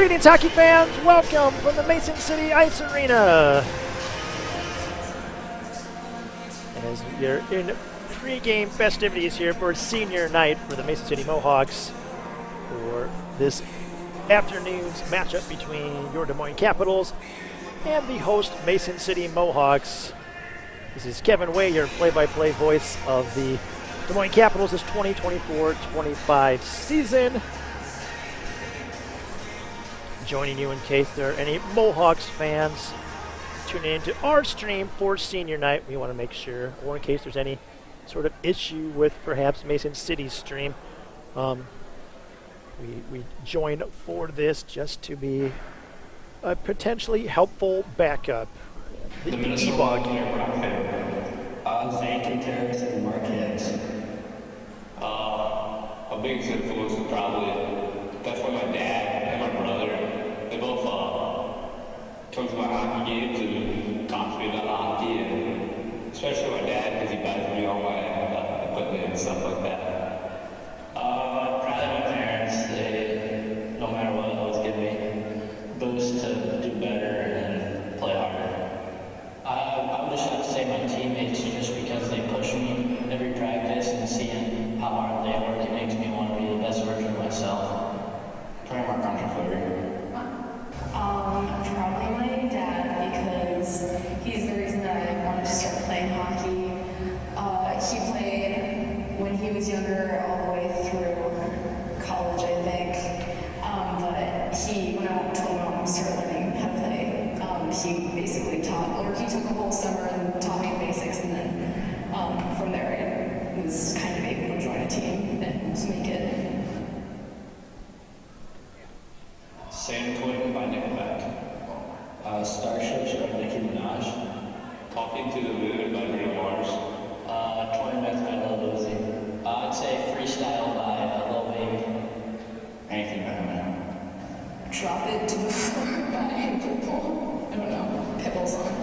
Greetings, hockey fans. Welcome from the Mason City Ice Arena. And as we are in pregame festivities here for senior night for the Mason City Mohawks for this afternoon's matchup between your Des Moines Capitals and the host Mason City Mohawks. This is Kevin Way, your play-by-play voice of the Des Moines Capitals this 2024-25 season. Joining you in case there are any Mohawks fans tuning into our stream for senior night. We want to make sure, or in case there's any sort of issue with perhaps Mason City's stream, we join for this just to be a potentially helpful backup. The E-Bog here. Zach and Terrence and Marquez. A big influence is probably definitely my dad and my brother. They both come to my hockey games and talk to me about hockey, and especially my dad because he buys me all my equipment and stuff like that. Probably my parents. They, no matter what, always give me boosts to do better and play harder. I would just have to say my teammates, just because they push me every practice and seeing how hard they work, it makes me want to be the best version of myself. Try my country footer. Probably my dad, because he's the reason that I wanted to start playing hockey. He played when he was younger all the way through college, I think. But when I told him I wanted to start learning how to play, he basically he took a whole summer and taught me basics, and then from there I was kind of able to join a team and make it. San Quentin by Nickelback. Starships by Nicki Minaj. Talking to the Moon by Bruno Mars. 20 Minutes by Lil Uzi. I'd say Freestyle by Lil Baby. Anything by Eminem. Drop It to the Floor by Pitbull. I don't know, Pitbull song.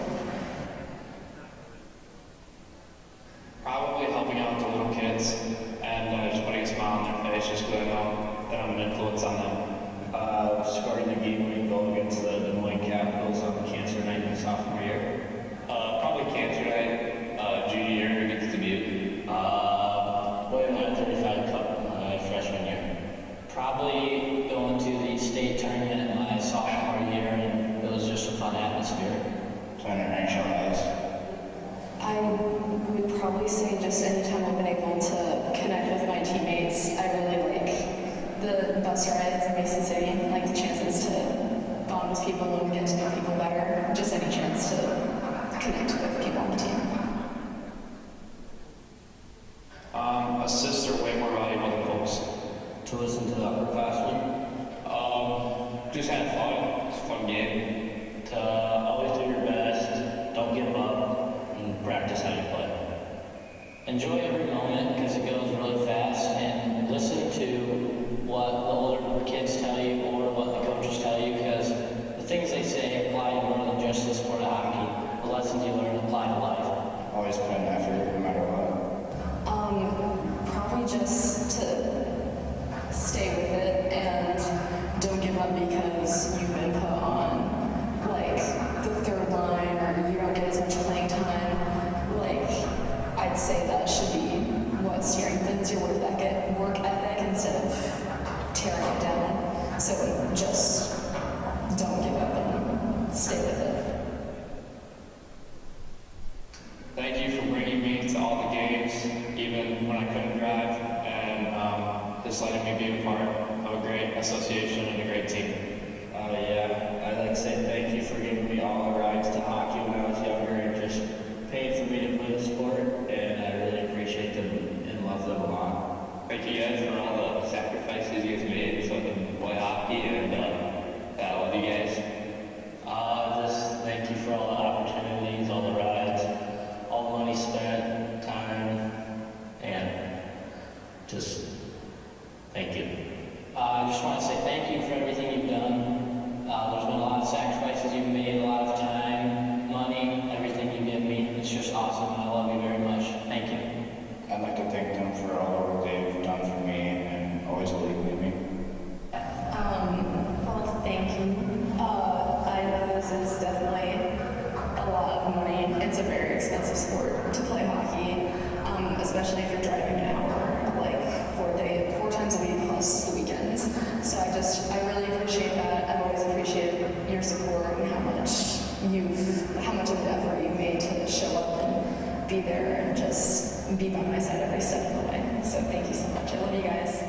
Probably helping out the little kids and just putting a smile on their face just because I know that I'm an influence on them. Scoring the game-winning goal against the Des Moines Capitals on Cancer Night in sophomore year. Probably Cancer Night, junior year against Dubuque. Winning my 35 Cup my freshman year. Probably going to the state tournament my sophomore year, and it was just a fun atmosphere. Playing at NHL Ice. I would probably say just anytime I've been able to connect with my teammates. I really like the bus rides in Mason City, like the chances to bond with people and get to know people better. Just any chance to connect with people on the team. Assists are way more valuable than goals. To listen to the upperclassmen. Just had fun. It's a fun game. To always do your best, don't give up, and practice how you play. Enjoy every moment because it goes really fast, and listen to what the older kids tell you or what the coaches tell you, because the things they say apply to more than just the sport of hockey. The lessons you learn apply to life. Always put in effort no matter what. Probably just to stay with it and don't give up because you've been put on like the third line or you don't get as much playing time. Like, I'd say that should be what strengthens your work ethic instead of tearing it down. So just don't give up and stay with it. Thank you for bringing me to all the games, even when I couldn't drive, and just letting me be a part of a great association and a great team. Yeah, I'd like to say thank you for giving me all the rides to hockey when I was younger and just paying for me to play the sport, and I really appreciate them and love them a lot. Thank you guys for all the sacrifices you guys made so I can play hockey, and I love you guys. Just thank you for all the opportunities, all the rides, all the money spent, time, and just thank you. I just want to say thank you for everything you've done. There's been a lot of sacrifices you've made, a lot of time, money, everything you give me. It's just awesome, and I love you very much. Thank you. I'd like to thank them for all the work they've done for me and always believing in me. Well, thank it's a very expensive sport to play hockey, especially if you're driving an hour, like 4 times a week plus the weekends. So I really appreciate that. I've always appreciated your support and how much of an effort you've made to show up and be there and just be by my side every step of the way. So thank you so much. I love you guys.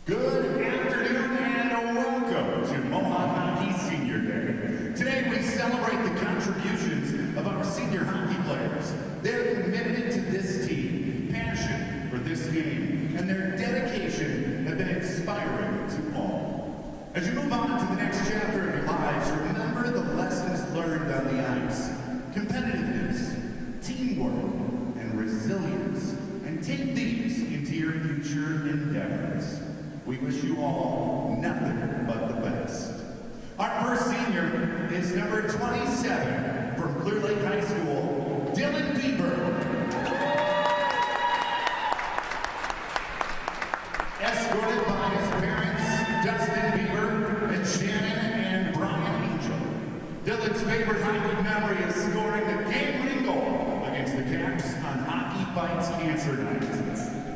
Good afternoon and welcome to Mohawk Hockey Senior Day. Today we celebrate the contributions of our senior hockey players. Their commitment to this team, passion for this game, and their dedication have been inspiring to all. As you move on to the next chapter of your lives, remember the lessons learned on the ice. Competitiveness, teamwork, and resilience. And take these into your future endeavors. We wish you all nothing but the best. Our first senior is number 27 from Clear Lake High School, Dylan Bieber. Escorted by his parents, Dustin Bieber, and Shannon and Brian Angel. Dylan's favorite hockey memory is scoring the game-winning goal against the Caps on Hockey Fights Cancer Night.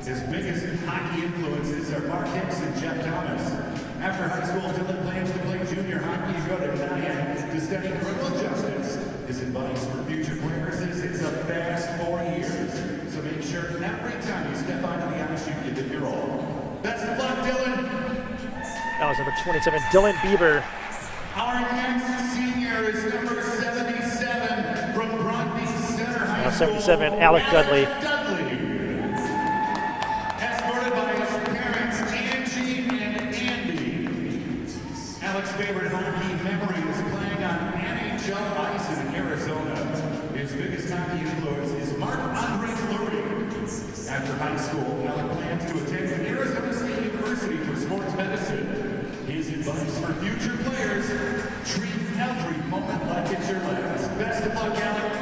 His biggest hockey influences are Mark Hicks and Jeff Thomas. After high school, Dylan plans to play junior hockey and go to Nyan to study criminal justice. His advice for future players is it's a fast 4 years. So make sure every time you step onto the ice, you give it your all. Best of luck, Dylan. That was number 27, Dylan Bieber. Our next senior is number 77 from Brogby Center High School. 77, Alec Dudley. Alec's favorite hockey memory is playing on NHL ice in Arizona. His biggest hockey influence is Marc-Andre Fleury. After high school, Alec plans to attend Arizona State University for sports medicine. His advice for future players, treat every moment like it's your last. Best of luck, Alec.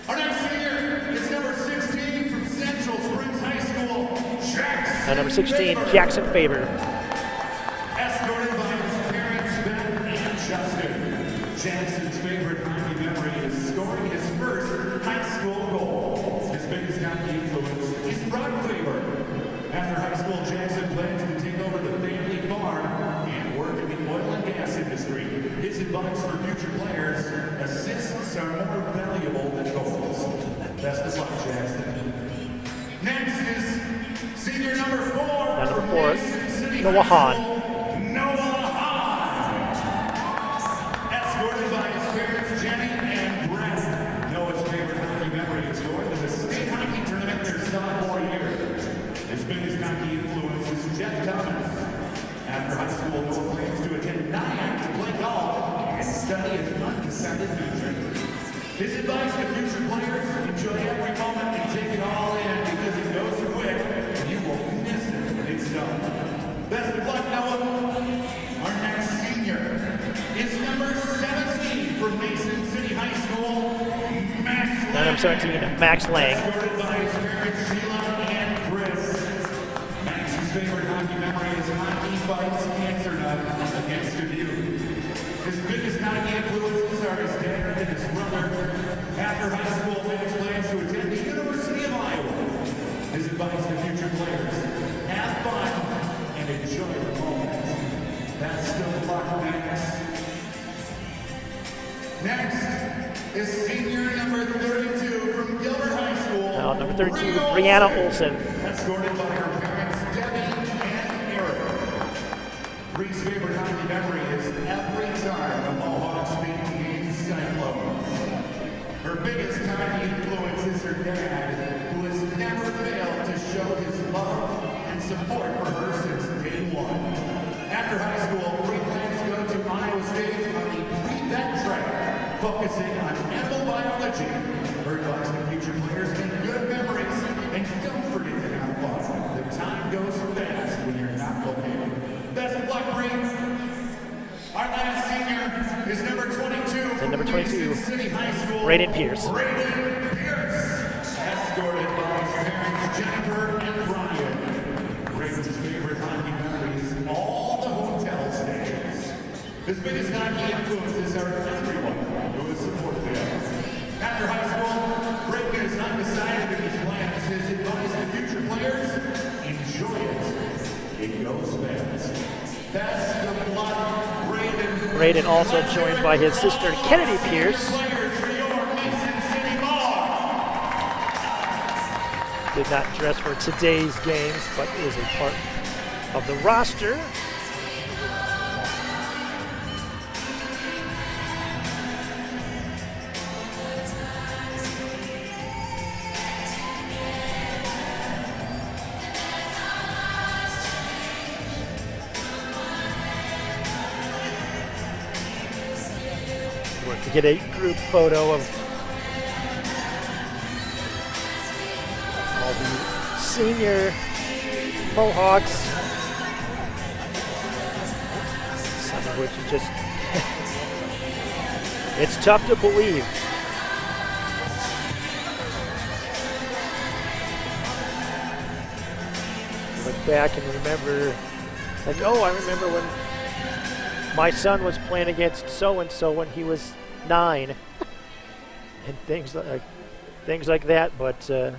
Our next senior is number 16 from Central Springs High School, Jackson. And number 16, Jackson Faber. Escorted by his parents, Ben and Justin. Jackson's favorite hockey memory is scoring his first high school goal. His biggest hockey influence is Rod Faber. After high school, Jackson planned to take over the family farm and work in the oil and gas industry. His advice for future players: assists are more valuable than goals. Best of luck, Jackson. Next is senior number 4. Number 4, Mason City Noah High Hahn. School, Noah Hahn. Escorted by his parents, Jenny and Brett. Noah's favorite hockey memory is going to the state hockey tournament their sophomore year. His biggest hockey influence is Jeff Thomas. After high school, Noah plans to attend Nyack to play golf and study an undecided future. His advice to future players: enjoy every moment and take it all in, because it goes quick and you won't miss it when it's done. Best of luck, Noah. Our next senior is number 17 from Mason City High School, Max Lang. And number 17, Max Lang. Escorted by his parents, Sheila and Chris. Max's favorite hockey memory is hockey fights cancer nut against a view. His biggest hockey influences are his dad and his brother. After high school, Max plans to attend the University of Iowa. His advice to future players: have fun and enjoy the moment. Best of luck, Max. Next is senior number 32 from Gilbert High School. Now, number 32, Brianna Olsen. Escorted by her parents, Debbie and Eric. Bree's favorite hockey memory is every time the Mohawks beat the Cyclones. Her biggest hockey influence is her dad, who has never failed to show his love and support for her since day one. After high school, Bree plans to go to Iowa State on the pre-vet track, focusing on animal biology. Her advice to future players: make good memories and don't forget to have fun. The time goes fast when you're not looking. Best of luck, Bree. Our last senior is number 22 And from number 22, Mason City High School, Braden Pierce. Braden Pierce. Escorted by his parents, Jennifer and Brian. Braden's favorite hockey memory is all the hotel stays. His biggest hockey influences are everyone who has supported him. After high school, Braden is undecided in his plans. His advice to future players: enjoy it. It goes fast. Best of luck, Braden. Braden also joined by his sister, Kennedy Pierce. Players for your Mason City Mohawks. Did not dress for today's games, but is a part of the roster. To get a group photo of all the senior Mohawks, some of which is just, it's tough to believe. Look back and remember, like, oh, I remember when my son was playing against so-and-so when he was 9 and things like that. But some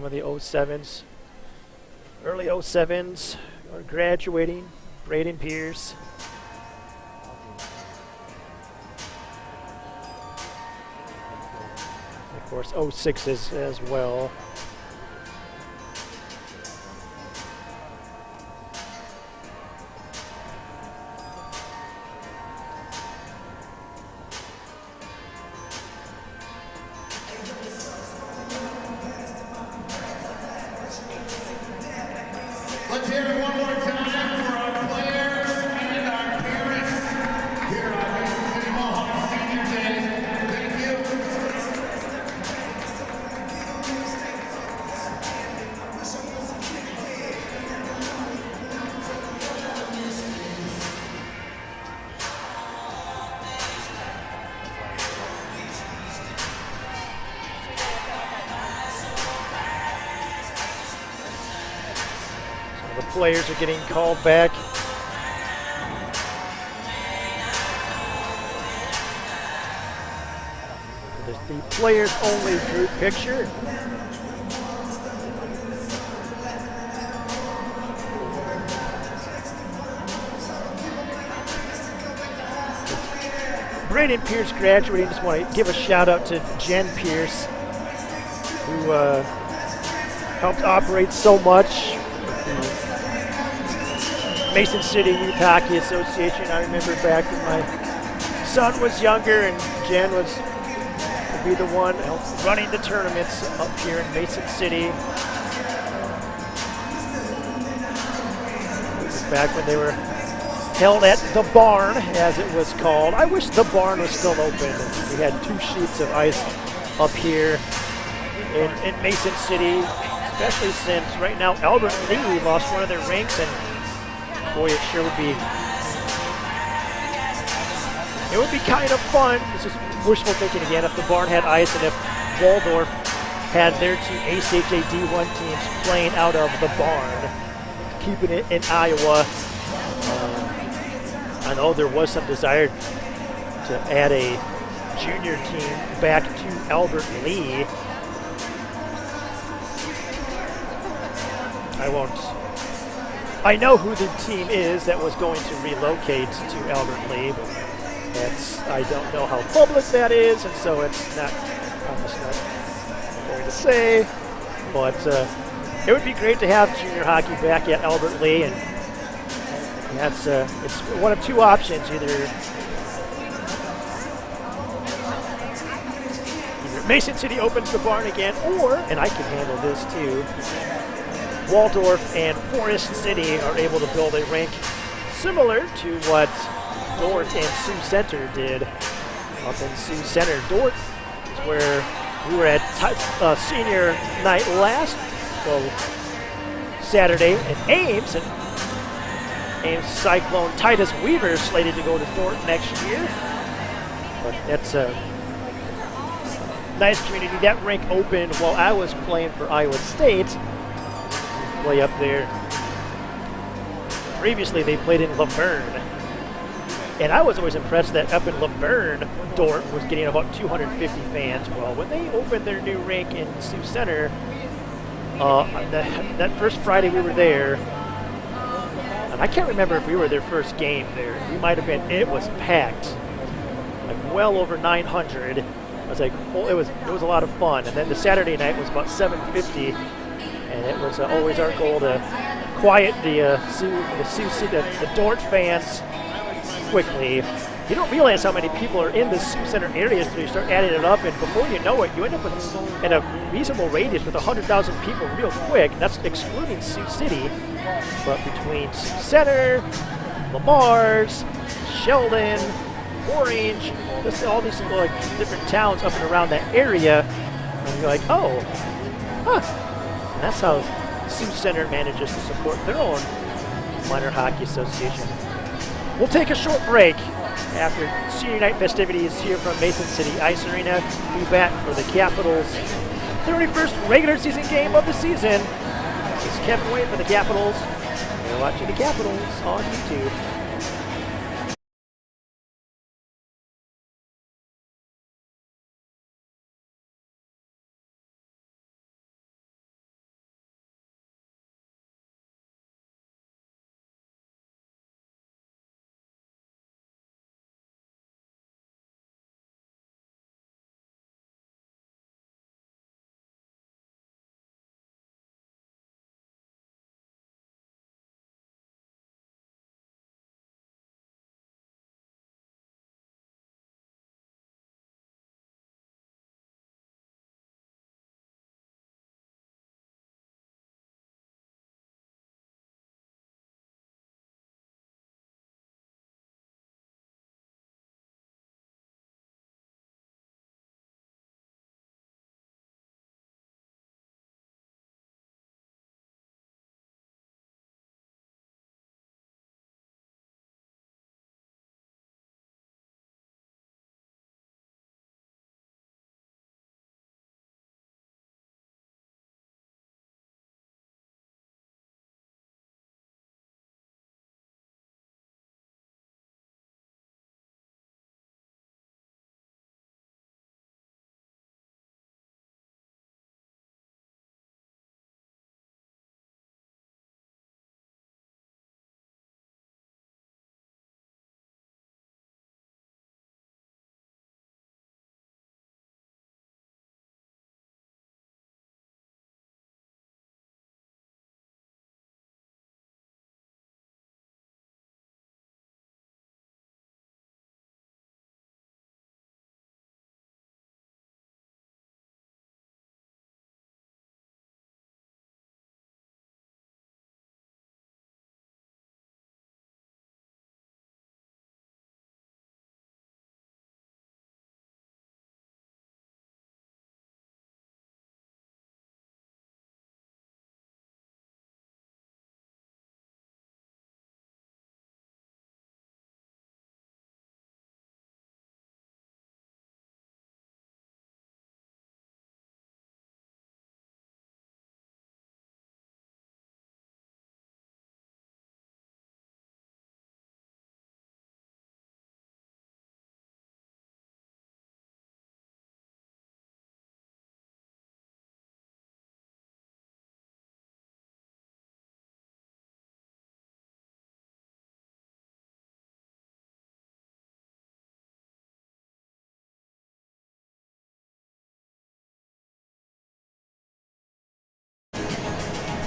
of the 07s, early 07s are graduating. Braden Pierce, of course 06s as well. Let's hear it one more time for our players and our parents here on Mason City Mohawks Senior Day. Thank you. players are getting called back. There's the players only group picture. Brandon Pierce graduating. Just want to give a shout out to Jen Pierce, who helped operate so much. Mason City Youth Hockey Association. I remember back when my son was younger and Jen would be the one running the tournaments up here in Mason City. Back when they were held at the barn, as it was called. I wish the barn was still open. We had 2 sheets of ice up here in Mason City, especially since right now Albert Lee lost one of their rinks, and boy, it sure would be. It would be kind of fun. This is wishful thinking again. If the barn had ice and if Waldorf had their 2 ACHA D1 teams playing out of the barn, keeping it in Iowa. I know there was some desire to add a junior team back to Albert Lee. I know who the team is that was going to relocate to Albert Lee, but I don't know how public that is, and so I'm just not going to say. But it would be great to have junior hockey back at Albert Lee, and that's it's one of 2 options. Either Mason City opens the barn again, or, and I can handle this too, Waldorf and Forest City are able to build a rink similar to what Dort and Sioux Center did up in Sioux Center. Dort is where we were at senior night last Saturday at Ames, and Ames Cyclone Titus Weaver slated to go to Dort next year. But that's a nice community. That rink opened while I was playing for Iowa State. Play up there. Previously, they played in Laverne. And I was always impressed that up in Laverne, Dort was getting about 250 fans. Well, when they opened their new rink in Sioux Center, that first Friday we were there, and I can't remember if we were their first game there. We might have been. It was packed, like well over 900. I was like, oh, it was a lot of fun. And then the Saturday night was about 750, and it was always our goal to quiet the Dort fans quickly. You don't realize how many people are in the Sioux Center area until you start adding it up, and before you know it, you end up with, in a reasonable radius with 100,000 people real quick. That's excluding Sioux City, but between Sioux Center, Lamar's, Sheldon, Orange, all these like different towns up and around that area, and you're like, oh, huh. And that's how Sioux Center manages to support their own minor hockey association. We'll take a short break after senior night festivities here from Mason City Ice Arena. Be back for the Capitals' 31st regular season game of the season. This is Kevin Wayne for the Capitals. You're watching the Capitals on YouTube.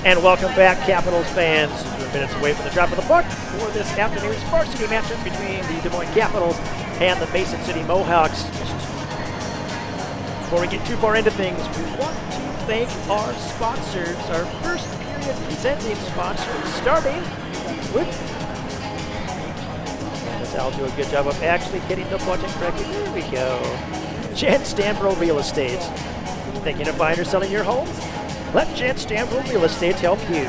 And welcome back, Capitals fans. We're minutes away from the drop of the puck for this afternoon's varsity matchup between the Des Moines Capitals and the Mason City Mohawks. Before we get too far into things, we want to thank our sponsors, our first period presenting sponsors, starting with, I'll do a good job of actually hitting the button correctly. There we go. Jen Stanbro Real Estate. Thinking of buying or selling your home? Let Jen Stanbro Real Estate help you.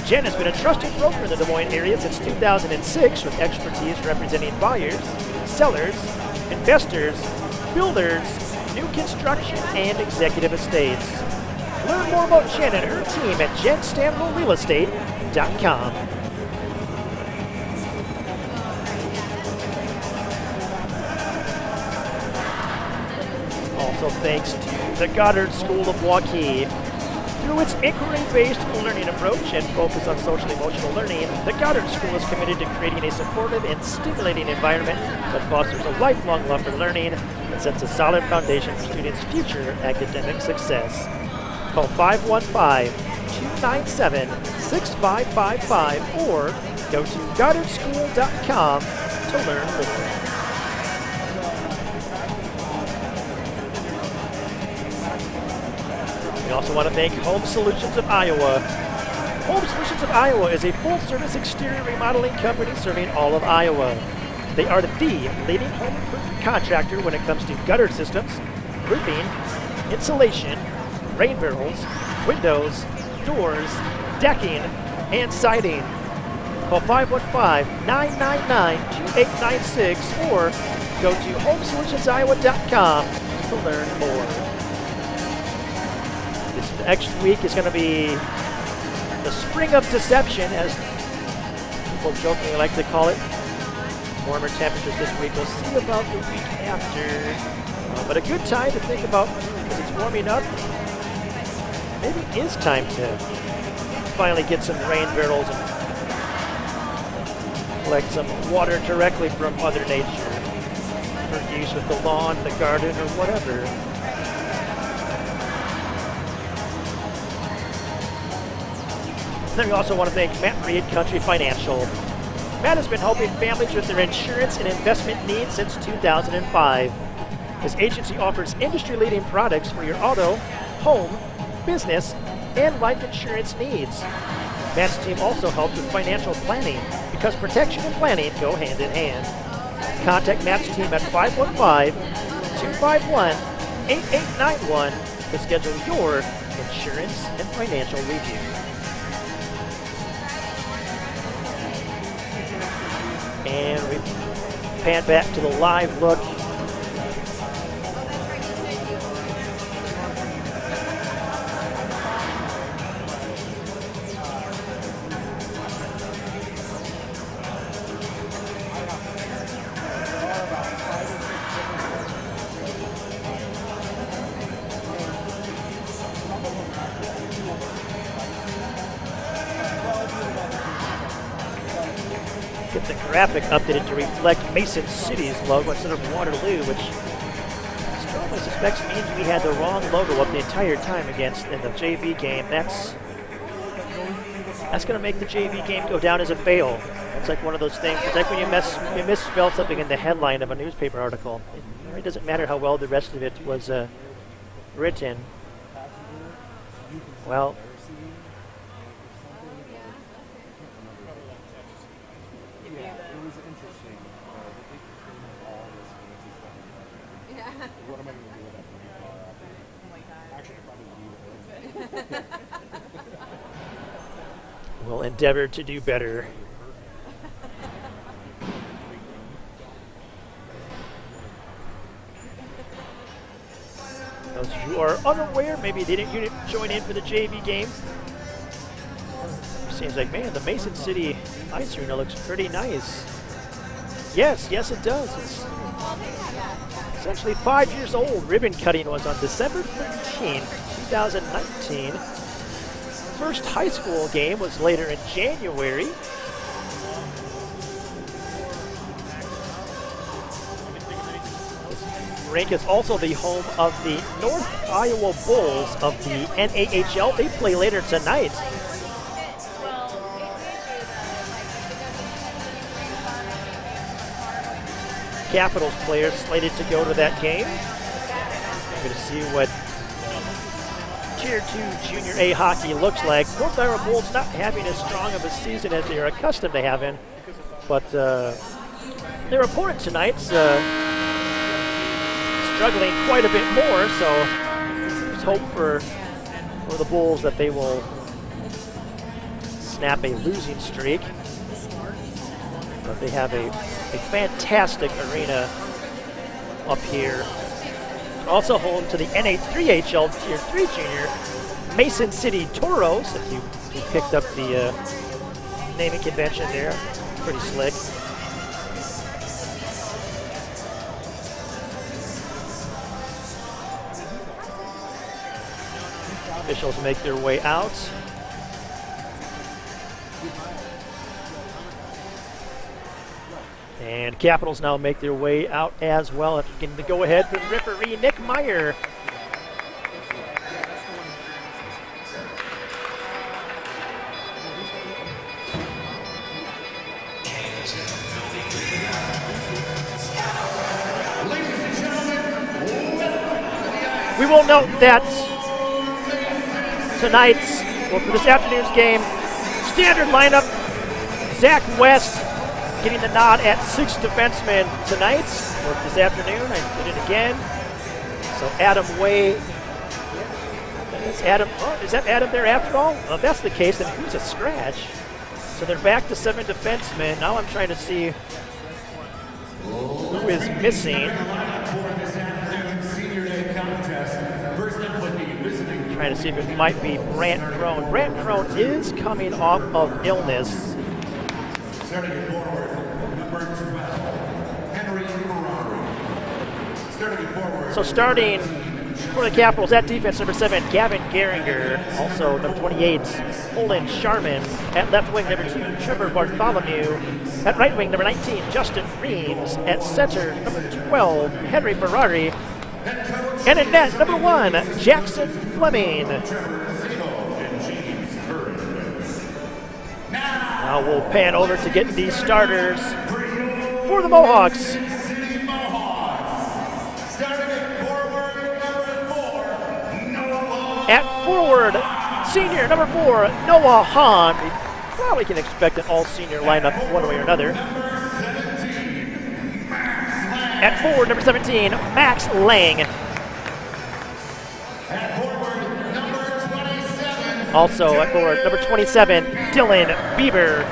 Jen has been a trusted broker in the Des Moines area since 2006 with expertise representing buyers, sellers, investors, builders, new construction, and executive estates. Learn more about Jen and her team at jenstanbrorealestate.com. Also thanks to the Goddard School of Waukee. Through its inquiry-based learning approach and focus on social-emotional learning, the Goddard School is committed to creating a supportive and stimulating environment that fosters a lifelong love for learning and sets a solid foundation for students' future academic success. Call 515-297-6555 or go to goddardschool.com to learn more. We also want to thank Home Solutions of Iowa. Home Solutions of Iowa is a full-service exterior remodeling company serving all of Iowa. They are the leading home improvement contractor when it comes to gutter systems, roofing, insulation, rain barrels, windows, doors, decking, and siding. Call 515-999-2896 or go to HomeSolutionsIowa.com to learn more. This next week is going to be the spring of deception, as people jokingly like to call it. Warmer temperatures this week. We'll see about the week after. But a good time to think about, because it's warming up, maybe it is time to finally get some rain barrels and collect some water directly from Mother Nature for use with the lawn, the garden, or whatever. Then we also want to thank Matt Reed, Country Financial. Matt has been helping families with their insurance and investment needs since 2005. His agency offers industry-leading products for your auto, home, business, and life insurance needs. Matt's team also helps with financial planning because protection and planning go hand in hand. Contact Matt's team at 515-251-8891 to schedule your insurance and financial review. And we pan back to the live look. Get the graphic updated to reflect Mason City's logo instead of Waterloo, which strongly suspects means we had the wrong logo up the entire time against in the JV game. That's going to make the JV game go down as a fail. It's like one of those things. It's like when you misspell something in the headline of a newspaper article. It really doesn't matter how well the rest of it was written. Well, What am I going to do with that car? Actually, I probably leave it. we'll endeavor to do better. Those who are unaware, maybe they didn't join in for the JV game. Seems like, man, the Mason City Ice Arena looks pretty nice. Yes, it does. It's essentially 5 years old. Ribbon cutting was on December 13, 2019. First high school game was later in January. rink is also the home of the North Iowa Bulls of the NAHL. They play later tonight. Capitals players slated to go to that game. We're going to see what Tier 2 Junior A hockey looks like. North Iowa Bulls not having as strong of a season as they are accustomed to having, but their opponent tonight's struggling quite a bit more, so there's hope for the Bulls that they will snap a losing streak. But they have a fantastic arena up here. Also home to the NA3HL Tier 3 Junior Mason City Toros. If you picked up the naming convention there, pretty slick. Officials make their way out. And Capitals now make their way out as well after getting the go-ahead from referee Nick Meyer. We will note that tonight's, well, for this afternoon's game, standard lineup, Zach West getting the nod at 6 defensemen tonight, or this afternoon. I did it again. So Adam Way. Is that Adam there after all? Well, if that's the case, then who's a scratch? So they're back to 7 defensemen. Now I'm trying to see who is missing. Trying to see if it might be Brant Crone. Brant Crone is coming off of illness. Starting at forward, number 12, Henry Ferrari. Starting at forward. So starting for the Capitals at defense, number 7, Gavin Geringer. Also number 28, Olin Sharman. At left wing, number 2, Trevor Bartholomew. At right wing, number 19, Justin Reams. At center, number 12, Henry Ferrari. And in net, number 1, Jackson Fleming. Now we'll pan over to get these starters for the Mohawks. At forward, senior number 4, Noah Hahn. We probably can expect an all-senior lineup one way or another. At forward, number 17, Max Lang. Also at forward, number 27, Dylan Bieber.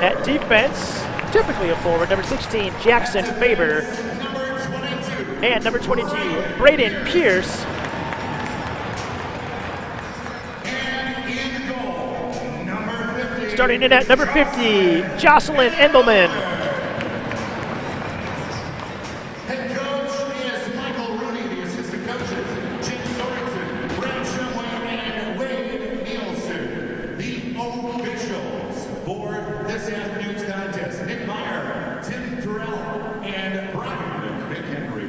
At defense, typically a forward, number 16, Jackson Faber. And number 22, Braden Pierce. Starting in at number 50, Jocelyn Endelman. Head coach is Michael Rooney. The assistant coaches, Jim Sorensen, Brad Shumway, and Wade Nielsen. The officials for this afternoon's contest, Nick Meyer, Tim Terrell, and Brian McHenry.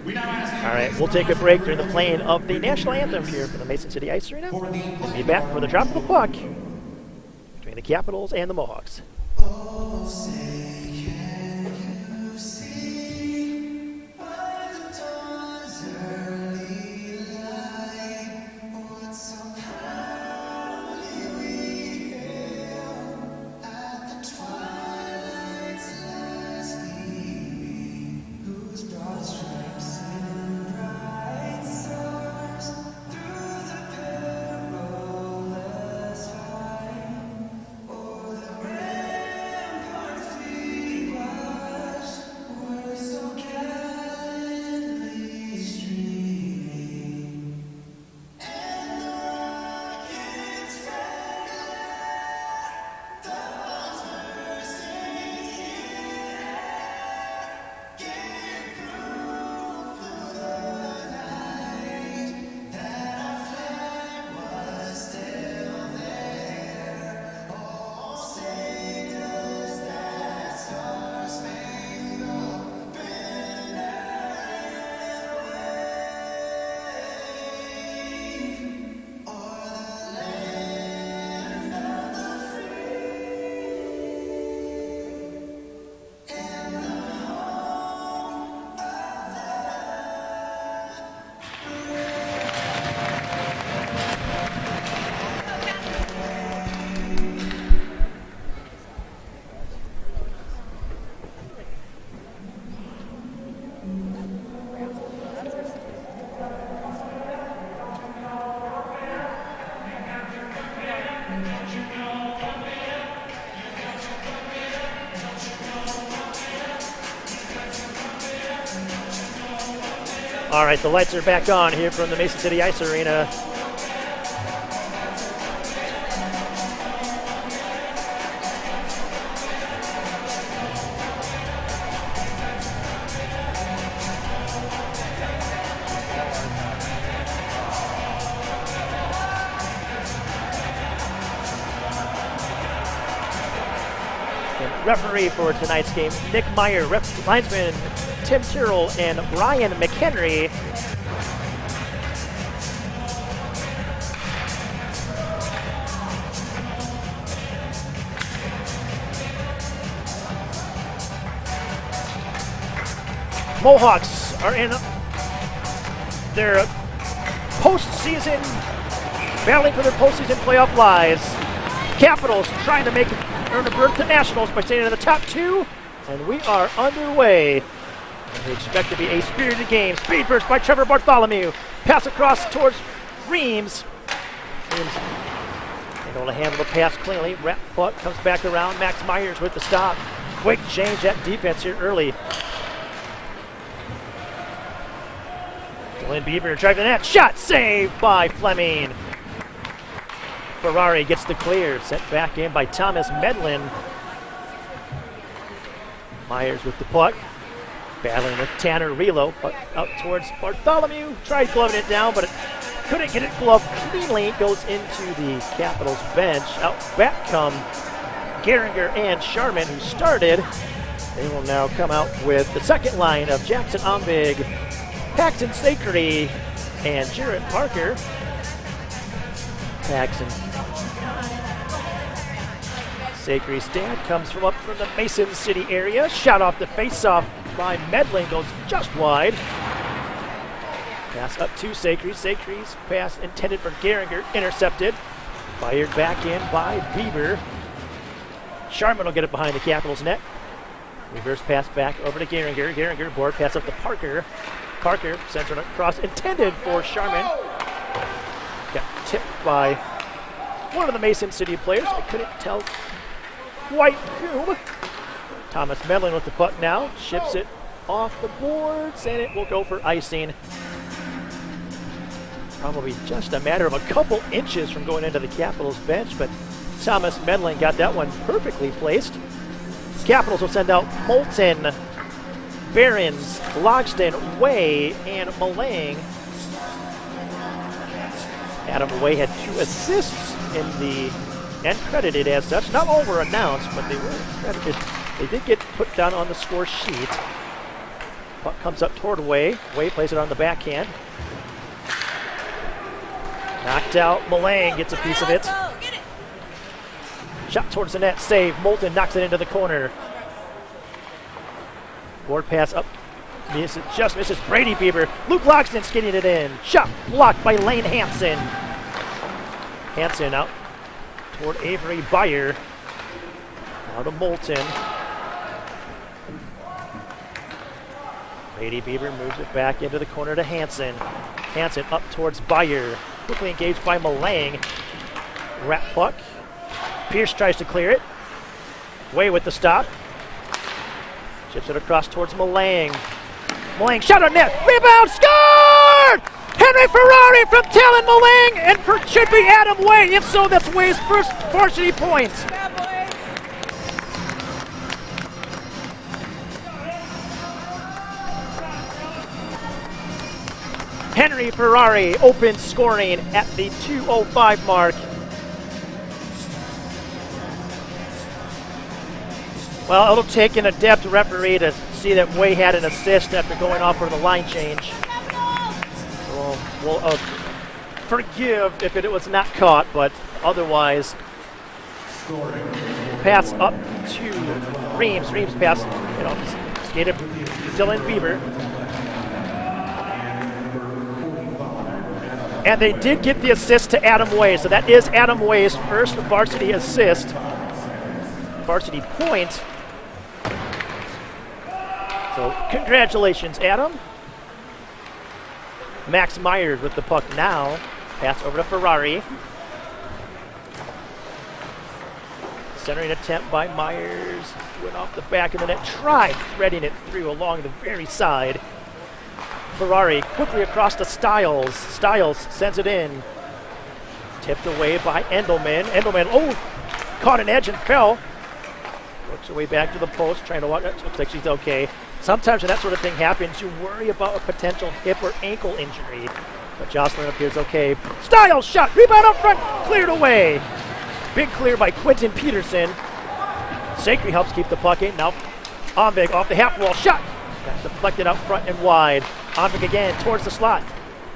We now ask. All right, we'll take a break during the playing of the national anthem here from the Mason City Ice Arena. We'll be back for the drop of the puck between the Capitals and the Mohawks. Oh, say can you see by the dawn's early light what so proudly we hailed at the twilight's last gleaming, whose broad stripes and bright stars through the perilous fight o'er the red All right, the lights are back on here from the Mason City Ice Arena. And referee for tonight's game, Nick Meyer, linesman Tim Tyrrell, and Ryan McHenry. Mohawks are in their postseason, battling for their postseason playoff lives. Capitals trying to earn a berth to Nationals by staying in the top 2, and we are underway. And we expect to be a spirited game. Speed burst by Trevor Bartholomew. Pass across towards Reams. Reams able to handle the pass cleanly. Rat puck comes back around. Max Myers with the stop. Quick change that defense here early. Dylan Bieber driving the net. Shot saved by Fleming. Ferrari gets the clear. Sent back in by Thomas Medlin. Myers with the puck. Battling with Tanner Relo. Puck out towards Bartholomew. Tried gloving it down, but it couldn't get it gloved cleanly. Goes into the Capitals bench. Out back come Geringer and Sharman, who started. They will now come out with the second line of Jackson Ombig, Paxton Sacre, and Jarrett Parker. Paxton. Sacre's dad comes from up from the Mason City area. Shot off the faceoff by Medlin, goes just wide. Pass up to Sacre. Sacre's pass intended for Geringer, intercepted. Fired back in by Bieber. Sharman will get it behind the Capitals net. Reverse pass back over to Geringer. Geringer board pass up to Parker. Parker sends it across, intended for Sharman. Got tipped by one of the Mason City players. I couldn't tell quite whom. Thomas Medlin with the puck now. Ships it off the boards, and it will go for icing. Probably just a matter of a couple inches from going into the Capitals bench, but Thomas Medlin got that one perfectly placed. Capitals will send out Moulton, Behrens, Logston, Way, and Malang. Adam Way had 2 assists in the, and credited as such. Not all were announced, but they were credited. They did get put down on the score sheet. Puck comes up toward Way. Way plays it on the backhand. Knocked out. Malang gets a piece of it. Shot towards the net. Save. Moulton knocks it into the corner. Board pass up. Just misses Brady Bieber. Luke Logston skinning it in. Shot blocked by Lane Hansen. Hansen out toward Avery Byer. Now to Moulton. Brady Bieber moves it back into the corner to Hansen. Hansen up towards Byer. Quickly engaged by Malang. Rat puck. Pierce tries to clear it. Way with the stop. Chips it across towards Malang. Malang shot on net. Rebound scored! Henry Ferrari from Talon Malang, and should be Adam Way. If so, that's Way's first varsity point. Henry Ferrari open scoring at the 2:05 mark. Well, it'll take an adept referee to see that Way had an assist after going off for the line change. So we'll forgive if it was not caught, but otherwise, pass up to Reams. Reams pass, skated Dylan Bieber. And they did get the assist to Adam Way, so that is Adam Way's first varsity assist, varsity point. So congratulations, Adam. Max Myers with the puck now. Pass over to Ferrari. Centering attempt by Myers. Went off the back of the net. Tried threading it through along the very side. Ferrari quickly across to Stiles. Stiles sends it in. Tipped away by Endelman. Endelman, oh, caught an edge and fell. Works her way back to the post, trying to watch. Looks like she's okay. Sometimes when that sort of thing happens, you worry about a potential hip or ankle injury. But Jocelyn appears okay. Stiles shot, rebound up front, cleared away. Big clear by Quentin Peterson. Sakry helps keep the puck in. Now Omvig off the half wall, shot. Got deflected out front and wide. Omvig again towards the slot.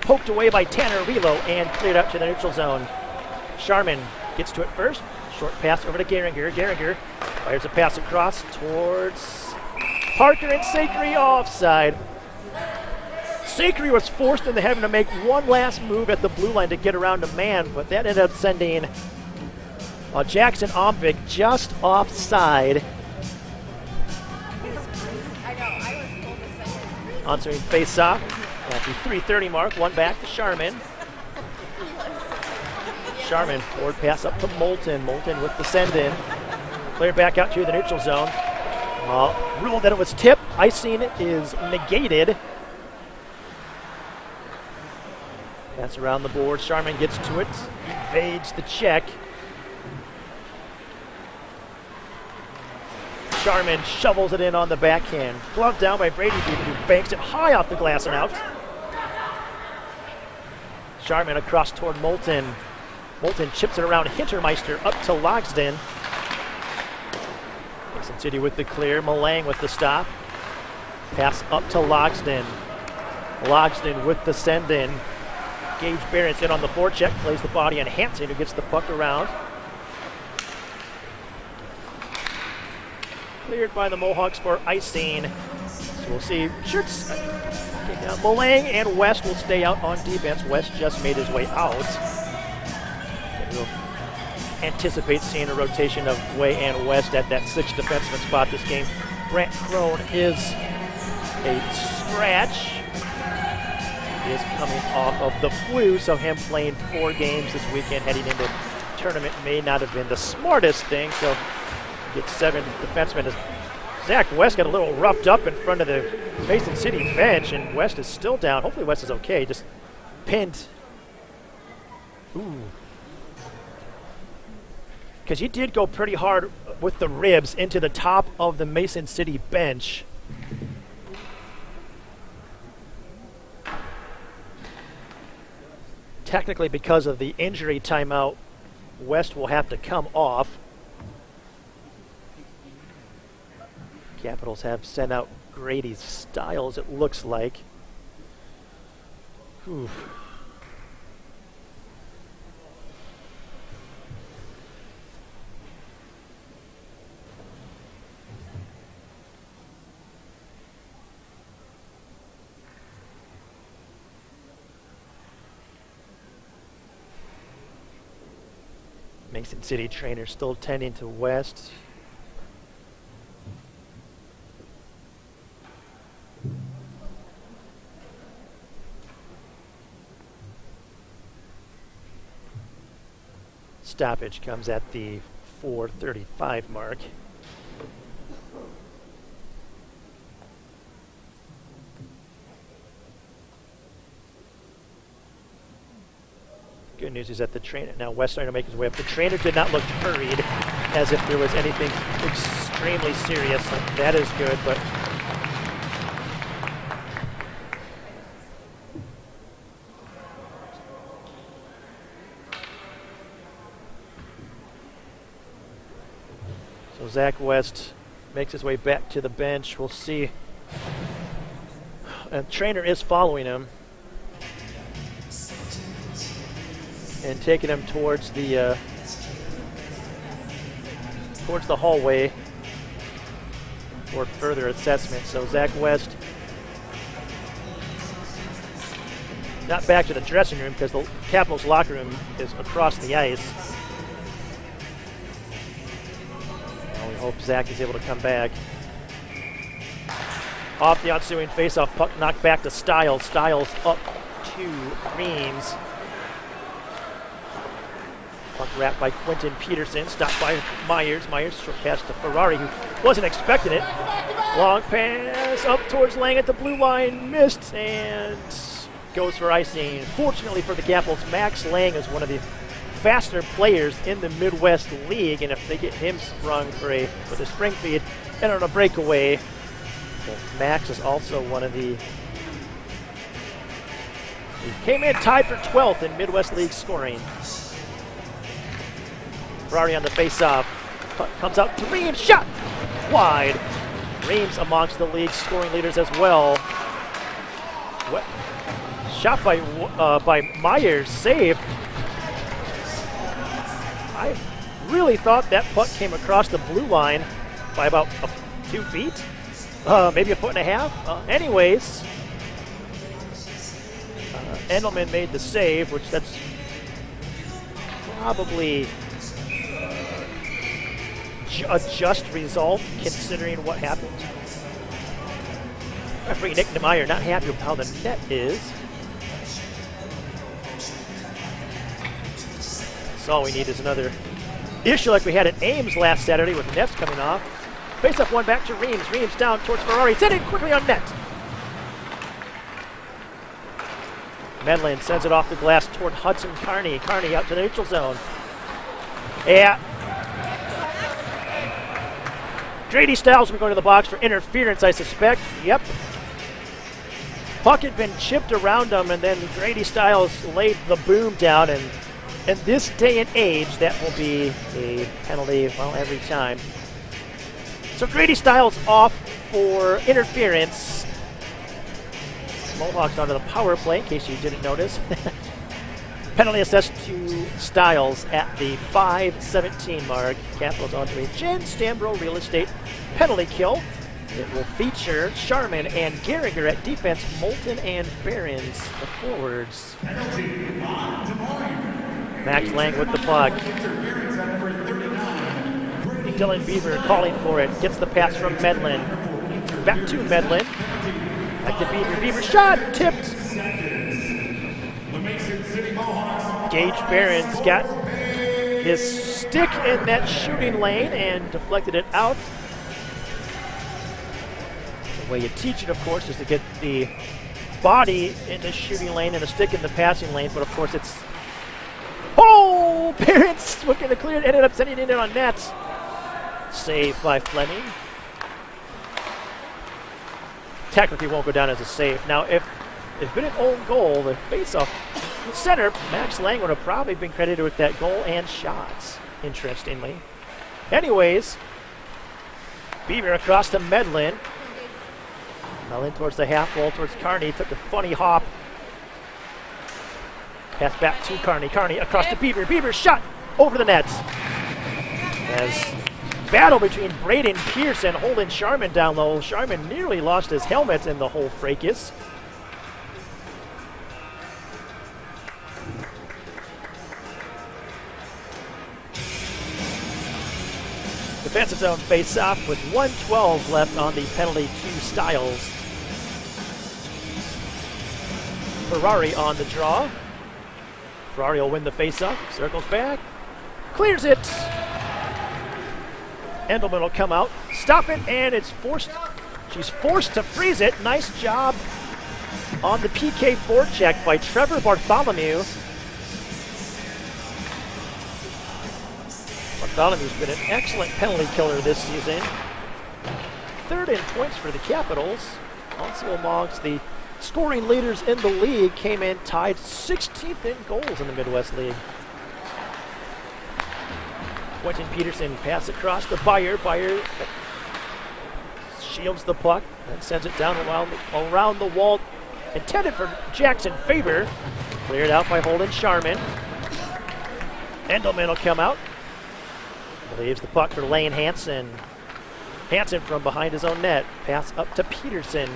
Poked away by Tanner Relo and cleared out to the neutral zone. Sharman gets to it first. Short pass over to Geringer. Geringer fires a pass across towards Parker and Sakry offside. Sakry was forced into having to make one last move at the blue line to get around a man, but that ended up sending Jackson Omvig just offside. Answering face-off at the 3:30 mark, one back to Sharman. Sharman, forward pass up to Moulton. Moulton with the send-in. Cleared back out to the neutral zone. Ruled that it was tipped. Icing is negated. Pass around the board. Sharman gets to it. Evades the check. Sharman shovels it in on the backhand. Glove down by Brady Beaver, who banks it high off the glass and out. Sharman across toward Moulton. Moulton chips it around Hintermeister up to Logsden. Mason City with the clear. Malang with the stop. Pass up to Logsden. Logsden with the send-in. Gage Barrett's in on the forecheck. Plays the body on Hansen, who gets the puck around. Cleared by the Mohawks for icing. So we'll see. Shirts down. Malang and West will stay out on defense. West just made his way out. We'll anticipate seeing a rotation of Way and West at that sixth defenseman spot this game. Brant Crone is a scratch. He is coming off of the flu, so him playing 4 games this weekend heading into tournament may not have been the smartest thing. So get 7 defensemen. Zach West got a little roughed up in front of the Mason City bench, and West is still down. Hopefully West is okay. Just pinned. Ooh. Because he did go pretty hard with the ribs into the top of the Mason City bench. Technically, because of the injury timeout, West will have to come off. Capitals have sent out Grady Stiles, it looks like. Whew. Mason City trainer still tending to West. Stoppage comes at the 4:35 mark. Good news is that the trainer, now West starting to make his way up. The trainer did not look hurried as if there was anything extremely serious. So that is good, but so Zach West makes his way back to the bench. We'll see. And trainer is following him and taking him towards the hallway for further assessment. So Zach West not back to the dressing room because the Capitals locker room is across the ice. Well, we hope Zach is able to come back. Off the ensuing faceoff, puck knocked back to Stiles. Stiles up to Reams. Puck wrapped by Quentin Peterson, stopped by Myers. Myers short pass to Ferrari, who wasn't expecting it. Long pass up towards Lang at the blue line, missed, and goes for icing. Fortunately for the Capitals, Max Lang is one of the faster players in the Midwest League, and if they get him sprung with a spring feed and on a breakaway, well, Max is also one of the. He came in tied for 12th in Midwest League scoring. Ferrari on the face-off. Comes out to Reams. Shot! Wide. Reams amongst the league's scoring leaders as well. Shot by Myers. Saved. I really thought that puck came across the blue line by about 2 feet. Maybe a foot and a half. Anyways. Endelman made the save, which that's probably a just result considering what happened. Referee Nick Nemeyer not happy with how the net is. That's all we need is another issue like we had at Ames last Saturday with the nets coming off. Face up one back to Reams. Reams down towards Ferrari. Sending quickly on net. Medlin sends it off the glass toward Hudson Carney. Carney out to the neutral zone. Yeah. Grady Stiles will be going to the box for interference, I suspect. Yep. Puck had been chipped around him, and then Grady Stiles laid the boom down, and in this day and age, that will be a penalty, well, every time. So Grady Stiles off for interference. Mohawks onto the power play, in case you didn't notice. Penalty assessed to Stiles at the 5:17 mark. Capitals onto a Jen Stambro real estate penalty kill. It will feature Sharman and Gehringer at defense, Moulton and Behrens the forwards. Max Lang with the puck. Dylan Beaver calling for it. Gets the pass from Medlin. Back to Medlin. Back to Beaver. Beaver shot! Tipped! The Mason City Mohawks. Gage Behrens got his stick in that shooting lane and deflected it out. The way you teach it, of course, is to get the body in the shooting lane and the stick in the passing lane, but of course it's... Oh! Behrens looking to clear it, ended up sending it in on net. Save by Fleming. Technically won't go down as a save. Now, if it's been an own goal, the face-off center, Max Lang would have probably been credited with that goal and shots, interestingly. Anyways, Beaver across to Medlin. Medlin towards the half wall, towards Carney, took a funny hop. Pass back to Carney. Carney across to Beaver. Beaver shot over the net. As battle between Braden Pierce and Holden Sharman down low. Sharman nearly lost his helmet in the whole fracas. Defensive zone face-off with 1:12 left on the penalty to Stiles. Ferrari on the draw. Ferrari will win the face-off. Circles back. Clears it. Endelman will come out, stop it, and it's forced. She's forced to freeze it. Nice job on the PK forecheck by Trevor Bartholomew. Bartholomew's been an excellent penalty killer this season. Third in points for the Capitals. Also amongst the scoring leaders in the league, came in tied 16th in goals in the Midwest League. Quentin Peterson pass across to Byer. Byer shields the puck and sends it down around the wall. Intended for Jackson Faber. Cleared out by Holden Sharman. Endelman will come out. Leaves the puck for Lane Hansen. Hansen from behind his own net. Pass up to Peterson.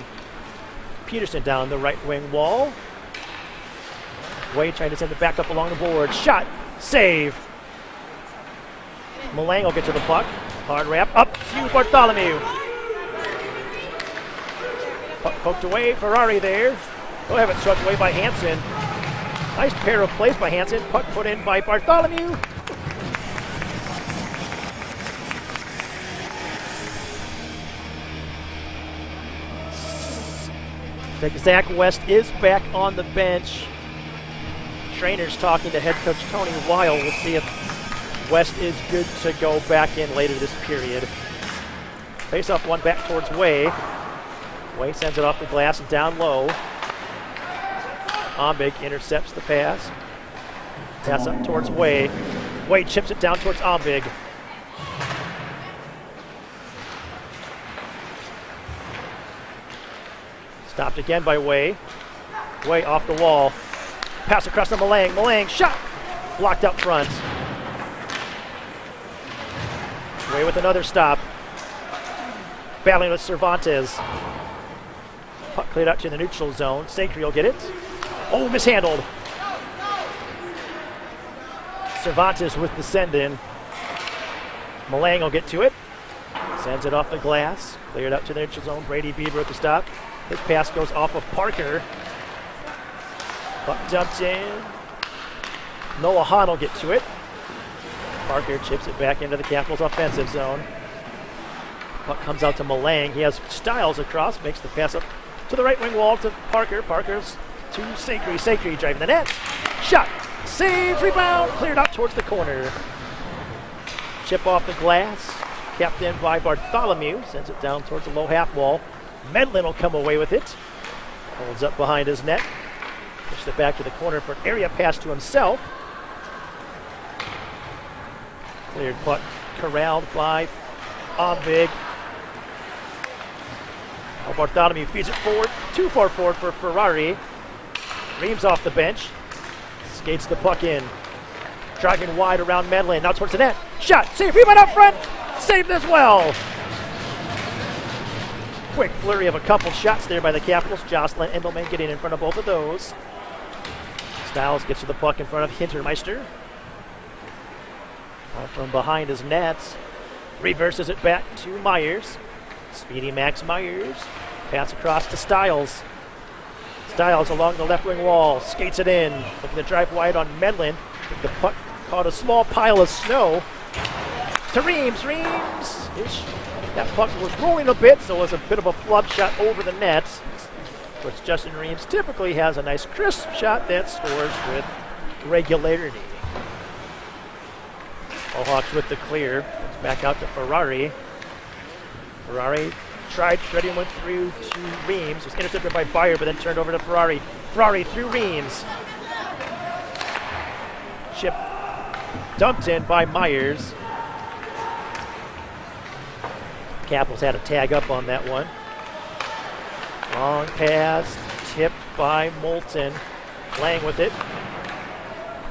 Peterson down the right wing wall. Wade trying to send it back up along the board. Shot. Save. Malang will get to the puck. Hard wrap up to Bartholomew. Puck poked away. Ferrari there. They'll have it swept away by Hansen. Nice pair of plays by Hansen. Puck put in by Bartholomew. Like Zach West is back on the bench. Trainers talking to head coach Tony Weil. We'll see if West is good to go back in later this period. Face off one back towards Way. Way sends it off the glass and down low. Ombig intercepts the pass. Pass up towards Way. Way chips it down towards Ombig. Stopped again by Way. Way off the wall. Pass across to Malang. Malang shot. Blocked up front. Way with another stop. Battling with Cervantes. Puck cleared out to the neutral zone. Sacre will get it. Oh, mishandled. Cervantes with the send-in. Malang will get to it. Sends it off the glass. Cleared out to the neutral zone. Brady Bieber with the stop. His pass goes off of Parker. Puck dumped in. Noah Hahn will get to it. Parker chips it back into the Capitals' offensive zone. Puck comes out to Malang. He has Styles across. Makes the pass up to the right wing wall to Parker. Parker's to Sacre. Sacre driving the net. Shot. Save. Rebound. Cleared out towards the corner. Chip off the glass. Capped in by Bartholomew. Sends it down towards the low half wall. Medlin will come away with it. Holds up behind his net. Pushes it back to the corner for an area pass to himself. Cleared puck corralled by Ombig. Bartholomew feeds it forward. Too far forward for Ferrari. Reams off the bench. Skates the puck in. Driving wide around Medlin. Now towards the net. Shot. Save. Rebound up front. Saved as well. Quick flurry of a couple shots there by the Capitals. Jocelyn Endelman getting in front of both of those. Styles gets to the puck in front of Hintermeister. From behind his nets. Reverses it back to Myers. Speedy Max Myers. Pass across to Styles. Styles along the left wing wall. Skates it in. Looking to drive wide on Medlin. The puck caught a small pile of snow. To Reams. Reams. That puck was rolling a bit, so it was a bit of a flub shot over the net. Of course, Justin Reams typically has a nice crisp shot that scores with regularity. Mohawks with the clear. It's back out to Ferrari. Ferrari tried threading one through to Reams. Was intercepted by Byer, but then turned over to Ferrari. Ferrari through Reams. Chip dumped in by Myers. Capitals had a tag up on that one. Long pass, tipped by Moulton. Playing with it.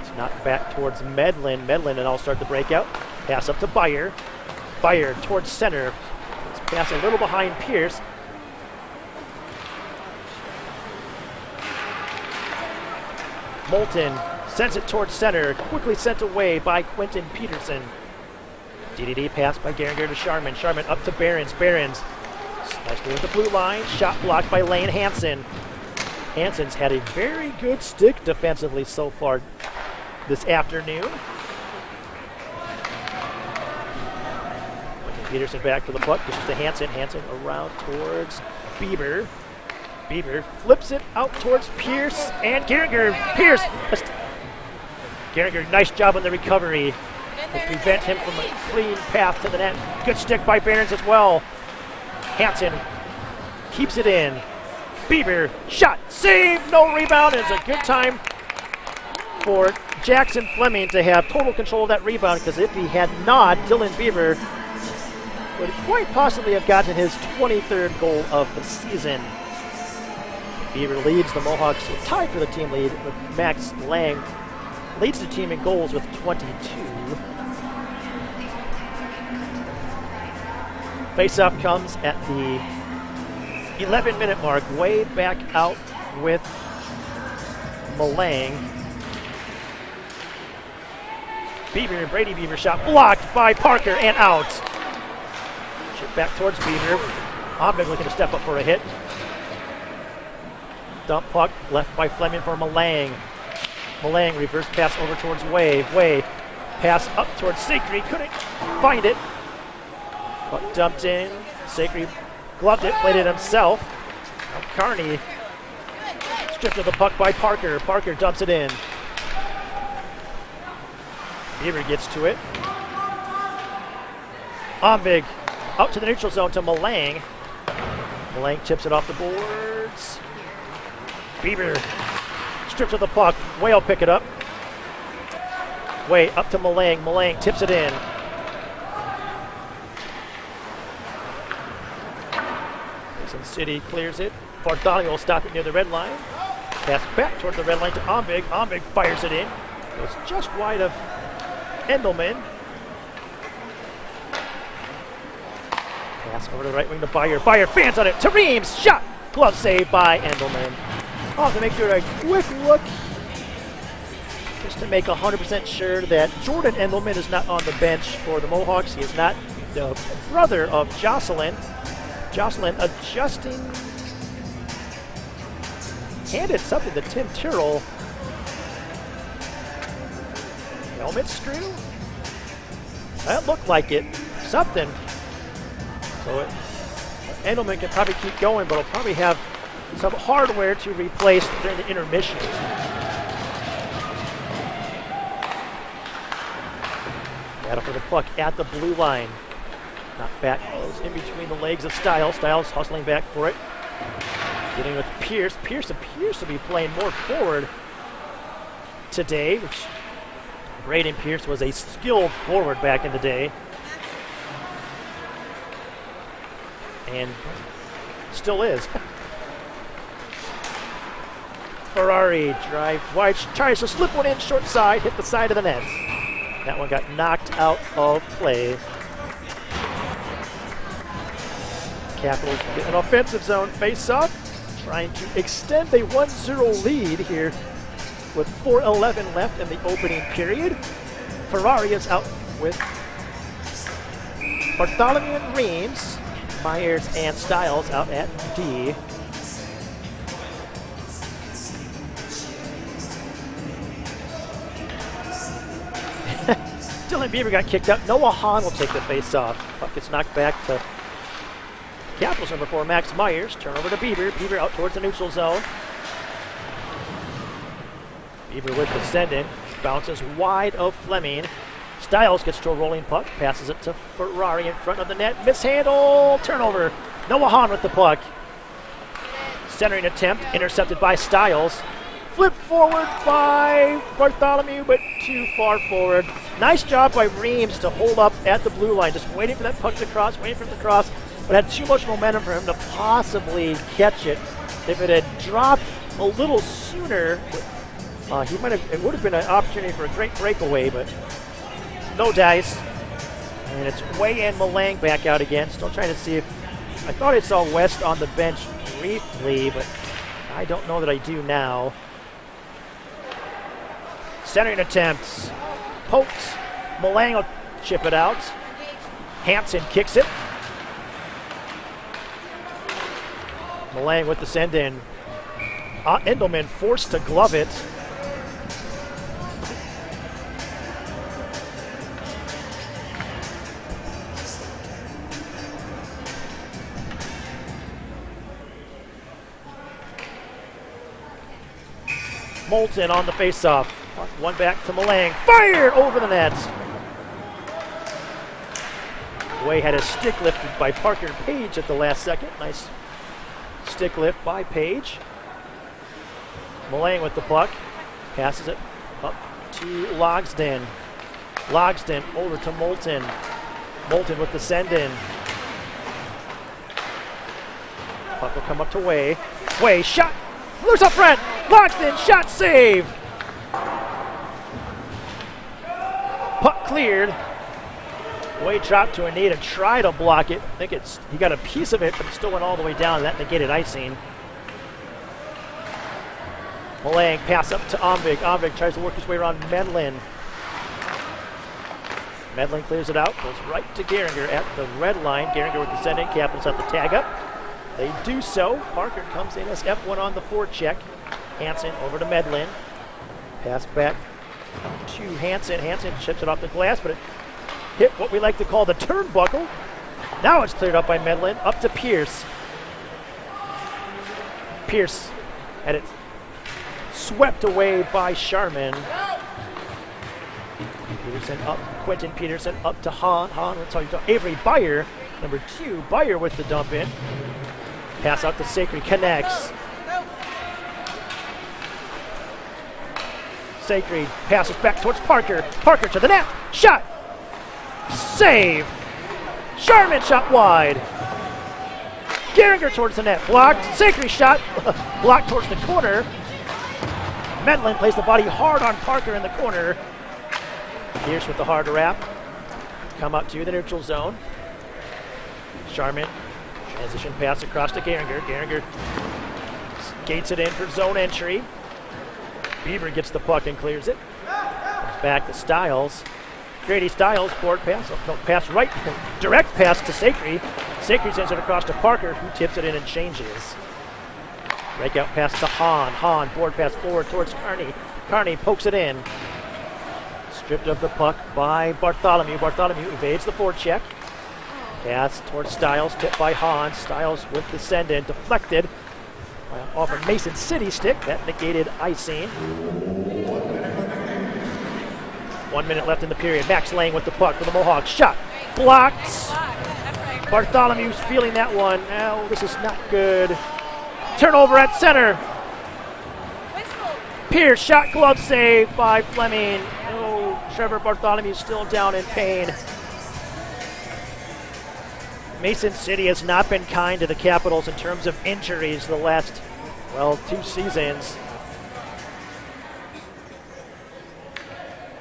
It's knocked back towards Medlin. Medlin and all start the breakout. Pass up to Byer. Byer towards center. Let's pass a little behind Pierce. Moulton sends it towards center. Quickly sent away by Quentin Peterson. DDD pass by Geringer to Sharman. Sharman up to Behrens. Behrens nicely with the blue line. Shot blocked by Lane Hansen. Hansen's had a very good stick defensively so far this afternoon. Peterson back to the puck. This is to Hansen. Hansen around towards Bieber. Bieber flips it out towards Pierce and Geringer. Pierce. Geringer, nice job on the recovery. To prevent him from a clean path to the net. Good stick by Behrens as well. Hansen keeps it in. Bieber, shot, save, no rebound. It's a good time for Jackson Fleming to have total control of that rebound, because if he had not, Dylan Bieber would quite possibly have gotten his 23rd goal of the season. Bieber leads the Mohawks, tied for the team lead with Max Lang. Leads the team in goals with 22. Faceoff comes at the 11-minute mark, way back out with Malang. Bieber, Brady Bieber shot blocked by Parker and out. Chip back towards Bieber. Ombig looking to step up for a hit. Dump puck left by Fleming for Malang. Malang reverse pass over towards Way. Way pass up towards Sacre. Couldn't find it. Puck dumped in. Sacre gloved it, played it himself. Now Carney Stripped of the puck by Parker. Parker dumps it in. Beaver gets to it. Ombig out to the neutral zone to Malang. Malang chips it off the boards. Beaver strips of the puck. Way will pick it up. Way up to Malang. Malang tips it in. Mason City clears it. Bartholomew will stop it near the red line. Pass back toward the red line to Ombig. Ombig fires it in. Goes just wide of Endelman. Pass over to the right wing to Byer. Byer fans on it to Reams. Shot. Glove save by Endelman. I'll have to make sure a quick look just to make 100% sure that Jordan Endelman is not on the bench for the Mohawks. He is not the brother of Jocelyn. Jocelyn adjusting. Handed something to Tim Tyrrell. Helmet screw? That looked like it. Something. So Endelman can probably keep going, but he'll probably have some hardware to replace during the intermission. Battle for the puck at the blue line. Not back, goes in between the legs of Stiles. Stiles hustling back for it. Getting with Pierce. Pierce appears to be playing more forward today, which Braden Pierce was a skilled forward back in the day. And still is. Ferrari drive wide, tries to slip one in short side, hit the side of the net. That one got knocked out of play. Capitals get an offensive zone face-off, trying to extend a 1-0 lead here with 4:11 left in the opening period. Ferrari is out with Bartholomew and Reams. Myers and Stiles out at D. Dylan Beaver got kicked out. Noah Hahn will take the face-off. Puck gets knocked back to Capitals number 4, Max Myers. Turnover to Beaver. Beaver out towards the neutral zone. Beaver with the send-in. Bounces wide of Fleming. Stiles gets to a rolling puck. Passes it to Ferrari in front of the net. Mishandle. Turnover. Noah Hahn with the puck. Centering attempt. Intercepted by Stiles. Flip forward by Bartholomew, but too far forward. Nice job by Reams to hold up at the blue line. Just waiting for that puck to cross. Waiting for it to cross. But had too much momentum for him to possibly catch it. If it had dropped a little sooner, it would have been an opportunity for a great breakaway, but no dice. And it's Way and Malang back out again. Still trying to see if, I thought I saw West on the bench briefly, but I don't know that I do now. Centering attempts. Pokes. Malang will chip it out. Hansen kicks it. Malang with the send-in. Endelman forced to glove it. Moulton on the face-off. One back to Malang. Fired over the net. Way had a stick lifted by Parker Page at the last second. Nice stick lift by Page. Malang with the puck. Passes it up to Logsden. Logsden over to Moulton. Moulton with the send-in. Puck will come up to Way. Way shot. Loose up front. Logsden shot save. Puck cleared. Way dropped to a knee to try to block it. I think he got a piece of it, but it still went all the way down. That negated icing. Malang pass up to Ombig. Ombig tries to work his way around Medlin. Medlin clears it out. Goes right to Geringer at the red line. Geringer with the send-in. Capitals have the tag up. They do so. Parker comes in as F1 on the forecheck. Hansen over to Medlin. Pass back to Hansen. Hansen chips it off the glass, but it hit what we like to call the turnbuckle. Now it's cleared up by Medlin. Up to Pierce. Pierce had it swept away by Sharman. Peterson up, Quentin Peterson up to Hahn. Hahn, let's talk about Avery Byer, number 2. Byer with the dump in. Pass out to Sacred, connects. Sacred passes back towards Parker. Parker to the net. Shot. Save. Sharman shot wide. Gehringer towards the net. Blocked. Sacred shot. Blocked towards the corner. Medlin plays the body hard on Parker in the corner. Pierce with the hard wrap. Come up to the neutral zone. Sharman. Transition pass across to Gehringer. Gehringer skates it in for zone entry. Bieber gets the puck and clears it. Comes back to Stiles. Grady Stiles, board pass. Oh, no, pass right. Direct pass to Sacred. Sacred sends it across to Parker, who tips it in and changes. Breakout pass to Hahn. Hahn, board pass forward towards Carney. Carney pokes it in. Stripped of the puck by Bartholomew. Bartholomew evades the forecheck. Pass towards Stiles, tipped by Hahn. Stiles with the send-in, deflected off a Mason City stick. That negated icing. 1 minute left in the period. Max Lang with the puck for the Mohawks. Shot. Blocked. Bartholomew's feeling that one. Now this is not good. Turnover at center. Pierce, shot, glove save by Fleming. Oh, Trevor Bartholomew still down in pain. Mason City has not been kind to the Capitals in terms of injuries the last, well, 2 seasons.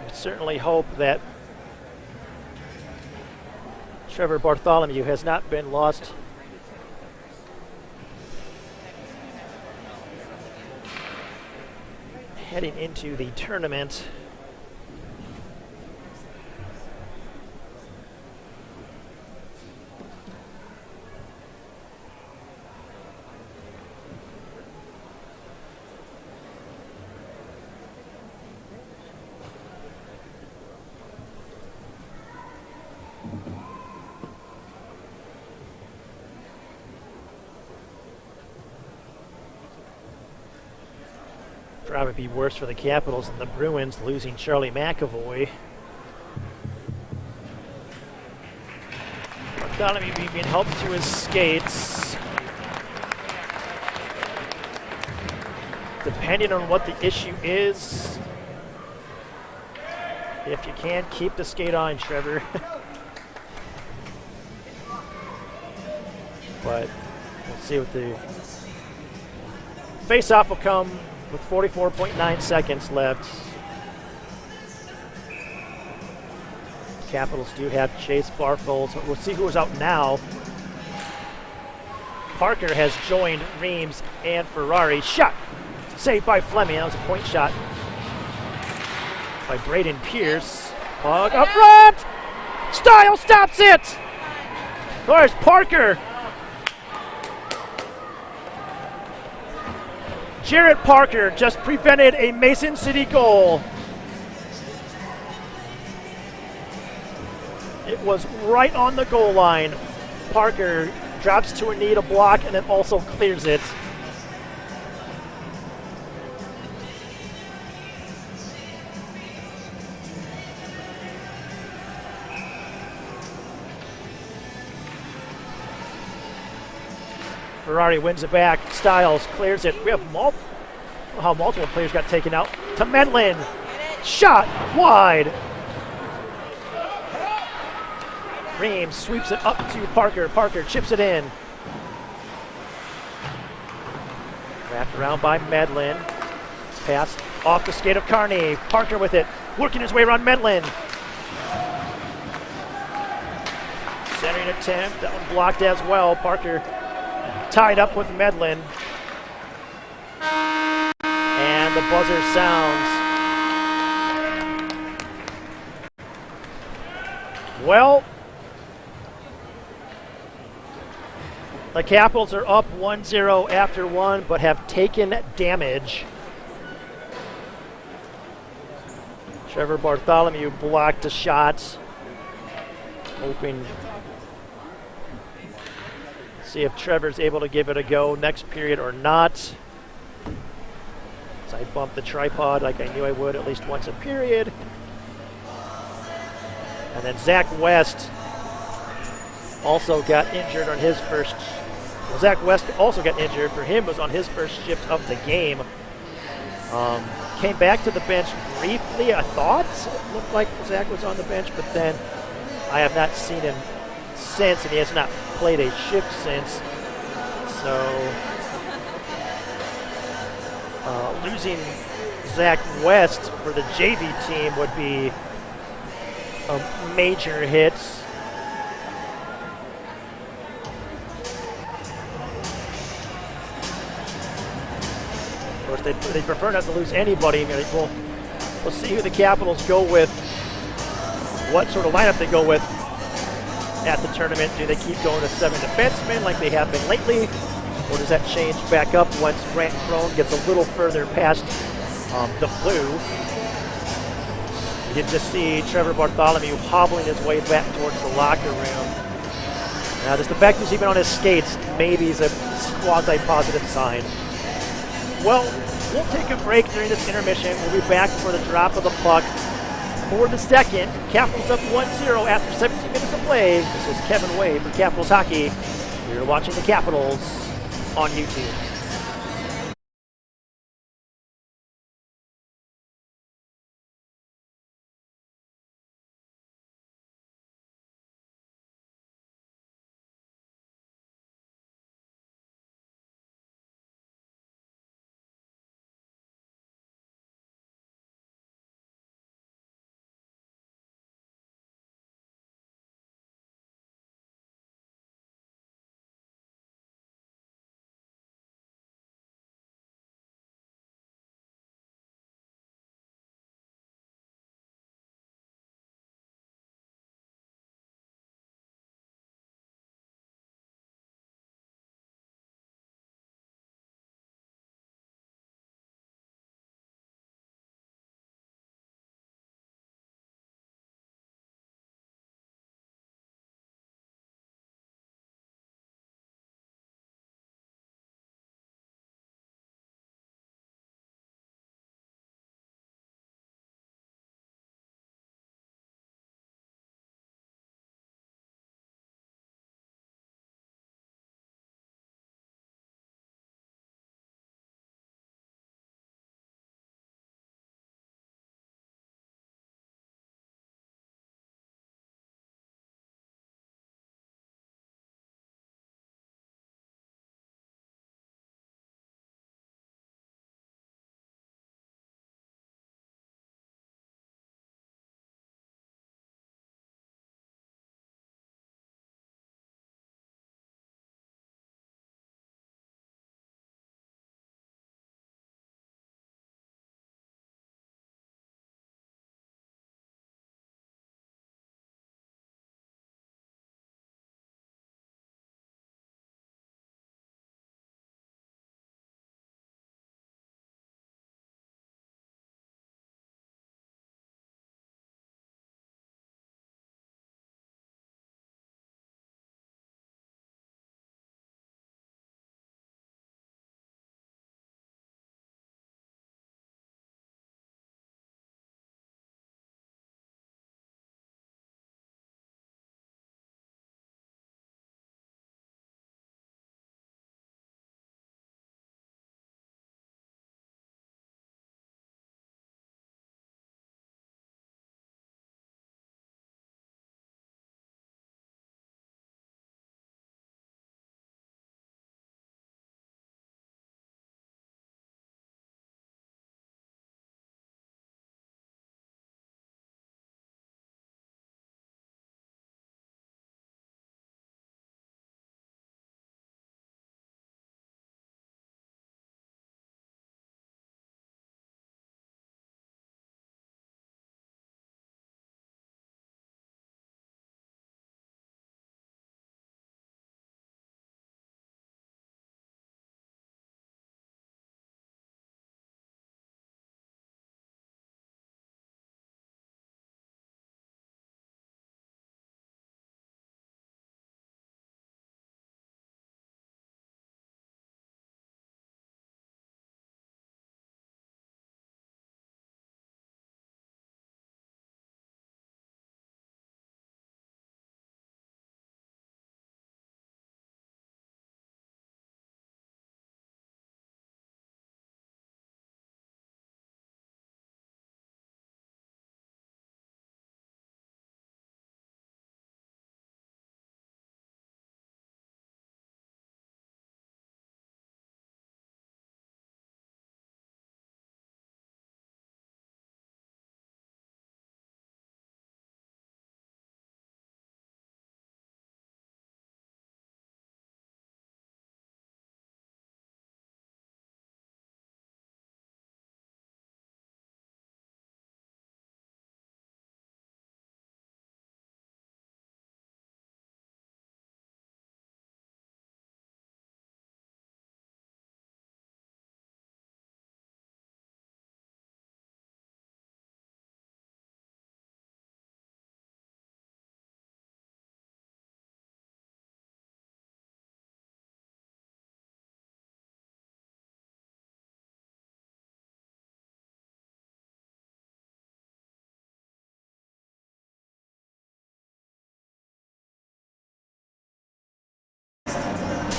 We certainly hope that Trevor Bartholomew has not been lost heading into the tournament. Probably be worse for the Capitals than the Bruins losing Charlie McAvoy. Bartholomew being helped to his skates. Depending on what the issue is, if you can, keep the skate on, Trevor. But we'll see what the face-off will come with 44.9 seconds left. Capitals do have Chase Barfold, so we'll see who is out now. Parker has joined Reams and Ferrari. Shot! Saved by Fleming. That was a point shot by Braden Pierce. Puck up front! Style stops it! There's Parker. Jarrett Parker just prevented a Mason City goal. It was right on the goal line. Parker drops to a knee to block and then also clears it. Ferrari wins it back. Stiles clears it. We have how multiple players got taken out. To Medlin. Shot wide. Reams sweeps it up to Parker. Parker chips it in. Wrapped around by Medlin. Pass off the skate of Carney. Parker with it. Working his way around Medlin. Centering attempt. That one blocked as well. Parker tied up with Medlin. And the buzzer sounds. Well, the Capitals are up 1-0 after 1, but have taken damage. Trevor Bartholomew blocked a shot. Hoping see if Trevor's able to give it a go next period or not. So I bumped the tripod like I knew I would at least once a period. And then Zach West also got injured on his first. Well, Zach West also got injured. For him, was on his first shift of the game. Came back to the bench briefly. I thought it looked like Zach was on the bench, but then I have not seen him since, and he has not played a shift since. So losing Zach West for the JV team would be a major hit. Of course, they prefer not to lose anybody. I mean, we'll see who the Capitals go with, what sort of lineup they go with at the tournament. Do they keep going to 7 defensemen like they have been lately? Or does that change back up once Grant Crone gets a little further past the flu? You can just see Trevor Bartholomew hobbling his way back towards the locker room. Now, just the fact he's even on his skates maybe is a quasi-positive sign. Well, we'll take a break during this intermission. We'll be back for the drop of the puck for the second. Capitals up 1-0 after 17 minutes of play. This is Kevin Way for Capitals Hockey. You're watching the Capitals on YouTube.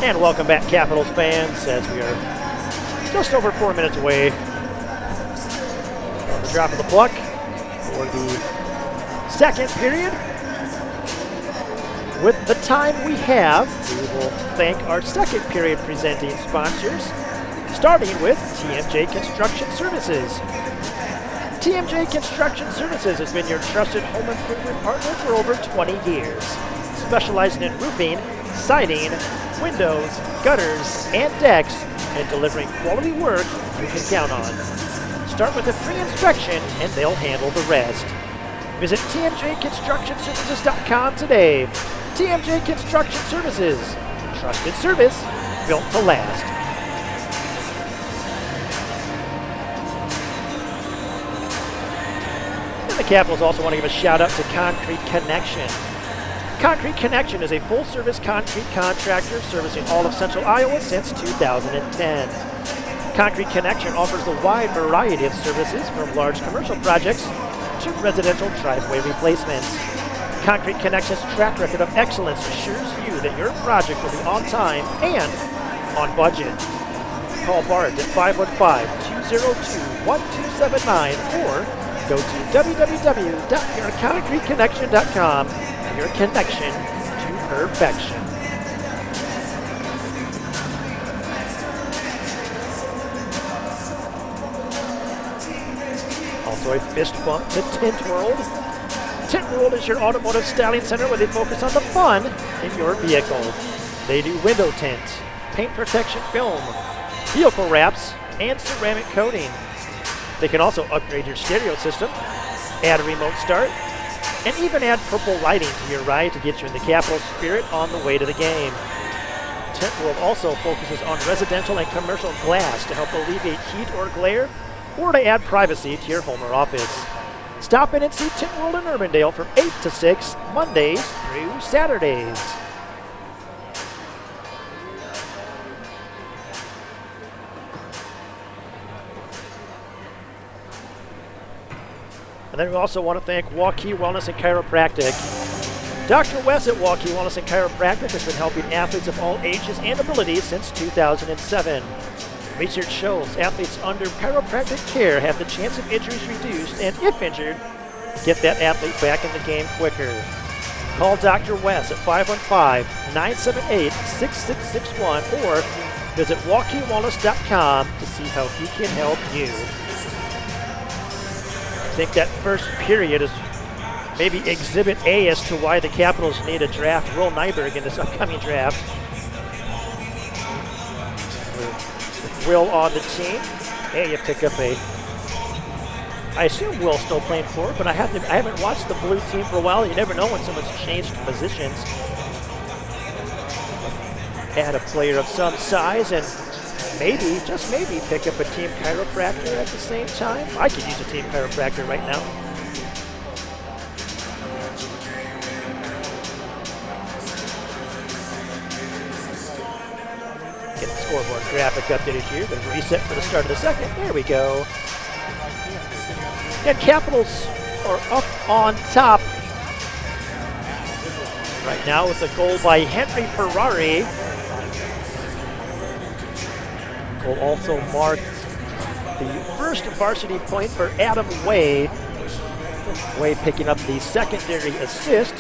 And welcome back, Capitals fans, as we are just over 4 minutes away from the drop of the puck for the second period. With the time we have, we will thank our second period presenting sponsors, starting with TMJ Construction Services. TMJ Construction Services has been your trusted home improvement partner for over 20 years, specializing in roofing, siding, windows, gutters, and decks, and delivering quality work you can count on. Start with a free inspection and they'll handle the rest. Visit TMJConstructionServices.com today. TMJ Construction Services. Trusted service built to last. And the Capitals also want to give a shout out to Concrete Connection. Concrete Connection is a full-service concrete contractor servicing all of Central Iowa since 2010. Concrete Connection offers a wide variety of services from large commercial projects to residential driveway replacements. Concrete Connection's track record of excellence assures you that your project will be on time and on budget. Call Bart at 515-202-1279 or go to www.yourconcreteconnection.com. Your connection to perfection. Also a fist bump to Tint World. Tint World is your automotive styling center where they focus on the fun in your vehicle. They do window tint, paint protection film, vehicle wraps, and ceramic coating. They can also upgrade your stereo system, add a remote start, and even add purple lighting to your ride to get you in the Capitol spirit on the way to the game. Tint World also focuses on residential and commercial glass to help alleviate heat or glare, or to add privacy to your home or office. Stop in and see Tint World in Urbandale from 8 to 6, Mondays through Saturdays. And then we also want to thank Waukee Wellness and Chiropractic. Dr. Wes at Waukee Wellness and Chiropractic has been helping athletes of all ages and abilities since 2007. Research shows athletes under chiropractic care have the chance of injuries reduced, and if injured, get that athlete back in the game quicker. Call Dr. Wes at 515-978-6661 or visit WaukeeWellness.com to see how he can help you. I think that first period is maybe exhibit A as to why the Capitals need to draft Will Nyberg in this upcoming draft. With Will on the team, hey, you pick up I assume Will's still playing for it, but I haven't watched the blue team for a while. You never know when someone's changed positions. Add a player of some size and maybe, just maybe, pick up a team chiropractor at the same time. I could use a team chiropractor right now. Get the scoreboard graphic updated here. Going to reset for the start of the second. There we go. And Capitals are up on top right now with a goal by Henry Ferrari. Goal also marked the first varsity point for Adam Way. Way picking up the secondary assist.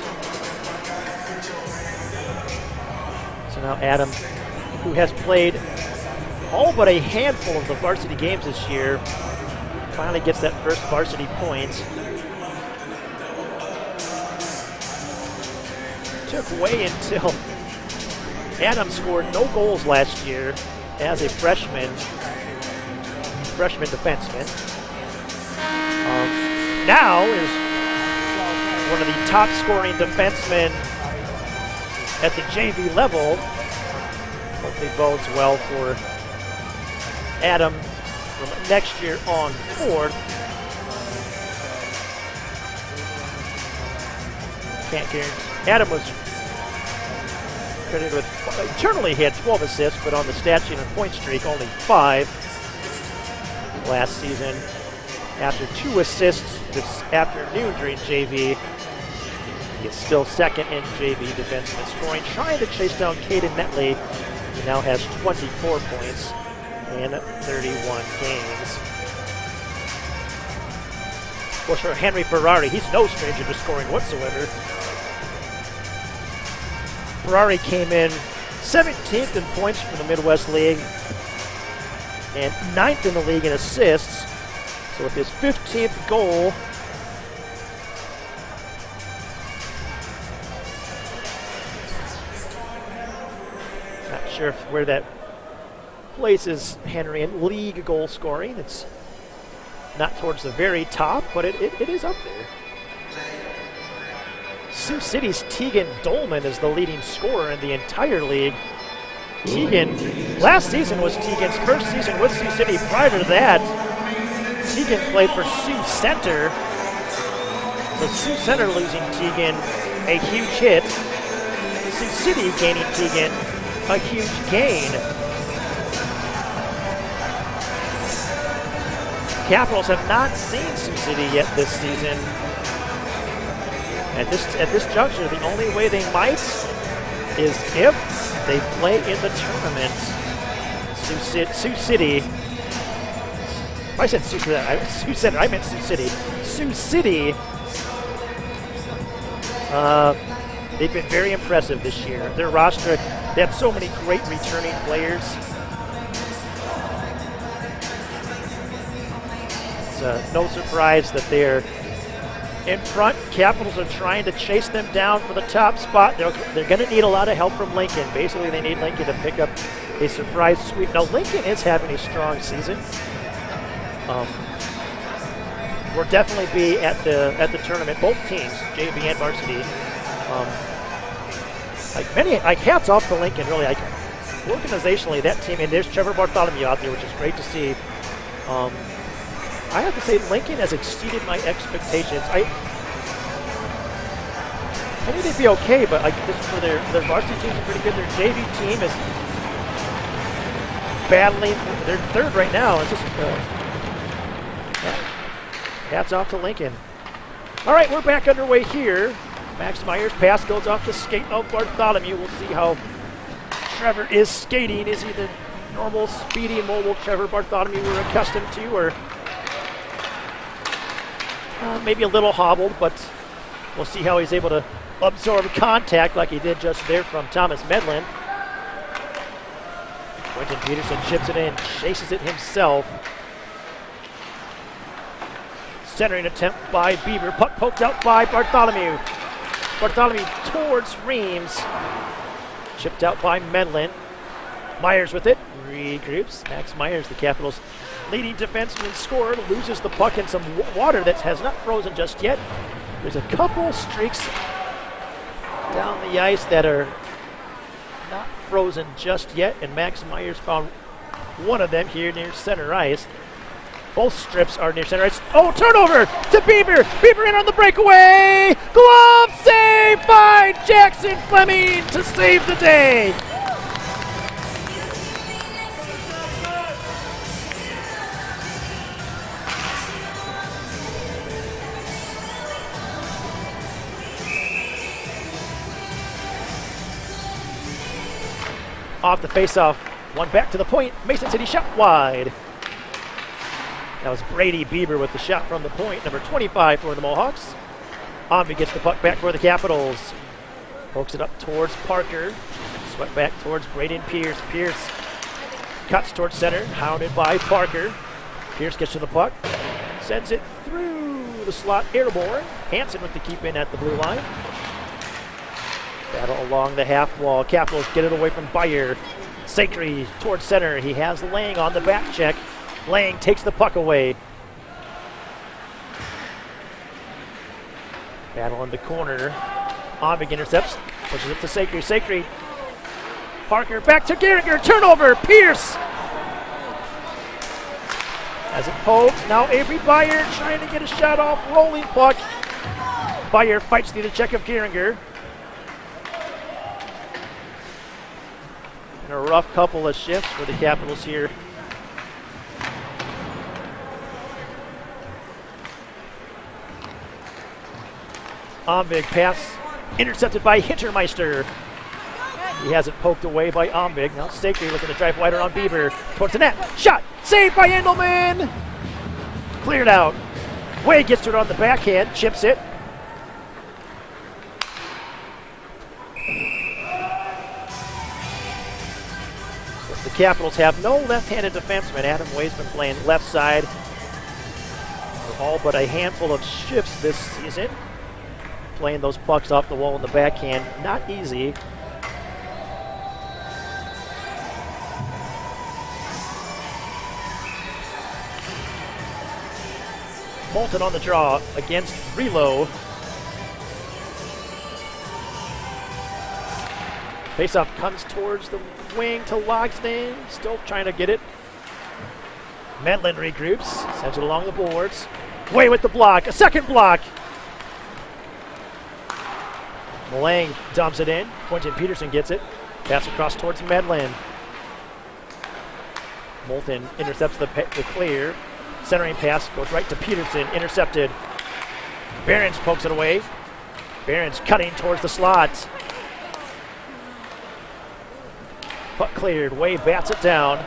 So now Adam, who has played all but a handful of the varsity games this year, finally gets that first varsity point. Took Way until Adam scored no goals last year as a freshman defenseman. Now is one of the top scoring defensemen at the JV level. Hopefully bodes well for Adam from next year on forward. Can't guarantee. Adam was credited with, internally he had 12 assists, but on the stat sheet and point streak, only 5 last season. After 2 assists this afternoon during JV, he is still second in JV defenseman scoring, trying to chase down Caden Netley now has 24 points in 31 games. Of course, for Henry Ferrari, he's no stranger to scoring whatsoever. Ferrari came in 17th in points for the Midwest League and 9th in the league in assists. So with his 15th goal, not sure where that places Henry in league goal scoring. It's not towards the very top, but it is up there. Sioux City's Tegan Dolman is the leading scorer in the entire league. Tegan, last season was Tegan's first season with Sioux City. Prior to that, Tegan played for Sioux Center. So Sioux Center losing Tegan, a huge hit. Sioux City gaining Tegan, a huge gain. Capitals have not seen Sioux City yet this season. At this juncture, the only way they might is if they play in the tournament. Sioux City. I said Sioux Center. I meant Sioux City. Sioux City. They've been very impressive this year. Their roster, they have so many great returning players. It's no surprise that they're in front. Capitals are trying to chase them down for the top spot. They're going to need a lot of help from Lincoln. Basically, they need Lincoln to pick up a surprise sweep. Now, Lincoln is having a strong season. We'll definitely be at the tournament, both teams, JV and varsity. Hats off to Lincoln, really. Organizationally, that team, and there's Trevor Bartholomew out there, which is great to see. I have to say, Lincoln has exceeded my expectations. I think they'd be okay, but for their varsity teams are pretty good. Their JV team is battling. They're third right now. It's just hats off to Lincoln. All right, we're back underway here. Max Myers' pass goes off the skate of Bartholomew. We'll see how Trevor is skating. Is he the normal, speedy, mobile Trevor Bartholomew we're accustomed to, or maybe a little hobbled, but we'll see how he's able to absorb contact like he did just there from Thomas Medlin. Quentin Peterson chips it in, chases it himself. Centering attempt by Bieber, puck poked out by Bartholomew. Bartholomew towards Reams. Chipped out by Medlin. Myers with it, regroups. Max Myers, the Capitals' leading defenseman, scored, loses the puck in some water that has not frozen just yet. There's a couple streaks down the ice that are not frozen just yet, and Max Myers found one of them here near center ice. Both strips are near center ice. Oh, turnover to Bieber. Bieber in on the breakaway. Glove save by Jackson Fleming to save the day. Off the faceoff, one back to the point. Mason City shot wide. That was Brady Bieber with the shot from the point, number 25 for the Mohawks. Omby gets the puck back for the Capitals. Pokes it up towards Parker. Swept back towards Braden Pierce. Pierce cuts towards center, hounded by Parker. Pierce gets to the puck, sends it through the slot, airborne. Hansen with the keep in at the blue line. Battle along the half wall. Capitals get it away from Bayer. Sacre towards center. He has Lang on the back check. Lang takes the puck away. Battle in the corner. Omvig intercepts. Pushes it to Sacre. Sacre. Parker back to Gehringer. Turnover. Pierce. As it pokes. Now Avery Bayer trying to get a shot off. Rolling puck. Bayer fights through the check of Gehringer. And a rough couple of shifts for the Capitals here. Big pass intercepted by Hintermeister. He has it poked away by Ombig. Now Stakey looking to drive wide around Bieber. Towards the net. Shot! Saved by Endelman! Cleared out. Way gets to it on the backhand. Chips it. The Capitals have no left-handed defenseman. Adam Way's been playing left side for all but a handful of shifts this season. Playing those pucks off the wall in the backhand. Not easy. Moulton on the draw against Relo. Faceoff comes towards the wing to Logsdon. Still trying to get it. Medlin regroups. Sends it along the boards. Way with the block. A second block. Malang dumps it in. Quentin Peterson gets it. Pass across towards Medlin. Moulton intercepts the clear. Centering pass goes right to Peterson. Intercepted. Behrens pokes it away. Behrens cutting towards the slot. Puck cleared. Way bats it down.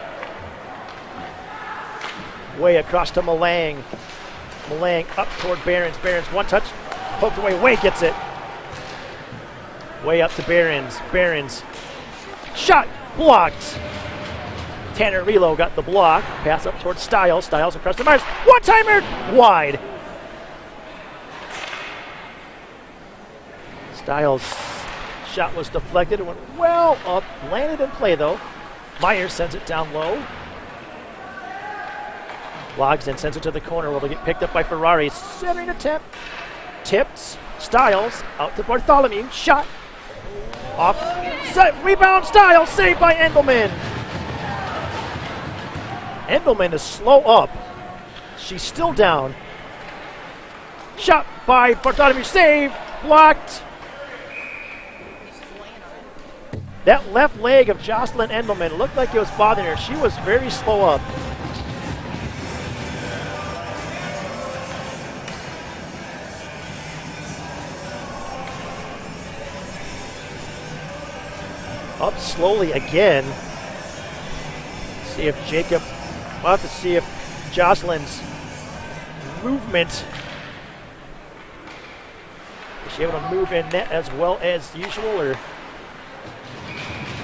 Way across to Malang. Malang up toward Behrens. Behrens one touch. Poked away. Way gets it. Way up to Behrens. Behrens. Shot. Blocked. Tanner Relo got the block. Pass up towards Stiles. Stiles across the Myers. One-timer. Wide. Stiles' shot was deflected. It went well up. Landed in play, though. Myers sends it down low. Logsdon sends it to the corner. Will it get picked up by Ferrari? Centering attempt. Tips. Stiles out to Bartholomew. Shot. Off. Rebound. Stiles. Saved by Endelman. Endelman is slow up. She's still down. Shot by Bartholomew. Save. Blocked. That left leg of Jocelyn Endelman looked like it was bothering her. She was very slow up. Up slowly again. See if Jacob, we'll have to see if Jocelyn's movement, is she able to move in net as well as usual, or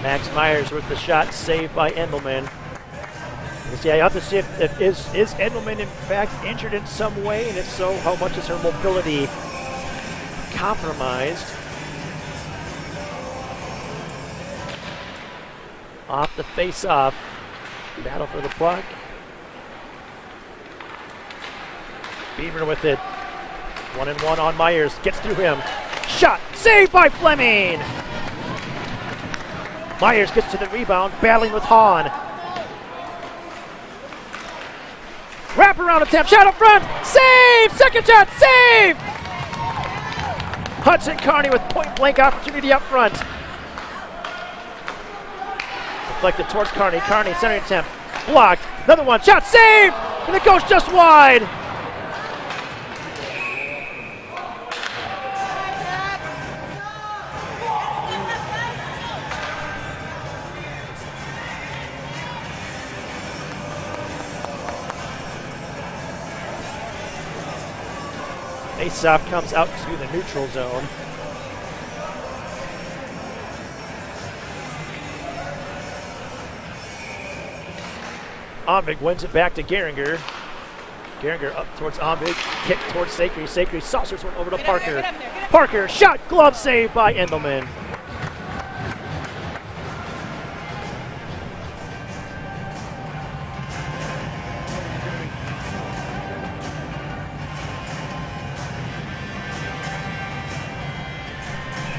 Max Myers with the shot saved by Endelman. Yeah, you have to see if is Endelman in fact injured in some way, and if so, how much is her mobility compromised? Off the face-off. Battle for the puck. Bieber with it. 1-1 on Myers. Gets through him. Shot. Saved by Fleming. Myers gets to the rebound. Battling with Hahn. Wraparound attempt. Shot up front. Save. Second shot. Save. Hudson Carney with point-blank opportunity up front. Deflected towards Carney. Carney, centering attempt. Blocked. Another one. Shot saved! And it goes just wide. Faceoff comes out to the neutral zone. Ombig wins it back to Geringer. Geringer up towards Ombig. Kick towards Sacre. Sacre saucers one over to Parker. Parker, shot, glove save by Endelman.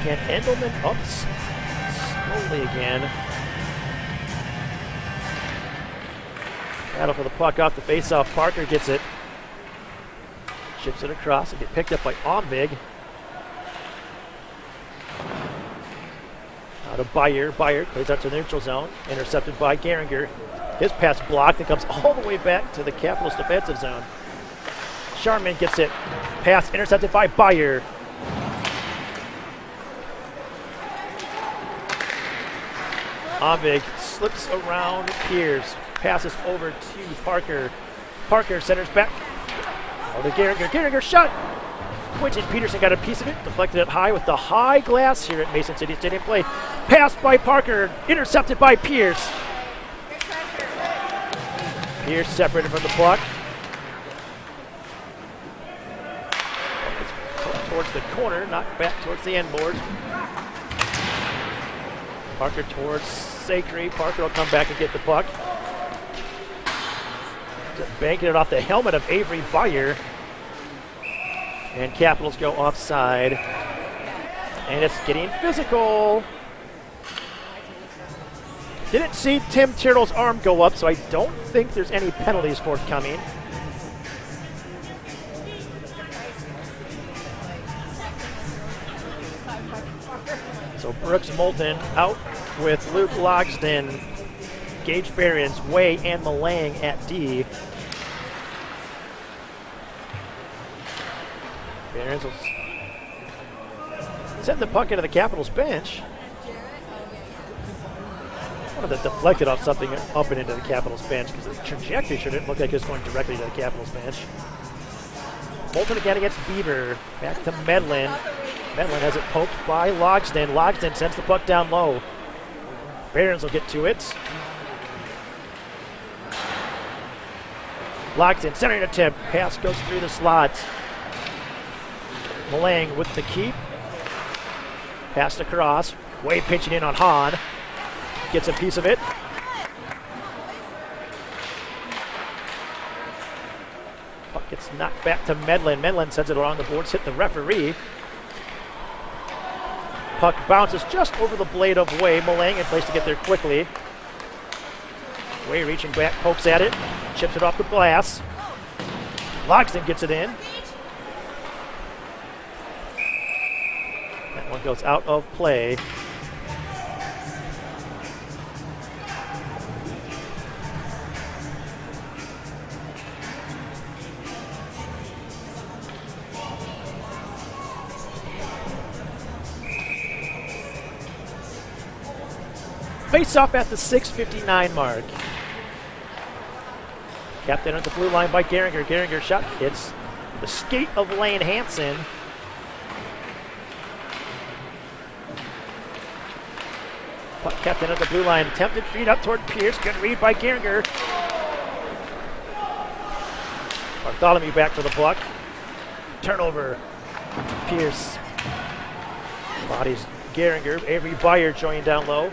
Can Endelman up slowly again. Battle for the puck off the face-off. Parker gets it. Chips it across and get picked up by Ombig. Out of Bayer. Bayer plays out to the neutral zone. Intercepted by Geringer. His pass blocked and comes all the way back to the Capitals defensive zone. Sharman gets it. Pass intercepted by Bayer. Omvig slips around Pierce, passes over to Parker. Parker centers back. Oh, to Gehringer. Gehringer shot. Quentin Peterson got a piece of it, deflected it high with the high glass here at Mason City Stadium play. Passed by Parker, intercepted by Pierce. Pierce separated from the puck. Towards the corner, knocked back towards the end boards. Parker towards Sacre. Parker will come back and get the puck. Just banking it off the helmet of Avery Byer. And Capitals go offside. And it's getting physical. Didn't see Tim Tyrrell's arm go up, so I don't think there's any penalties forthcoming. So Brooks Moulton out with Luke Logsden, Gage Behrens, Way, and Malang at D. Behrens will send the puck into the Capitals bench. One of the deflected off something up and into the Capitals bench because the trajectory shouldn't look like it's going directly to the Capitals bench. Moulton again against Bieber. Back to Medlin. Medlin has it poked by Logsden. Logsden sends the puck down low. Behrens will get to it. Logsden centering attempt. Pass goes through the slot. Malang with the keep. Passed across. Way pitching in on Hahn. Gets a piece of it. Puck gets knocked back to Medlin. Medlin sends it along the boards, hit the referee. Puck bounces just over the blade of Way. Malang in place to get there quickly. Way reaching back, pokes at it, chips it off the glass. Logsden gets it in. That one goes out of play. Face off at the 6:59 mark. Capped in at the blue line by Gehringer. Gehringer shot hits the skate of Lane Hansen. Puck kept in at the blue line. Attempted feed up toward Pierce. Good read by Gehringer. Bartholomew back for the puck. Turnover. Pierce. Bodies Gehringer. Avery Byer joining down low.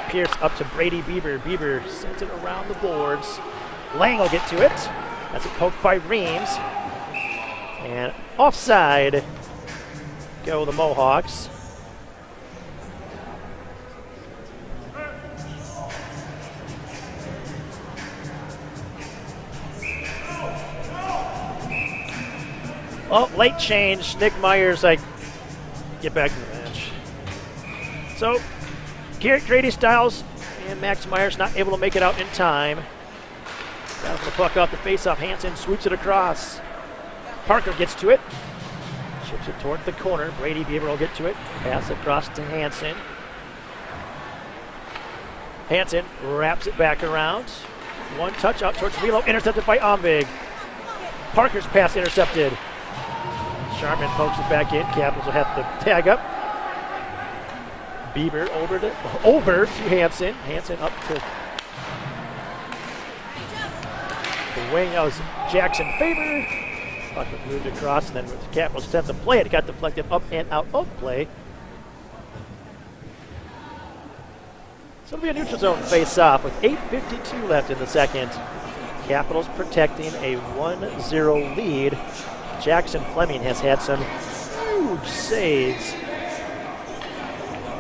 Pierce up to Brady Bieber. Bieber sends it around the boards. Lang will get to it. That's a poke by Reams. And offside go the Mohawks. Oh, late change. Nick Myers, get back to the bench. So, Garrett Grady Styles and Max Myers not able to make it out in time. Down the puck off the face-off. Hansen sweeps it across. Parker gets to it. Chips it toward the corner. Brady Bieber will get to it. Pass across to Hansen. Hansen wraps it back around. One touch out towards Milo. Intercepted by Omvig. Parker's pass intercepted. Sharman pokes it back in. Capitals will have to tag up. Bieber over to Hansen. Hansen up to the wing. That was Jackson Faber. Puck moved across, and then with the Capitals attempt to play it, got deflected up and out of play. So it'll be a neutral zone face-off with 8:52 left in the second. Capitals protecting a 1-0 lead. Jackson Fleming has had some huge saves.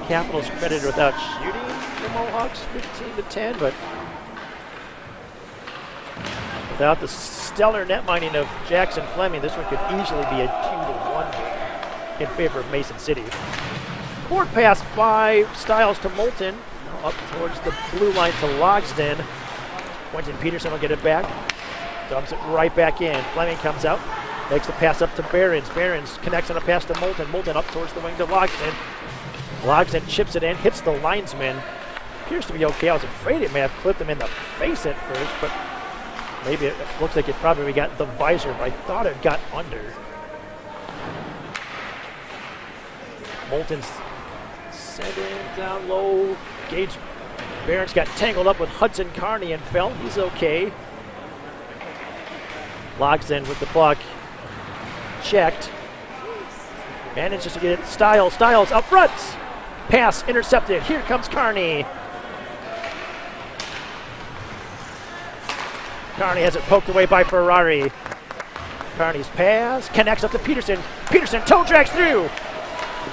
Capitals credited without shooting the Mohawks 15-10, but without the stellar net mining of Jackson Fleming, this one could easily be a 2-1 in favor of Mason City. Board pass by Styles to Moulton, now up towards the blue line to Logsden. Quentin Peterson will get it back, dumps it right back in. Fleming comes out, makes the pass up to Behrens. Behrens connects on a pass to Moulton. Moulton up towards the wing to Logsden. Logsden chips it in, hits the linesman. appears to be okay. I was afraid it may have clipped him in the face at first, but maybe it looks like it probably got the visor, but I thought it got under. Moulton's sending down low. Gage Barron's got tangled up with Hudson Carney and fell. He's okay. Logs in with the puck. Checked. Manages to get it. Styles up front. Pass intercepted. Here comes Carney. Carney has it poked away by Ferrari. Carney's pass connects up to Peterson. Peterson toe drags through.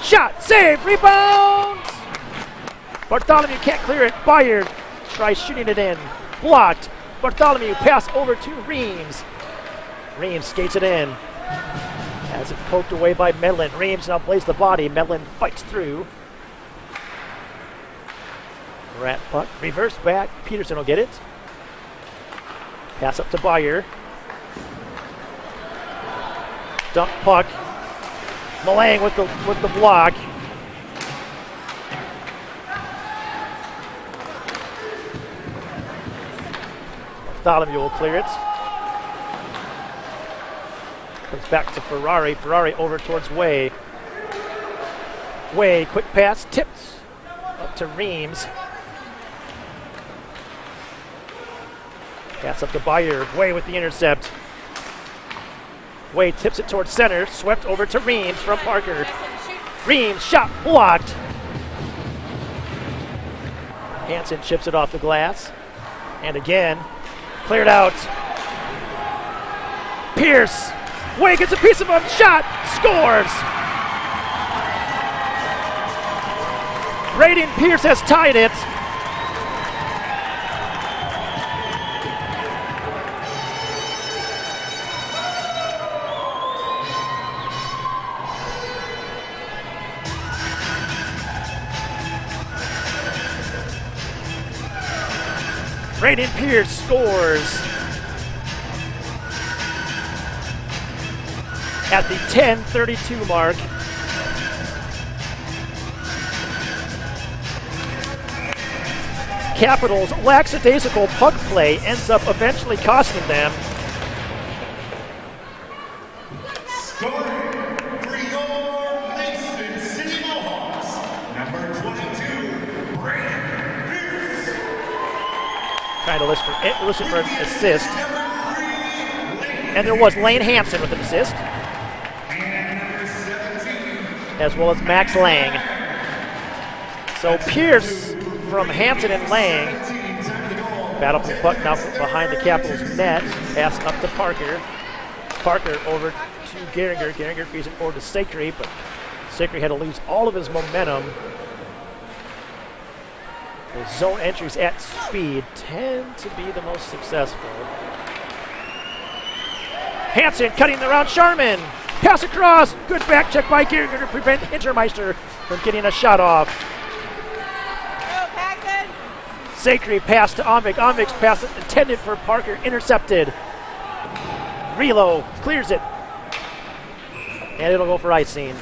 Shot, save, rebound! Bartholomew can't clear it. Bayard tries shooting it in. Blocked. Bartholomew pass over to Reams. Reams skates it in. Has it poked away by Medlin. Reams now plays the body. Medlin fights through. Rat puck. Reverse back. Peterson will get it. Pass up to Bayard. Dump puck. Malang with the block. Bartholomew will clear it. Comes back to Ferrari. Ferrari over towards Way. Way, quick pass, tipped up to Reams. Pass up to Bayard. Way with the intercept. Way tips it towards center. Swept over to Reams from Parker. Reams, shot blocked. Hansen chips it off the glass. And again, cleared out. Pierce. Way gets a piece of him. Shot. Scores. Braden Pierce has tied it. Braden Pierce scores at the 10:32 mark. Capitals' lackadaisical puck play ends up eventually costing them. Scoring for your Mason City Mohawks, number 22, Brandon Pierce. Trying to listen for an assist. And there was Lane Hansen with an assist. And number 17, as well as Max Lang. So Pierce from Hansen and Lang. Battle for the puck now behind the Capitals net. Pass up to Parker. Parker over to Gehringer. Gehringer feeds it forward to Sakry, but Sakry had to lose all of his momentum. The zone entries at speed tend to be the most successful. Hansen cutting around Sharman. Pass across. Good back check by Gehringer to prevent Intermeister from getting a shot off. Sakry pass to Omvik. Omvik's pass intended for Parker, intercepted. Relo clears it. And it'll go for icing.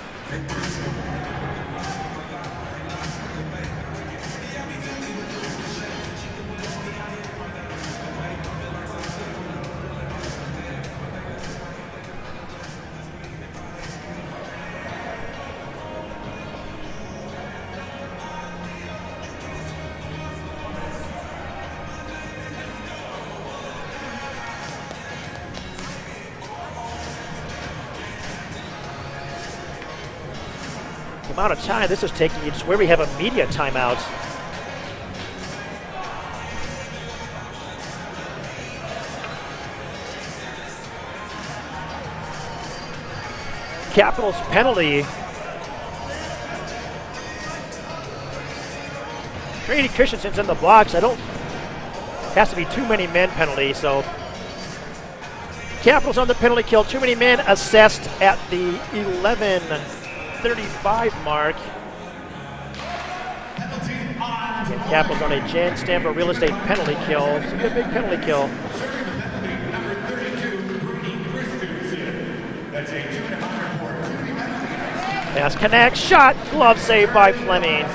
The amount of time this is taking, you swear we have a media timeout. Capitals penalty. Grady Christensen's in the box. Has to be too many men penalty, so Capitals on the penalty kill. Too many men assessed at the 11:35 mark. And Capitals on a Jan Stamper real estate penalty kill. It's a good big penalty kill. number 32, Brady Christensen. That's a 2.5 for Pass connects, shot, glove save by Fleming.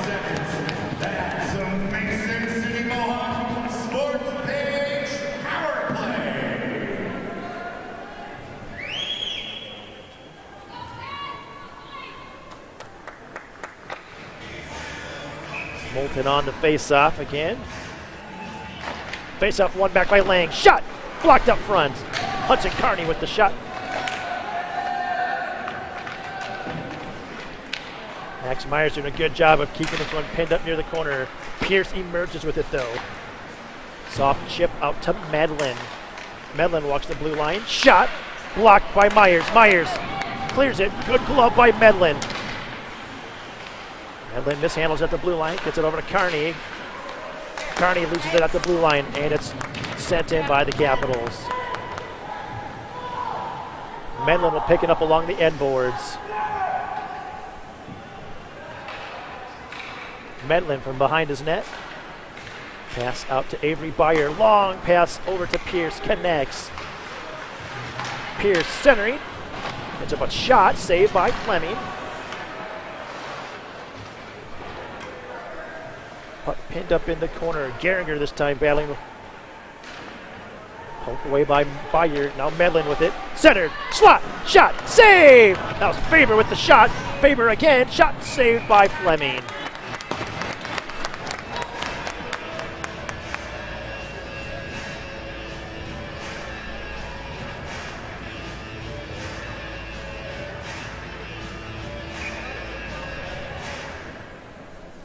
That's a Mason Bolton on the face-off again. Face-off won back by Lang. Shot! Blocked up front. Hudson Carney with the shot. Max Myers doing a good job of keeping this one pinned up near the corner. Pierce emerges with it though. Soft chip out to Medlin. Medlin walks the blue line. Shot! Blocked by Myers. Myers clears it. Good glove by Medlin. Medlin mishandles at the blue line. Gets it over to Carney. Carney loses it at the blue line, and it's sent in by the Capitals. Medlin will pick it up along the end boards. Medlin from behind his net. Pass out to Avery Byer. Long pass over to Pierce. Connects. Pierce centering. It's a shot. Saved by Fleming. Puck pinned up in the corner. Gehringer this time battling. Poked away by Byer. Now Medlin with it. Centered. Slot. Shot. Save. That was Faber with the shot. Faber again. Shot saved by Fleming.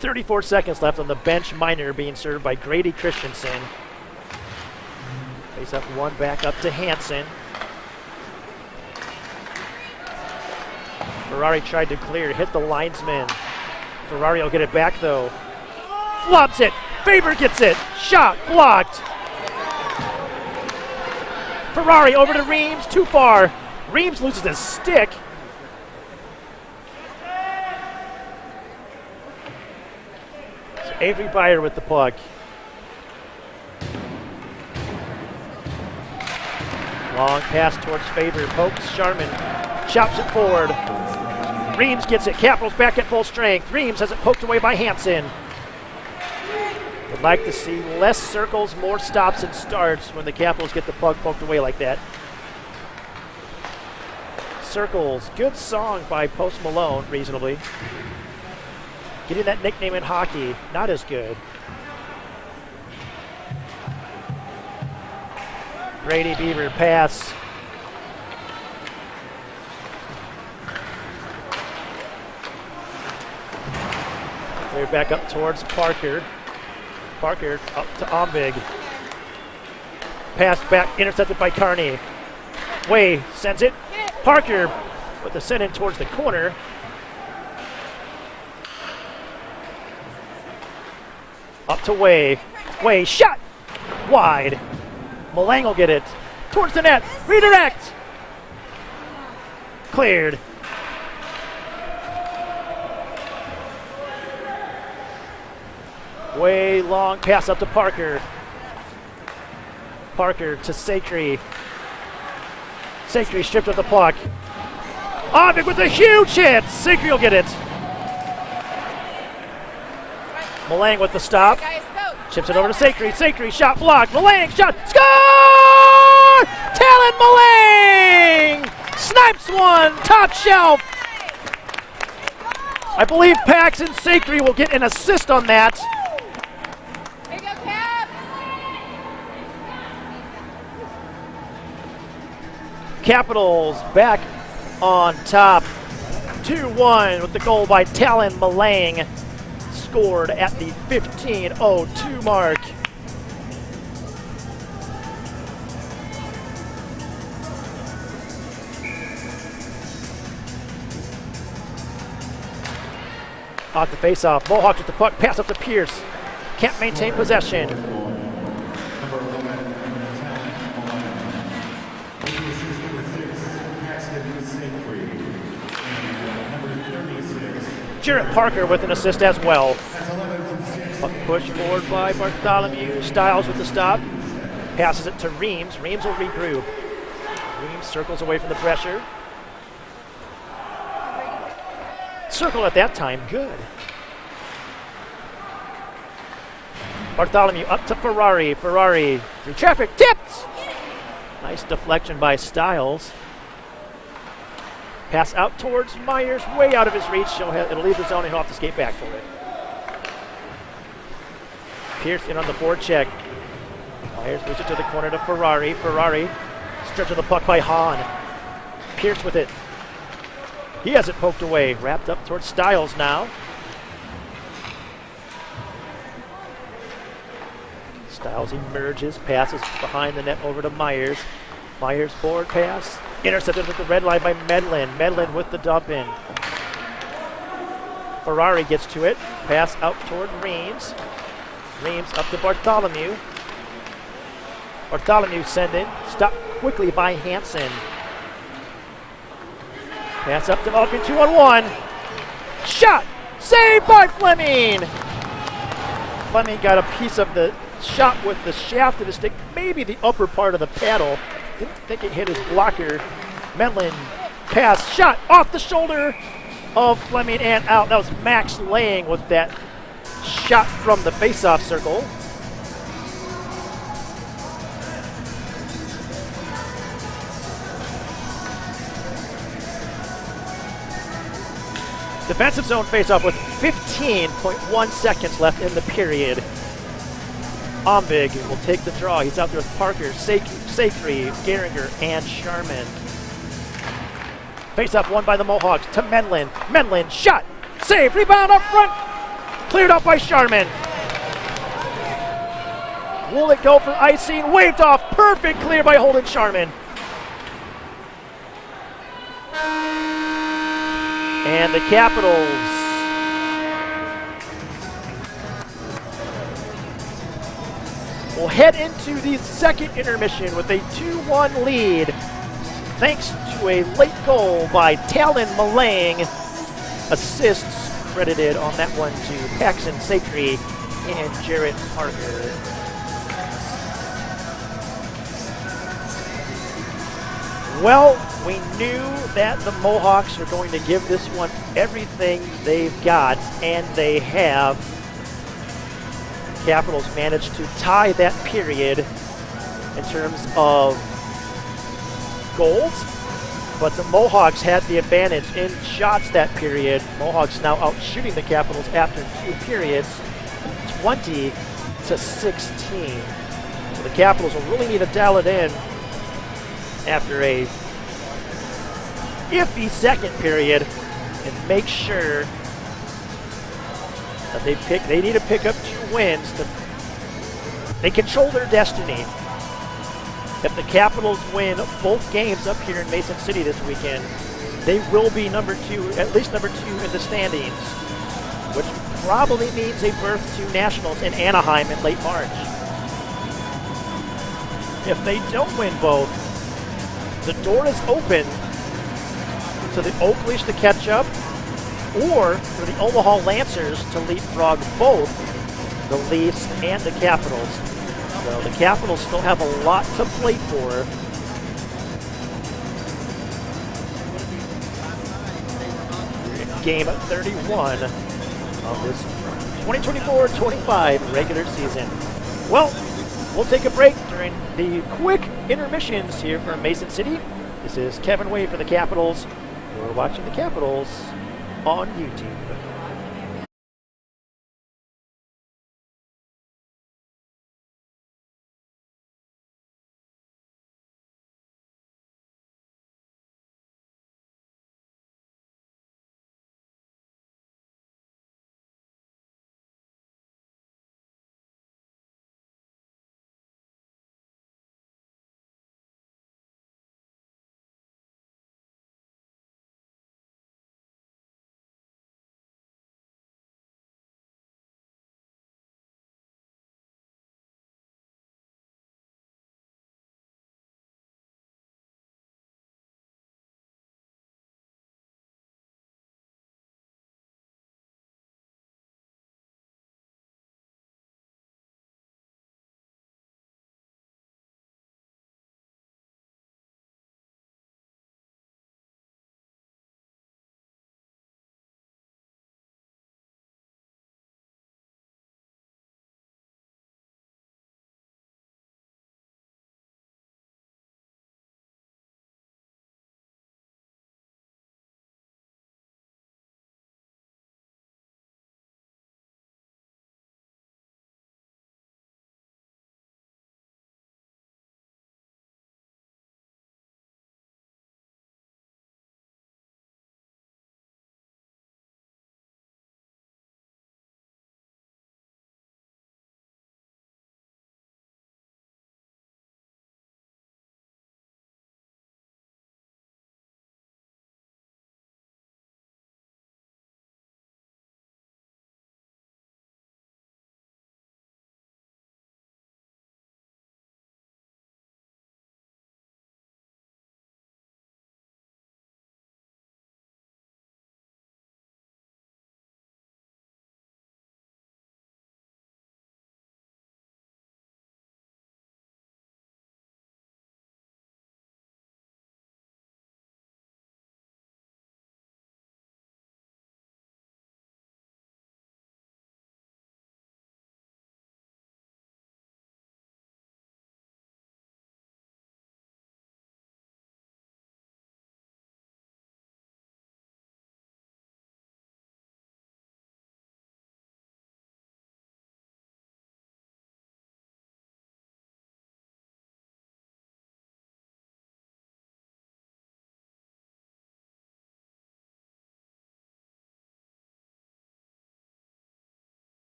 .34 seconds left on the bench. Minor being served by Grady Christensen. Face up one back up to Hansen. Ferrari tried to clear, hit the linesman. Ferrari will get it back though. Flops it. Faber gets it. Shot blocked. Ferrari over to Reams. Too far. Reams loses his stick. Avery Byer with the puck. Long pass towards Faber. Pokes Sharman. Chops it forward. Reams gets it. Capitals back at full strength. Reams has it poked away by Hansen. Would like to see less circles, more stops and starts when the Capitals get the puck poked away like that. Circles. Good song by Post Malone, reasonably. Getting that nickname in hockey, not as good. Brady Beaver pass. They're back up towards Parker. Parker up to Ombig. Pass back, intercepted by Carney. Way sends it. Parker with the send in towards the corner. Up to Way. Way shot! Wide. Malang will get it. Towards the net. Redirect! Cleared. Way long pass up to Parker. Parker to Sacre. Sacre stripped of the puck. Ovic with a huge hit! Sacre will get it. Malang with the stop. Chips it over to Sacre. Sacre shot blocked. Malang shot. Score! Talon Malang! Snipes one. Top shelf. I believe Paxton Sacre will get an assist on that. Here you go, Caps. Capitals back on top. 2-1 with the goal by Talon Malang. Scored at the 15:02 mark. Off the face-off, Mohawks with the puck, pass up to Pierce. Can't maintain possession. Jarrett Parker with an assist as well. Puck pushed forward by Bartholomew. Styles with the stop. Passes it to Reams. Reams will regroup. Reams circles away from the pressure. Circle at that time, good. Bartholomew up to Ferrari. Ferrari through traffic, tipped! Nice deflection by Styles. Pass out towards Myers, way out of his reach. It'll leave the zone and he'll have to skate back for it. Pierce in on the forecheck. Myers moves it to the corner to Ferrari. Ferrari stretching the puck by Hahn. Pierce with it. He has it poked away. Wrapped up towards Stiles now. Stiles emerges, passes behind the net over to Myers. Myers forward pass. Intercepted at the red line by Medlin. Medlin with the dump in. Ferrari gets to it. Pass out toward Reams. Reams up to Bartholomew. Bartholomew sending. Stopped quickly by Hansen. Pass up developing 2-on-1. Shot! Saved by Fleming! Fleming got a piece of the shot with the shaft of the stick, maybe the upper part of the paddle. Didn't think it hit his blocker. Medlin pass, shot off the shoulder of Fleming and out. That was Max Lang with that shot from the faceoff circle. Defensive zone faceoff with 15.1 seconds left in the period. Omvig will take the draw. He's out there with Parker, Sacre, Geringer, and Sharman. Face-off won by the Mohawks to Medlin. Medlin, shot, save, rebound up front. Cleared up by Sharman. Will it go for icing? Waved off, perfect clear by Holden Sharman. And the Capitals will head into the second intermission with a 2-1 lead thanks to a late goal by Talon Malang. Assists credited on that one to Paxton Sacre and Jarrett Parker. Well, we knew that the Mohawks were going to give this one everything they've got, and they have. Capitals managed to tie that period in terms of goals, but the Mohawks had the advantage in shots that period. Mohawks now out shooting the Capitals after 2 periods, 20-16. So the Capitals will really need to dial it in after a iffy second period and make sure that they need to pick up 2 wins. They control their destiny. If the Capitals win both games up here in Mason City this weekend, they will be number 2, at least number 2 in the standings, which probably means a berth to Nationals in Anaheim in late March. If they don't win both, the door is open to the Oakleys to catch up, or for the Omaha Lancers to leapfrog both the Leafs and the Capitals. So the Capitals still have a lot to play for. Game 31 of this 2024-25 regular season. Well, we'll take a break during the quick intermissions here from Mason City. This is Kevin Wade for the Capitals. You're watching the Capitals on YouTube.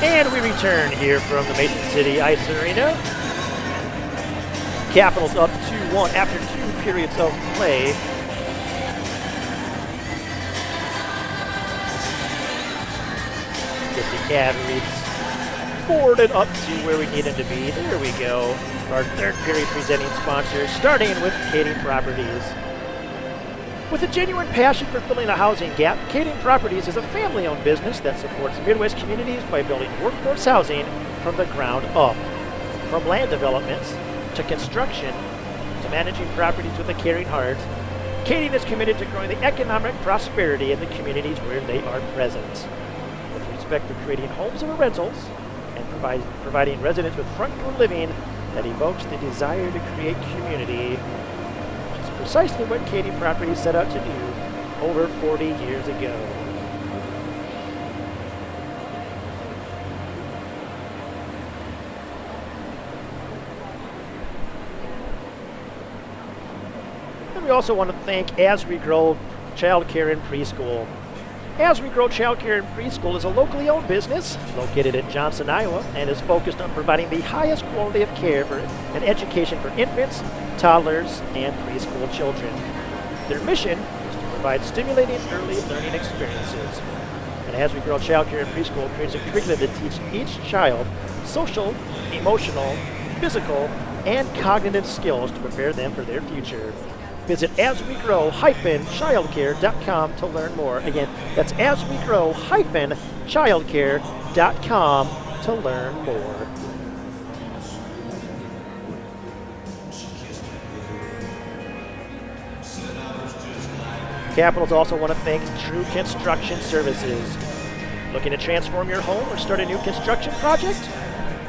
And we return here from the Mason City Ice Arena. Capitals up 2-1 after 2 periods of play. Get the Cavalries forwarded up to where we need them to be. There we go. Our third period presenting sponsors, starting with Kading Properties. With a genuine passion for filling a housing gap, Kading Properties is a family-owned business that supports Midwest communities by building workforce housing from the ground up. From land developments to construction to managing properties with a caring heart, Kading is committed to growing the economic prosperity in the communities where they are present. With respect to creating homes or rentals and providing residents with front door living that evokes the desire to create community, precisely what Kading Properties set out to do over 40 years ago. And we also want to thank As We Grow Child Care and Preschool. As We Grow Child Care and Preschool is a locally owned business located in Johnson, Iowa, and is focused on providing the highest quality of care and education for infants, toddlers, and preschool children. Their mission is to provide stimulating early learning experiences. And As We Grow Child Care and Preschool creates a curriculum that teaches each child social, emotional, physical, and cognitive skills to prepare them for their future. Visit aswegrow-childcare.com to learn more. Again, that's aswegrow-childcare.com to learn more. Capitals also want to thank True Construction Services. Looking to transform your home or start a new construction project?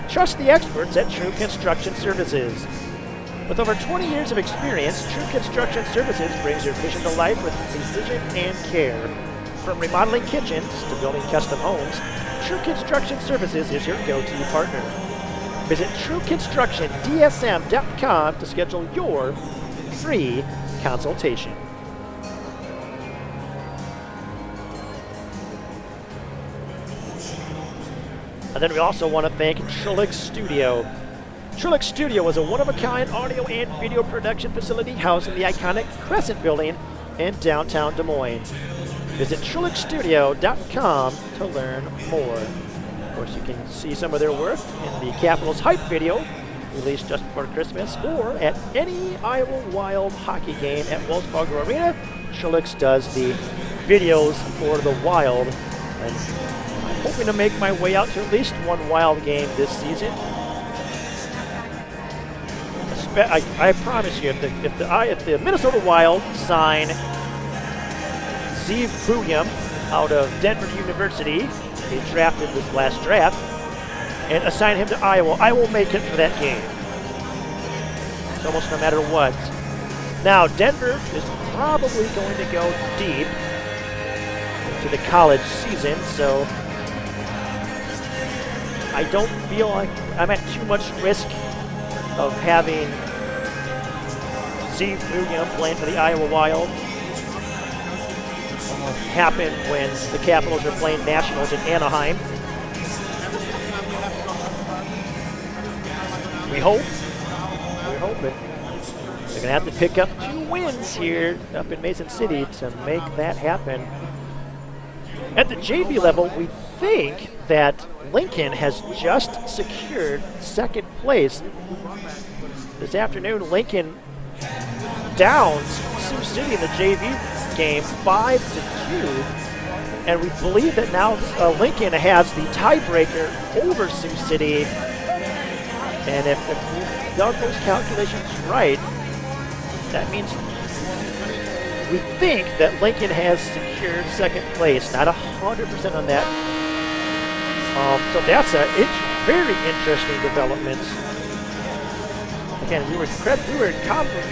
Trust the experts at True Construction Services. With over 20 years of experience, True Construction Services brings your vision to life with precision and care. From remodeling kitchens to building custom homes, True Construction Services is your go-to partner. Visit TrueConstructionDSM.com to schedule your free consultation. And then we also want to thank Trillix Studio. Trillix Studio is a one-of-a-kind audio and video production facility housed in the iconic Crescent Building in downtown Des Moines. Visit TrillixStudio.com to learn more. Of course, you can see some of their work in the Capitals Hype video released just before Christmas, or at any Iowa Wild hockey game at Wells Fargo Arena. Trillix does the videos for the Wild, and I'm hoping to make my way out to at least one Wild game this season. I promise you, if the Minnesota Wild sign Steve Booyam out of Denver University, he drafted this last draft, and assign him to Iowa, I will make it for that game. It's almost no matter what. Now, Denver is probably going to go deep into the college season, so I don't feel like I'm at too much risk of having Steve Booyam playing for the Iowa Wild. Happen when the Capitals are playing Nationals in Anaheim. We hope. We're hoping. They're going to have to pick up 2 wins here up in Mason City to make that happen. At the JV level, we think that Lincoln has just secured second place. This afternoon, Lincoln downs Sioux City in the JV game 5-2, and we believe that now Lincoln has the tiebreaker over Sioux City. And if we've done those calculations right, that means we think that Lincoln has secured second place. Not 100% on that. So that's a very interesting development. Again, we were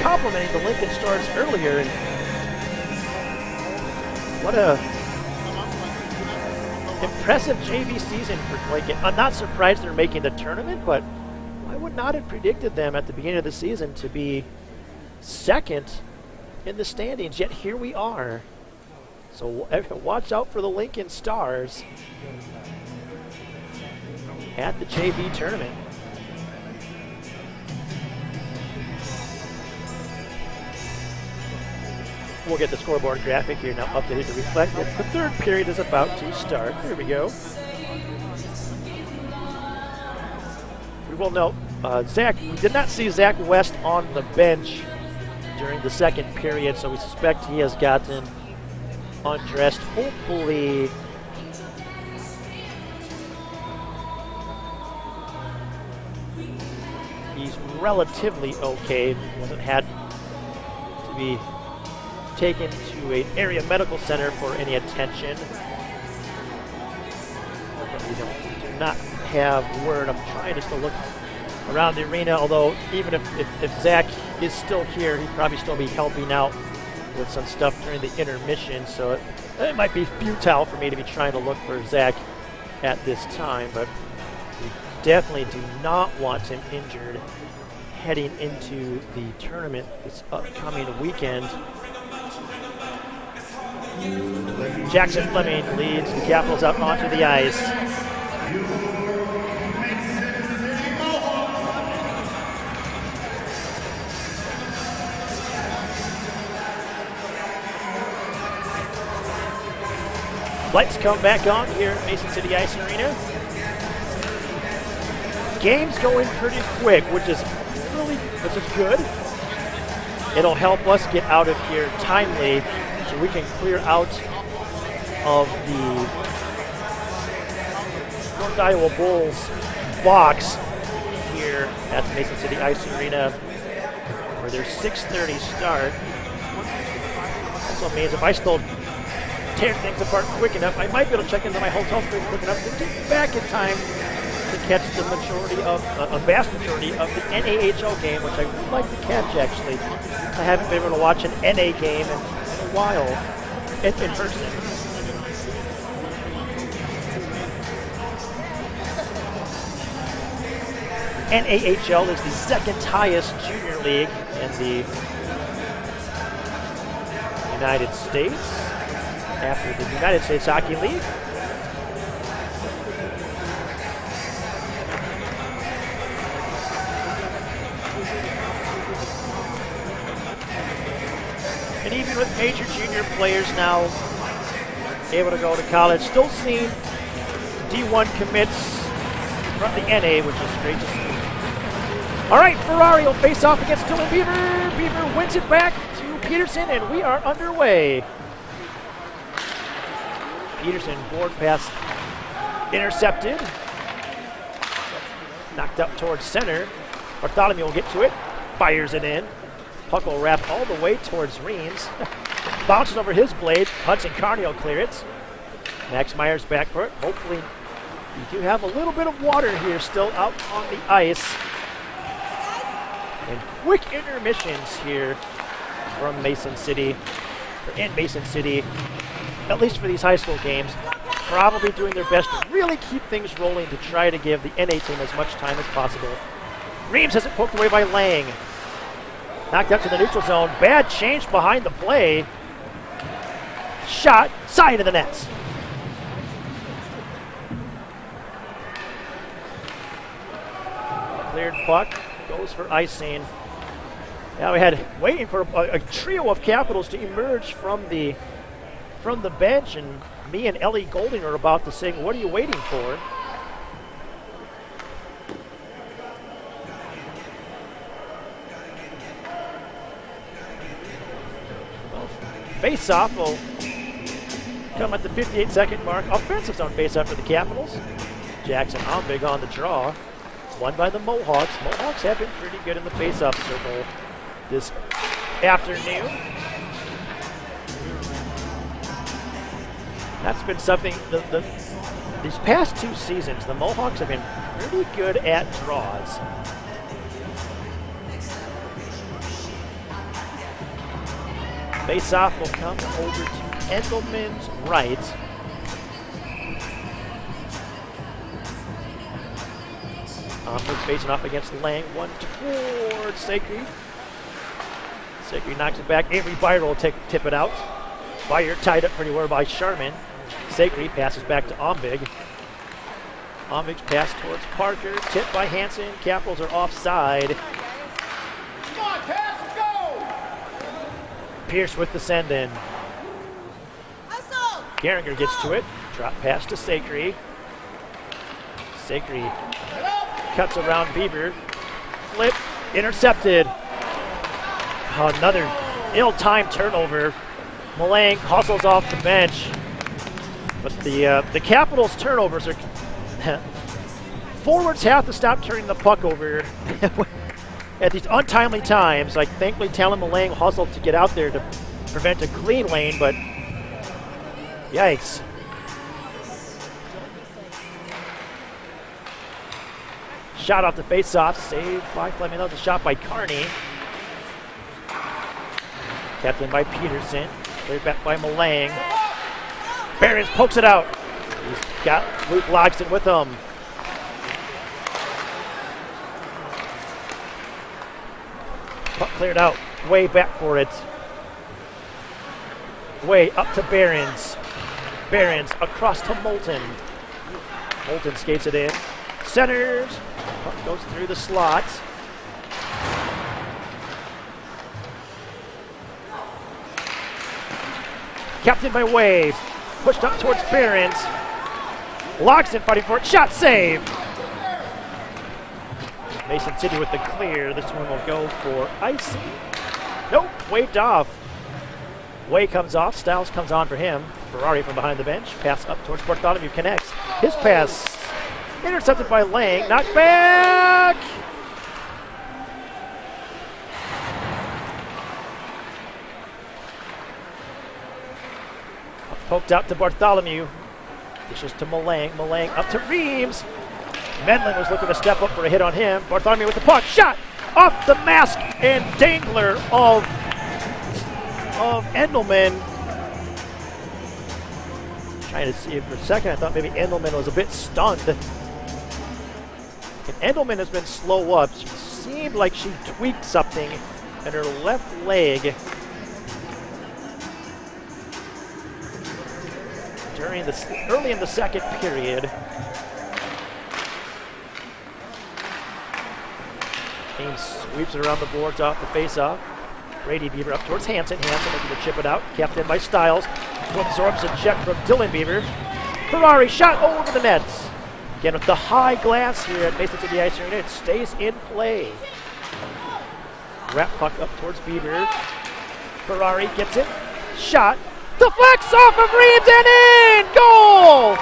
complimenting the Lincoln Stars earlier, and what a impressive JV season for Lincoln. I'm not surprised they're making the tournament, but I would not have predicted them at the beginning of the season to be second in the standings, yet here we are. So watch out for the Lincoln Stars. at the JV tournament. We'll get the scoreboard graphic here now updated to reflect that the third period is about to start. Here we go. We will note, we did not see Zach West on the bench during the second period, so we suspect he has gotten undressed. Hopefully, he's relatively okay. Wasn't had to be taken to an area medical center for any attention. But we do not have word. I'm trying just to look around the arena, although even if Zach is still here, he'd probably still be helping out with some stuff during the intermission, so it might be futile for me to be trying to look for Zach at this time, but we definitely do not want him injured heading into the tournament this upcoming weekend. Jackson Fleming leads the Capitals out onto the ice. Lights come back on here at Mason City Ice Arena. Game's going pretty quick, which is good. It'll help us get out of here timely so we can clear out of the North Iowa Bulls box here at the Mason City Ice Arena for their 6:30 start. Also means if I still tear things apart quick enough, I might be able to check into my hotel screen quick enough to get back in time to catch the majority of, a vast majority of the NAHL game, which I would like to catch actually. I haven't been able to watch an NA game in a while in person. NAHL is the second highest junior league in the United States, after the United States Hockey League. And even with major junior players now able to go to college, still seeing D1 commits from the NA, which is great to see. All right, Ferrari will face off against Dylan Beaver. Beaver wins it back to Peterson, and we are underway. Peterson, board pass intercepted. Knocked up towards center. Bartholomew will get to it. Fires it in. Puck will wrap all the way towards Reams. Bounces over his blade. Hudson Carney will clear it. Max Myers back for it. Hopefully, we do have a little bit of water here still out on the ice. And quick intermissions here from Mason City, or in Mason City, at least for these high school games, probably doing their best to really keep things rolling to try to give the NA team as much time as possible. Reams has it poked away by Lang. Knocked up to the neutral zone. Bad change behind the play. Shot, side of the net. Cleared puck, goes for icing. Now we had waiting for a trio of Capitals to emerge from the bench, and me and Ellie Golding are about to sing, "What are you waiting for?" Well, face-off will come at the 58-second mark. Offensive zone face-off for the Capitals. Jackson Ombig on the draw. Won by the Mohawks. Mohawks have been pretty good in the face-off circle this afternoon. That's been something, these past two seasons, the Mohawks have been pretty good at draws. Face-off will come over to Engelman's right. Facing off against Lang, one towards Sakri. Sakri knocks it back. Avery Byer will tip it out. Byer tied up pretty well by Sharman. Sakri passes back to Ombig. Omvig's pass towards Parker, tipped by Hansen. Capitals are offside. Come on, Caps, go! Pierce with the send-in. Geringer gets to it. Drop pass to Sakry. Sakry cuts around Bieber. Flip, intercepted. Another ill-timed turnover. Malang hustles off the bench. But the Capitals' turnovers are... Forwards have to stop turning the puck over at these untimely times. Like, thankfully, Talon Malang hustled to get out there to prevent a clean lane, but yikes. Shot off the face-off, saved by Fleming. That was a shot by Carney. Kept in by Peterson. Cleared back by Malang. Barons pokes it out. He's got Luke Logston with him. Puck cleared out. Way back for it. Way up to Barons. Barons across to Moulton. Moulton skates it in. Centers. Puck goes through the slot. Captain by Wave. Pushed up towards Barons. Logston fighting for it. Shot save. Mason City with the clear. This one will go for icing. Nope. Waved off. Way comes off. Stiles comes on for him. Ferrari from behind the bench. Pass up towards Bartholomew. Connects. His pass intercepted by Lang. Knocked back. Poked out to Bartholomew. Dishes to Malang. Malang up to Reeves. Medlin was looking to step up for a hit on him. Bartholomew with the puck. Shot off the mask and dangler of Endelman. Trying to see it for a second. I thought maybe Endelman was a bit stunned. And Endelman has been slow up. She seemed like she tweaked something in her left leg during early in the second period. Team sweeps it around the boards off the face-off. Brady Beaver up towards Hansen. Hansen looking to chip it out. Kept in by Stiles, who absorbs a check from Dylan Beaver. Ferrari shot over the nets. Again with the high glass here at Mason City Ice Arena. It stays in play. Wrap puck up towards Beaver. Ferrari gets it. Shot. Deflects off of Reeves and in! Goal!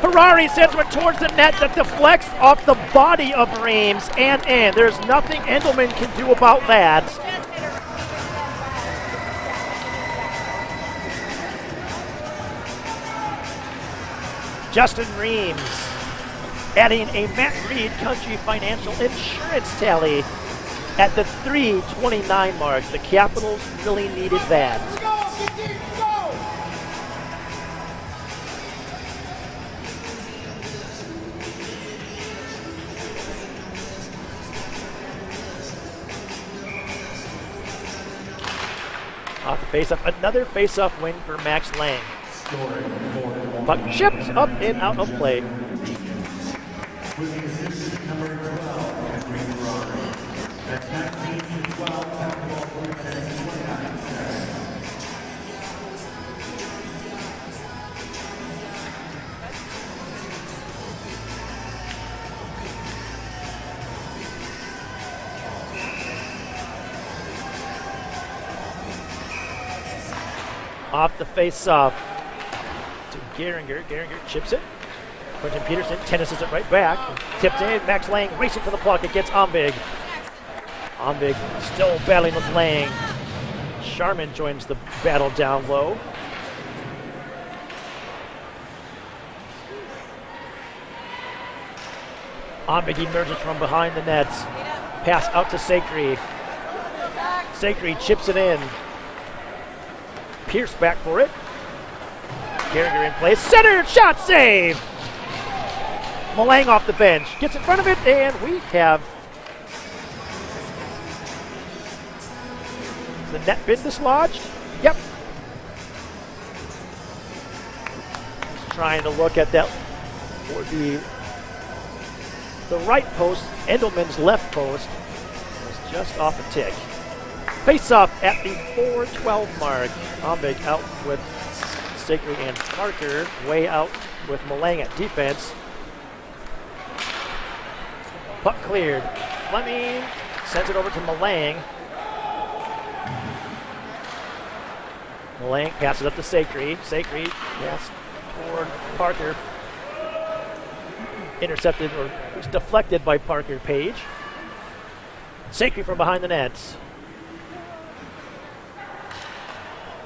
Ferrari sends one towards the net that deflects off the body of Reeves and in. There's nothing Endelman can do about that. Justin Reeves adding a Matt Reed Country Financial Insurance tally at the 3:29 mark. The Capitals really needed that. Off the face-off, another face-off win for Max Lang. Puck chipped up and out of play. With the assist, number 12, Henry Ferrari. That's 19-12, basketball points and 29 seconds. Off the face-off to Geringer. Geringer chips it. Quentin Peterson tennises it right back. Tipped in. Max Lang racing for the puck. It gets Ombig. Ombig still battling with Lang. Sharman joins the battle down low. Ombig emerges from behind the nets. Pass out to Sakry. Sakry chips it in. Pierce back for it. Geringer in place. Centered shot save. Malang off the bench. Gets in front of it, and we have the net been dislodged. Yep. trying to look at that would be the right post. Endelman's left post was just off a tick. Face off at the 4:12 mark. Ombig out with Sacred and Parker, way out with Malang at defense. Puck cleared. Fleming sends it over to Malang. Malang passes up to Sacred. Sacred pass toward Parker. Intercepted or was deflected by Parker Page. Sacred from behind the nets.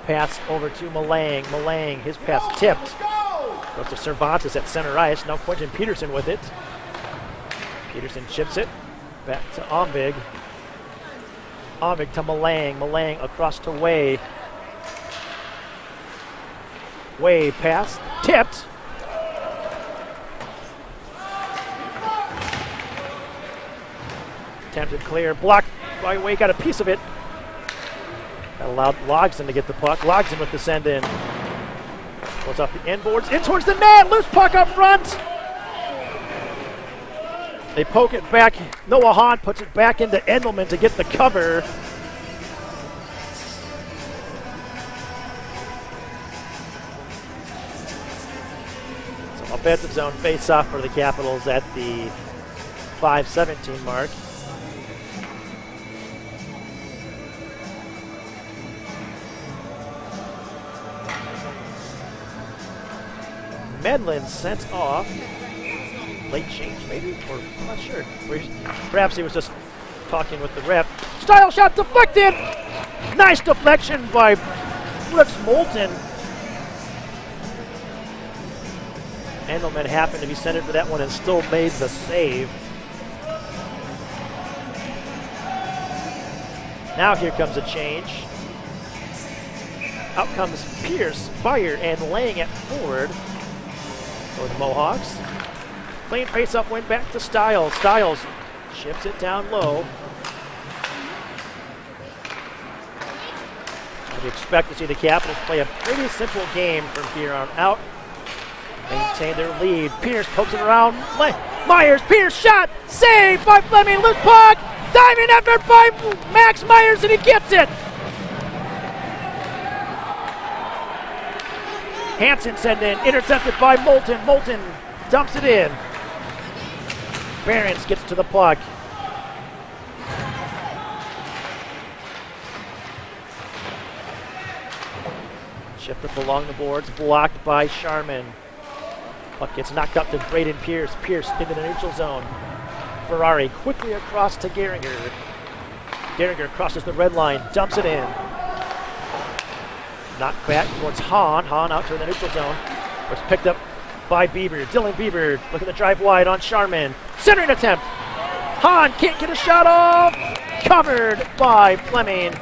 Pass over to Malang. Malang, his pass tipped. Goes to Cervantes at center ice. Now Quentin Peterson with it. Peterson chips it. Back to Ombig. Ombig to Malang. Malang across to Way. Way pass. Tipped. Attempted clear. Blocked by Way. Got a piece of it. That allowed Logsdon to get the puck. Logsdon with the send in. Goes off the inboards. In towards the net. Loose puck up front. They poke it back. Noah Hahn puts it back into Endelman to get the cover. So offensive zone face-off for the Capitals at the 5:17 mark. Medlin sent off. Late change, maybe? Or I'm not sure. Perhaps he was just talking with the ref. Style shot deflected! Nice deflection by Brooks Moulton. Endelman happened to be centered for that one and still made the save. Now here comes a change. Out comes Pierce, Fire, and Lang at forward for the Mohawks. Clean face-up went back to Stiles. Stiles ships it down low. I'd expect to see the Capitals play a pretty simple game from here on out. Maintain their lead. Pierce pokes it around. Myers, Pierce shot! Save by Fleming, loose puck! Diving effort by Max Myers, and he gets it! Hansen sent in, intercepted by Moulton. Moulton dumps it in. Behrens gets to the puck. Chipped up along the boards, blocked by Sharman. Puck gets knocked up to Braden Pierce. Pierce into the neutral zone. Ferrari quickly across to Gehringer. Gehringer crosses the red line, dumps it in. Knocked back towards Hahn. Hahn out to the neutral zone. Was picked up by Bieber. Dylan Bieber looking to drive wide on Sharman. Centering attempt. Hahn can't get a shot off. Covered by Fleming.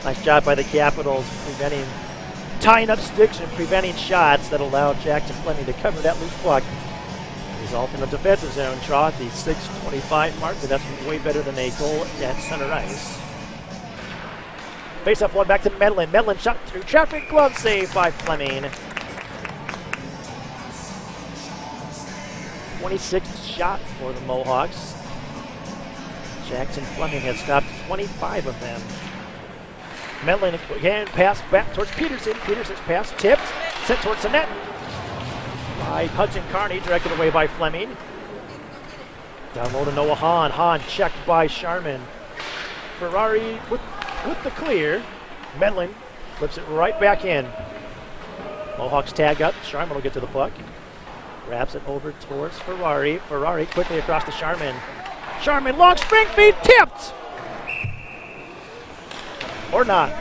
Nice job by the Capitals tying up sticks and preventing shots that allowed Jackson Fleming to cover that loose puck. Result in a defensive zone draw at the 6:25 mark, but that's way better than a goal at center ice. Face-off one back to Medlin. Medlin shot through traffic, glove save by Fleming. 26th shot for the Mohawks. Jackson Fleming has stopped 25 of them. Medlin again, pass back towards Peterson. Peterson's pass tipped, sent towards the net by Hudson Carney, directed away by Fleming. Down low to Noah Hahn. Hahn checked by Sharman. Ferrari with the clear. Medlin flips it right back in. Mohawks tag up. Sharman will get to the puck. Grabs it over towards Ferrari. Ferrari quickly across to Sharman. Sharman, long spring feed, tipped! Or not.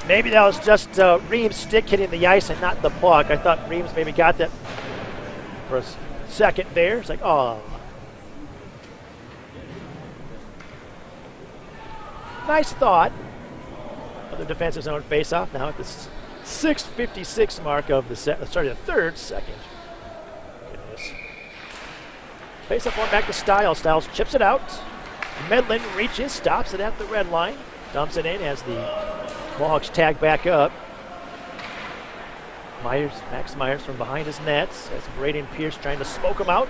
Maybe that was just Reams' stick hitting the ice and not the puck. I thought Reams maybe got that for a second there. It's like, oh. Nice thought. Another defensive zone face-off now at the 6:56 mark of the the third second. Goodness. Face-off one back to Stiles. Stiles chips it out. Medlin reaches, stops it at the red line. Dumps it in as the Mohawks tag back up. Max Myers from behind his nets as Braden Pierce trying to smoke him out.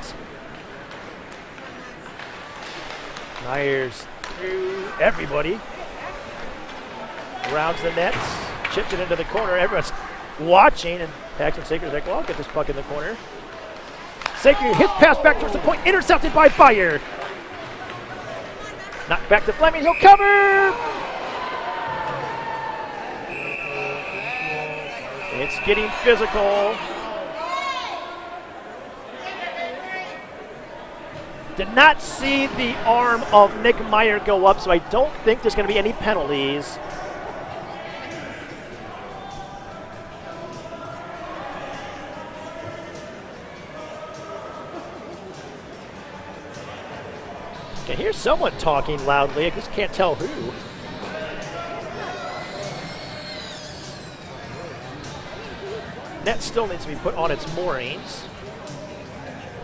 Myers through everybody. Rounds the nets, chips it into the corner. Everyone's watching, and Paxton Saker's like, well, I'll get this puck in the corner. Saker hits pass back towards the point, intercepted by Fire. Knocked back to Fleming, he'll cover! It's getting physical. Did not see the arm of Nick Meyer go up, so I don't think there's going to be any penalties. I can hear someone talking loudly. I just can't tell who. Net still needs to be put on its moorings.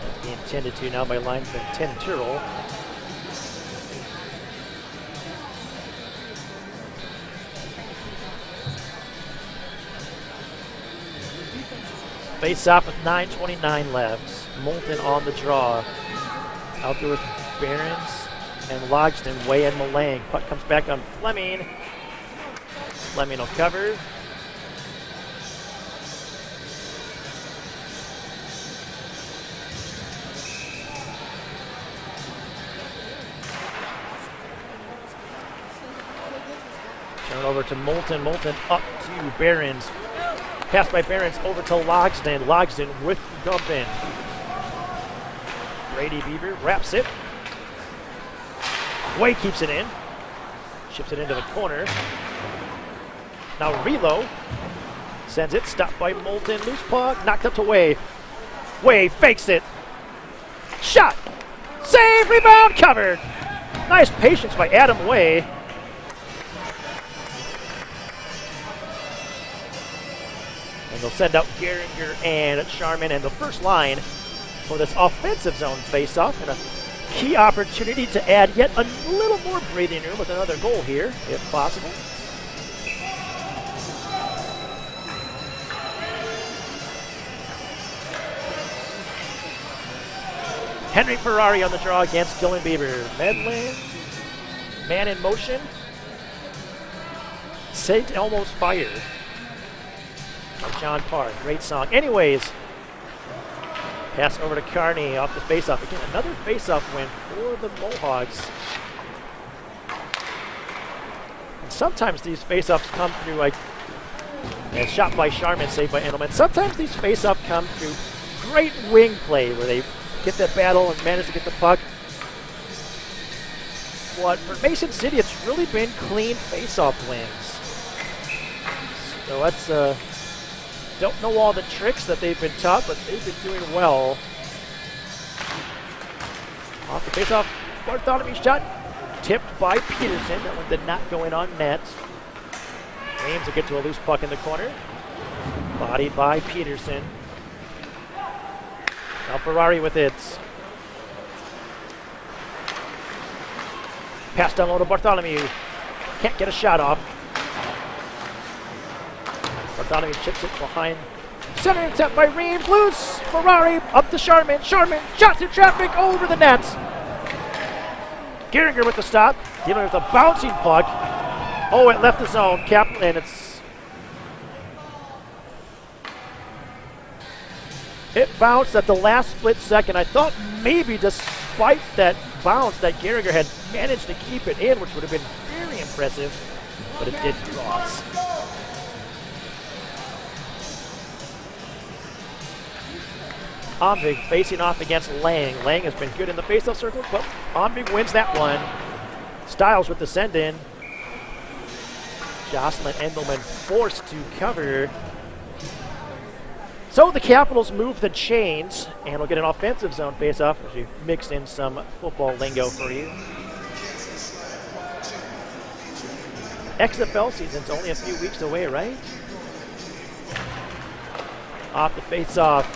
It's being tended to now by linesman Tim Tyrrell. Face off with 9:29 left. Moulton on the draw. Out there with Behrens and Logston way in Malang. Puck comes back on Fleming. Fleming will cover. Turn over to Moulton. Moulton up to Behrens. Pass by Behrens over to Logston. Logston with Gumpin. Brady Beaver wraps it. Way keeps it in. Ships it into the corner. Now Relo sends it. Stopped by Moulton. Loose puck. Knocked up to Way. Way fakes it. Shot. Save. Rebound. Covered. Nice patience by Adam Way. And they'll send out Geringer and Sharman and the first line for this offensive zone faceoff, and a key opportunity to add yet a little more breathing room with another goal here, if possible. Henry Ferrari on the draw against Dylan Bieber. Medland, man in motion. St. Elmo's Fire. John Parr, great song. Anyways, pass over to Carney off the faceoff. Again, another faceoff win for the Mohawks. And sometimes these faceoffs come through, like, and shot by Sharman, saved by Endelman. Sometimes these faceoffs come through great wing play where they get that battle and manage to get the puck. But for Mason City, it's really been clean faceoff wins. So that's don't know all the tricks that they've been taught, but they've been doing well. Off the faceoff, Bartholomew shot tipped by Peterson. That one did not go in on net. Ames will get to a loose puck in the corner. Bodied by Peterson. Now Ferrari with it. Pass down low to Bartholomew. Can't get a shot off. Bartholomew chips it behind. Center attempt by Reeves. Loose. Ferrari up to Sharman. Sharman shot through traffic over the net. Geringer with the stop. Dealing with a bouncing puck. Oh, it left the zone. Kaplan, it bounced at the last split second. I thought maybe despite that bounce that Geringer had managed to keep it in, which would have been very impressive, but it did cross. Omvig facing off against Lang. Lang has been good in the faceoff circle, but Omvig wins that one. Stiles with the send-in. Jocelyn Endelman forced to cover. So the Capitals move the chains, and we'll get an offensive zone faceoff as we mix in some football lingo for you. XFL season's only a few weeks away, right? Off the faceoff.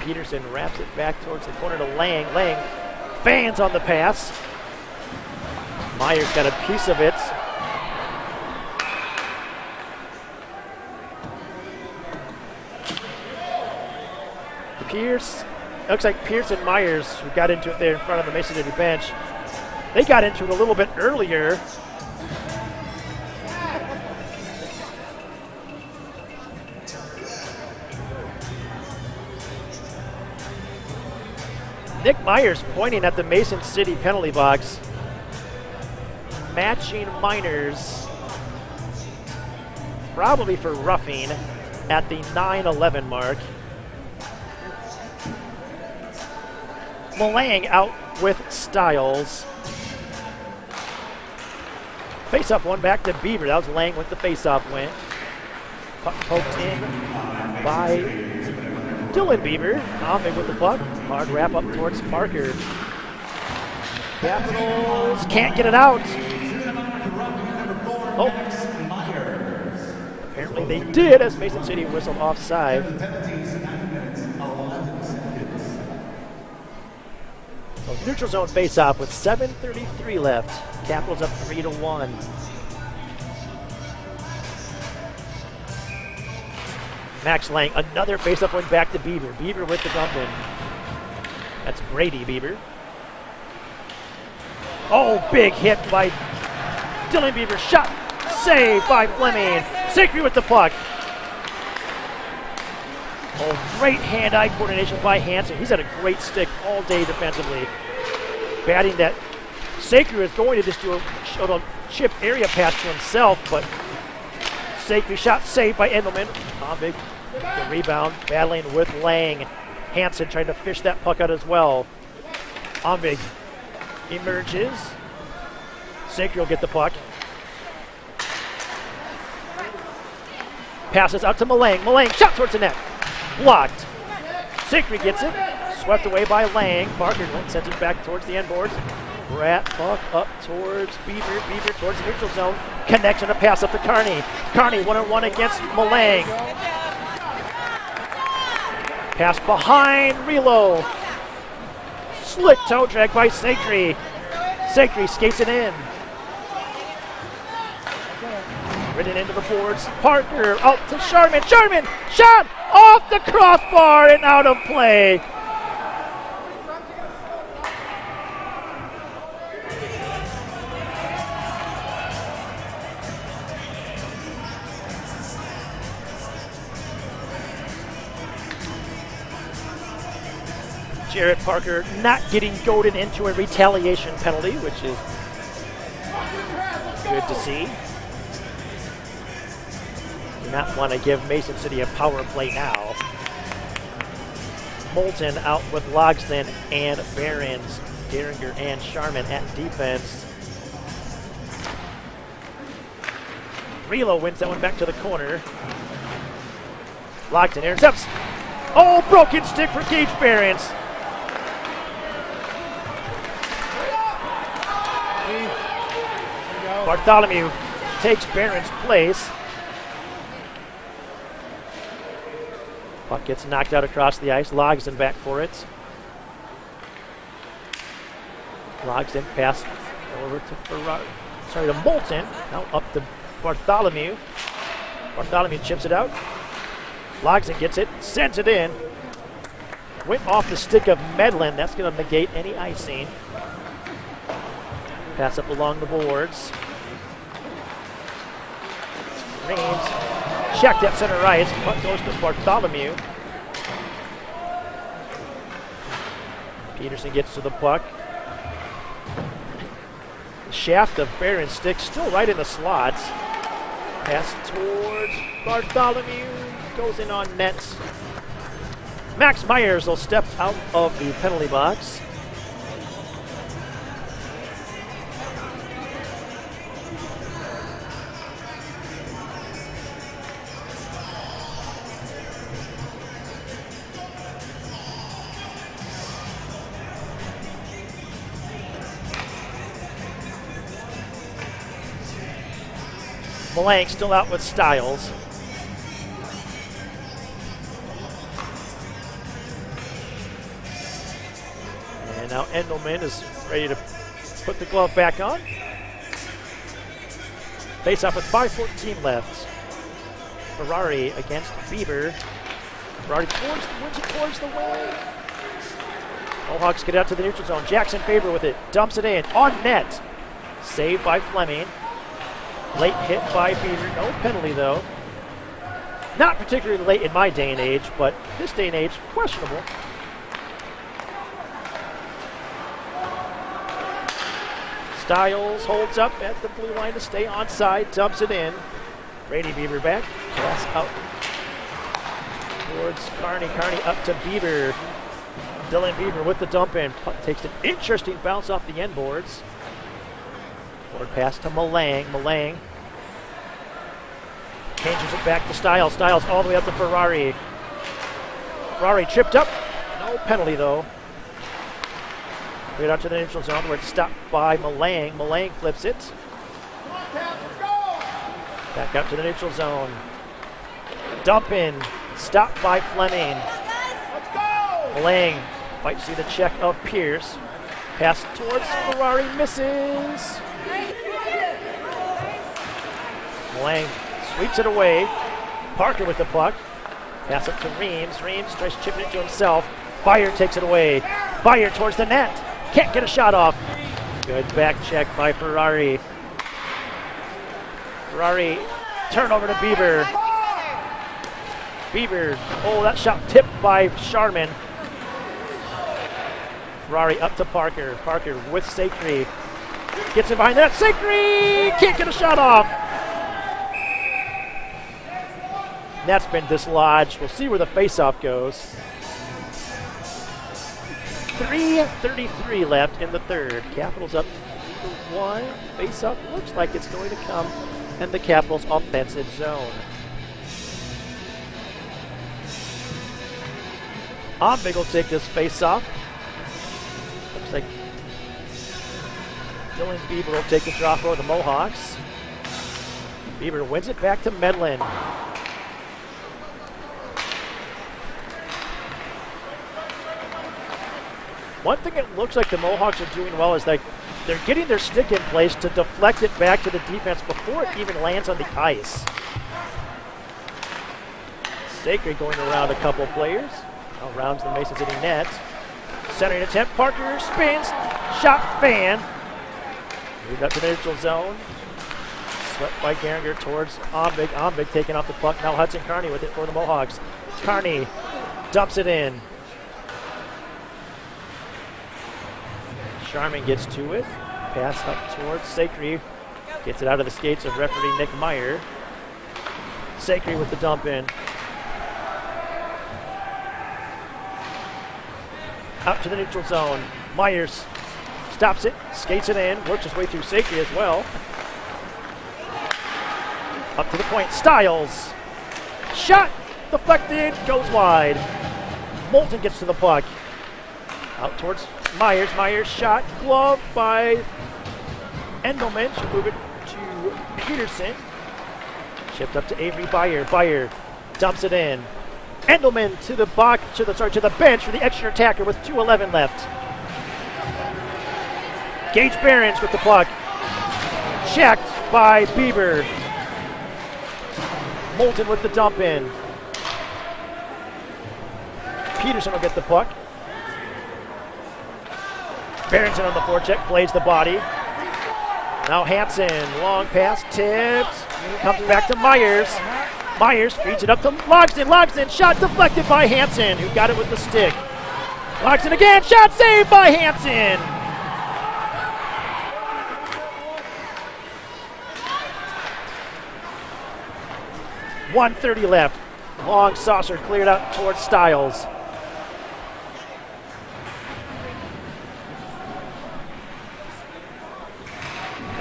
Peterson wraps it back towards the corner to Lang. Lang fans on the pass. Myers got a piece of it. Pierce, looks like Pierce and Myers, who got into it there in front of the Mason City bench, they got into it a little bit earlier. Nick Myers pointing at the Mason City penalty box. Matching minors, probably for roughing, at the 9-11 mark. Malang out with Styles. Face-off one back to Bieber. That was Lang with the face-off win. Puck poked in by Dylan Bieber. Ahmed with the puck. Hard wrap up towards Parker. Capitals can't get it out. Oh. Apparently they did as Mason City whistled offside. So neutral zone face-off with 7:33 left. Capitals up 3-1. Max Lang, another face-off win back to Bieber. Bieber with the dump in. That's Brady Bieber. Oh, big hit by Dylan Bieber. Shot, save by Fleming. Sacre with the puck. Oh, great hand-eye coordination by Hansen. He's had a great stick all day defensively. Batting that Sacre is going to just do a chip area pass to himself, but Sacre shot saved by Endelman. Big the rebound, battling with Lang. Hansen trying to fish that puck out as well. Big emerges. Sacre will get the puck. Passes out to Malang. Malang shot towards the net. Blocked. Sacre gets it. Swept away by Lang. Barker sends it back towards the end boards. Rat puck up towards Bieber. Bieber towards the neutral zone. Connection, a pass up to Carney. Carney 1-on-1 against Malang. Pass behind Relo. Slick toe drag by Sacre. Sacre skates it in. Ridden into the boards. Parker out to Sharman. Sharman shot off the crossbar and out of play. Jarrett Parker not getting goaded into a retaliation penalty, which is good to see. Do not want to give Mason City a power play now. Moulton out with Logston and Behrens, Geringer and Sharman at defense. Relo wins that one back to the corner. Logston intercepts. Oh, broken stick for Gage Behrens. Bartholomew takes Barron's place. Puck gets knocked out across the ice. Logsden back for it. Logsden pass over to Moulton. Now up to Bartholomew. Bartholomew chips it out. Logsden gets it, sends it in. Went off the stick of Medlin. That's going to negate any icing. Pass up along the boards. Reigns checked at center ice. Puck goes to Bartholomew. Peterson gets to the puck. The shaft of Barron's stick still right in the slots. Pass towards Bartholomew. Goes in on net. Max Myers will step out of the penalty box. Malang still out with Styles. And now Endelman is ready to put the glove back on. Face off with 5:14 left. Ferrari against Bieber. Ferrari wins it towards the wing. Mohawks get out to the neutral zone. Jackson Faber with it. Dumps it in. On net. Saved by Fleming. Late hit by Beaver. No penalty, though. Not particularly late in my day and age, but this day and age, questionable. Stiles holds up at the blue line to stay onside. Dumps it in. Brady Beaver back. Pass out towards Carney. Carney up to Beaver. Dylan Beaver with the dump in. Takes an interesting bounce off the end boards. Forward pass to Malang. Malang changes it back to Stiles. Stiles all the way up to Ferrari. Ferrari tripped up. No penalty, though. Right out to the neutral zone where it's stopped by Malang. Malang flips it. Back up to the neutral zone. Dump in. Stopped by Fleming. Malang fights through the check of Pierce. Pass towards Ferrari. Misses. Malang sweeps it away. Parker with the puck. Pass up to Reams. Reams tries to chip it into himself. Byer takes it away. Byer towards the net. Can't get a shot off. Good back check by Ferrari. Ferrari turnover to Beaver. Beaver. Oh, that shot tipped by Sharman. Ferrari up to Parker. Parker with Sakry. Gets it behind that. Sakry can't get a shot off. That's been dislodged. We'll see where the faceoff goes. 3:33 left in the third. Capitals up 1. Faceoff looks like it's going to come in the Capitals' offensive zone. Ombig will take this faceoff. Looks like Dylan Beaver will take the drop over the Mohawks. Beaver wins it back to Medlin. One thing it looks like the Mohawks are doing well is like they're getting their stick in place to deflect it back to the defense before it even lands on the ice. Sakry going around a couple players. Around the Mason City net. Centering attempt. Parker spins. Shot fan. Moved up to the neutral zone. Swept by Geringer towards Ombig. Ombig taking off the puck. Now Hudson Carney with it for the Mohawks. Carney dumps it in. Sharman gets to it. Pass up towards Sakry. Gets it out of the skates of referee Nick Meyer. Sakry with the dump in. Out to the neutral zone. Myers stops it, skates it in, works his way through Sakry as well. Up to the point. Stiles. Shot deflected, goes wide. Moulton gets to the puck. Out towards Myers. Myers shot, glove by Endelman. Should move it to Peterson. Chipped up to Avery Byer. Byer dumps it in. Endelman to the box, to the bench for the extra attacker with 2:11 left. Gage Behrens with the puck. Checked by Bieber. Moulton with the dump in. Peterson will get the puck. Berenson on the forecheck, plays the body. Now Hansen, long pass, tips. Comes back to Myers. Myers feeds it up to Logsdon. Logsdon, shot deflected by Hansen, who got it with the stick. Logsdon again, shot saved by Hansen. .130 left. Long saucer cleared out towards Stiles.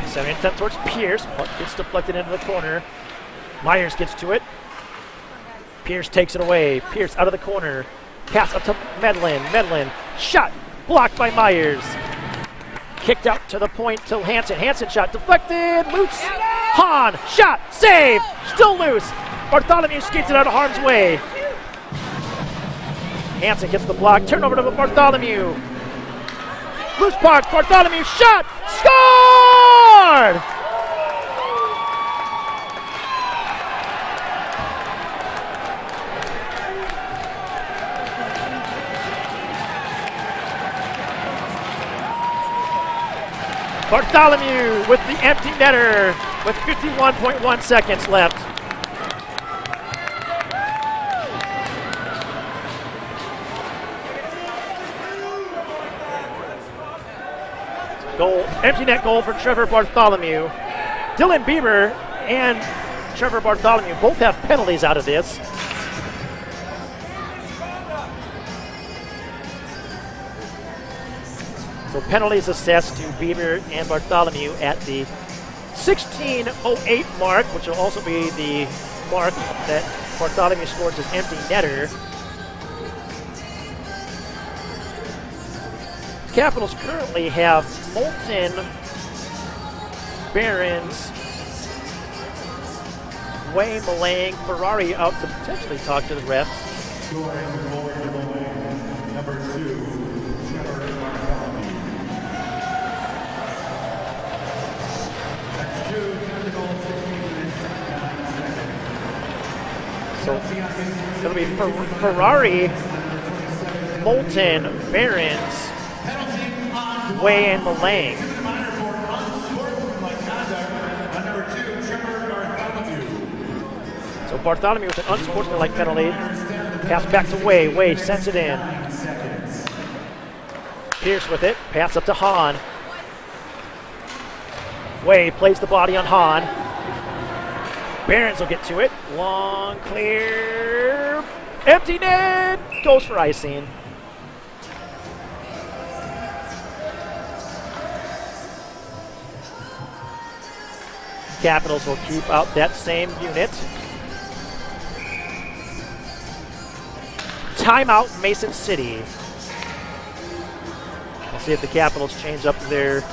Center attempt towards Pierce. Puck gets deflected into the corner. Myers gets to it. Pierce takes it away. Pierce out of the corner. Pass up to Medlin. Medlin shot blocked by Myers. Kicked out to the point to Hansen. Hansen shot deflected. Loose. Hahn shot. Save. Still loose. Bartholomew skates it out of harm's way. Hansen gets the block. Turnover to Bartholomew. Loose puck. Bartholomew shot. Scored! Bartholomew with the empty netter with 51.1 seconds left. Goal, empty net goal for Trevor Bartholomew. Dylan Bieber and Trevor Bartholomew both have penalties out of this. So penalties assessed to Bieber and Bartholomew at the 16:08 mark, which will also be the mark that Bartholomew scores his empty netter. Capitals currently have Moulton, Barons, Wayne Malang, Ferrari out to potentially talk to the refs. Scoring for Malang, number 2, Trevor Bartholomew. That's 2 technical 16 minutes, 9 seconds. So it'll be Ferrari, Moulton, Barons, Wayne Malang. So Bartholomew with an unsportsmanlike penalty. Pass back to Way. Way sends it in. Pierce with it. Pass up to Hahn. Way plays the body on Hahn. Barons will get to it. Long clear. Empty net. Goes for icing. Capitals will keep out that same unit. Timeout, Mason City. We'll see if the Capitals change up their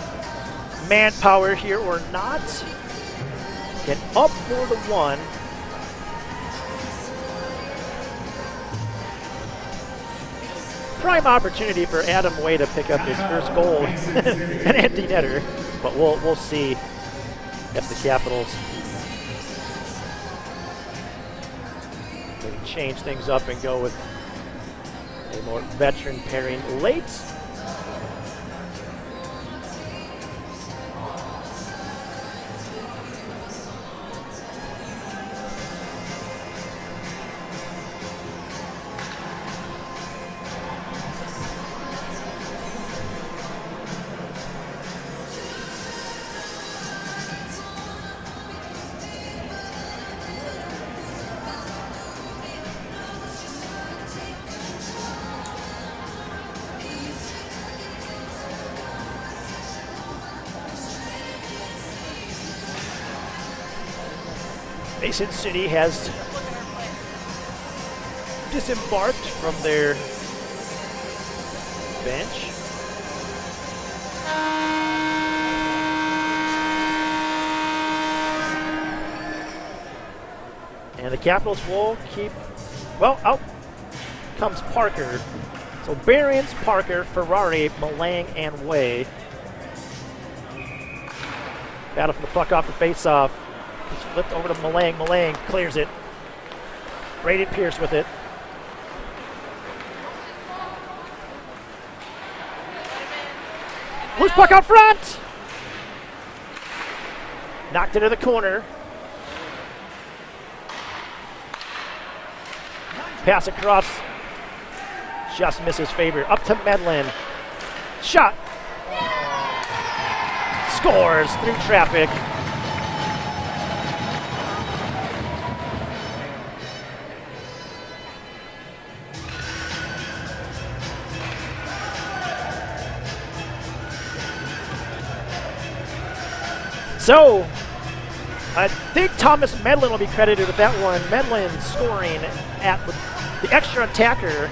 manpower here or not. Get up 4-1. Prime opportunity for Adam Way to pick up his first goal, an empty netter, but we'll see if the Capitals maybe change things up and go with a more veteran pairing late. Mason City has disembarked from their bench. And the Capitals will keep, well, out comes Parker. So Barons, Parker, Ferrari, Malang, and Way. Battle for the puck off the face-off. It's flipped over to Malang. Malang clears it. Braden Pierce with it. Loose puck out front. Knocked into the corner. Pass across. Just misses favor. Up to Medlin. Shot. Scores through traffic. So, I think Thomas Medlin will be credited with that one. Medlin scoring at the extra attacker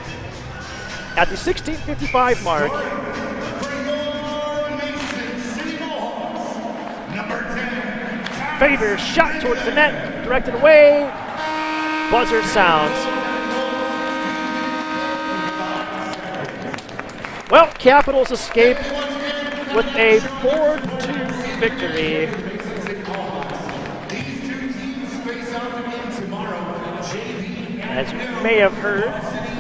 at the 16:55 mark. Mason City Mohawks, number 10. Favor shot towards the net, directed away. Buzzer sounds. Well, Capitals escape with a 4-2 victory. These two teams face off again tomorrow. JV As you may have heard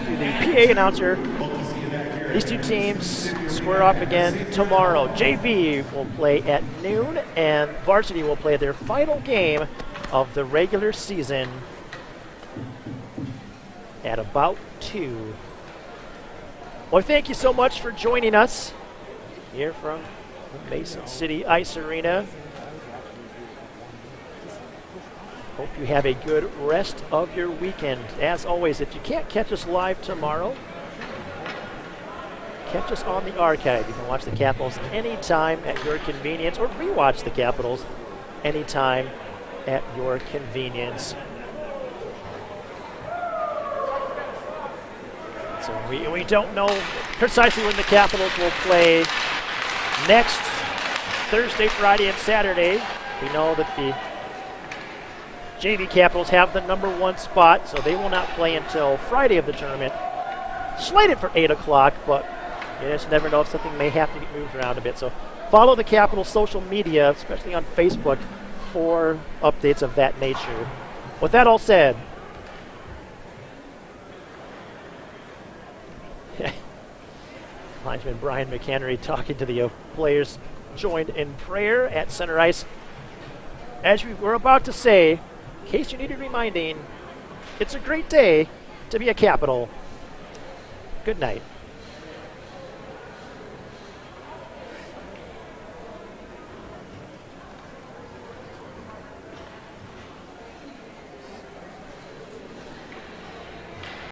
through the PA announcer, Hope to see you back here These two teams square off again tomorrow. JV will play at noon, and varsity will play their final game of the regular season at about 2. Well, thank you so much for joining us here from the Mason City Ice Arena. Hope you have a good rest of your weekend. As always, if you can't catch us live tomorrow, catch us on the archive. You can watch the Capitals anytime at your convenience, or rewatch the Capitals anytime at your convenience. So we don't know precisely when the Capitals will play next Thursday, Friday, and Saturday. We know that the JV Capitals have the #1 spot, so they will not play until Friday of the tournament. Slated for 8 o'clock, but you just never know if something may have to get moved around a bit. So follow the Capitals social media, especially on Facebook, for updates of that nature. With that all said, linesman Brian McHenry talking to the players joined in prayer at center ice. As we were about to say, in case you needed reminding, it's a great day to be a Capital. Good night.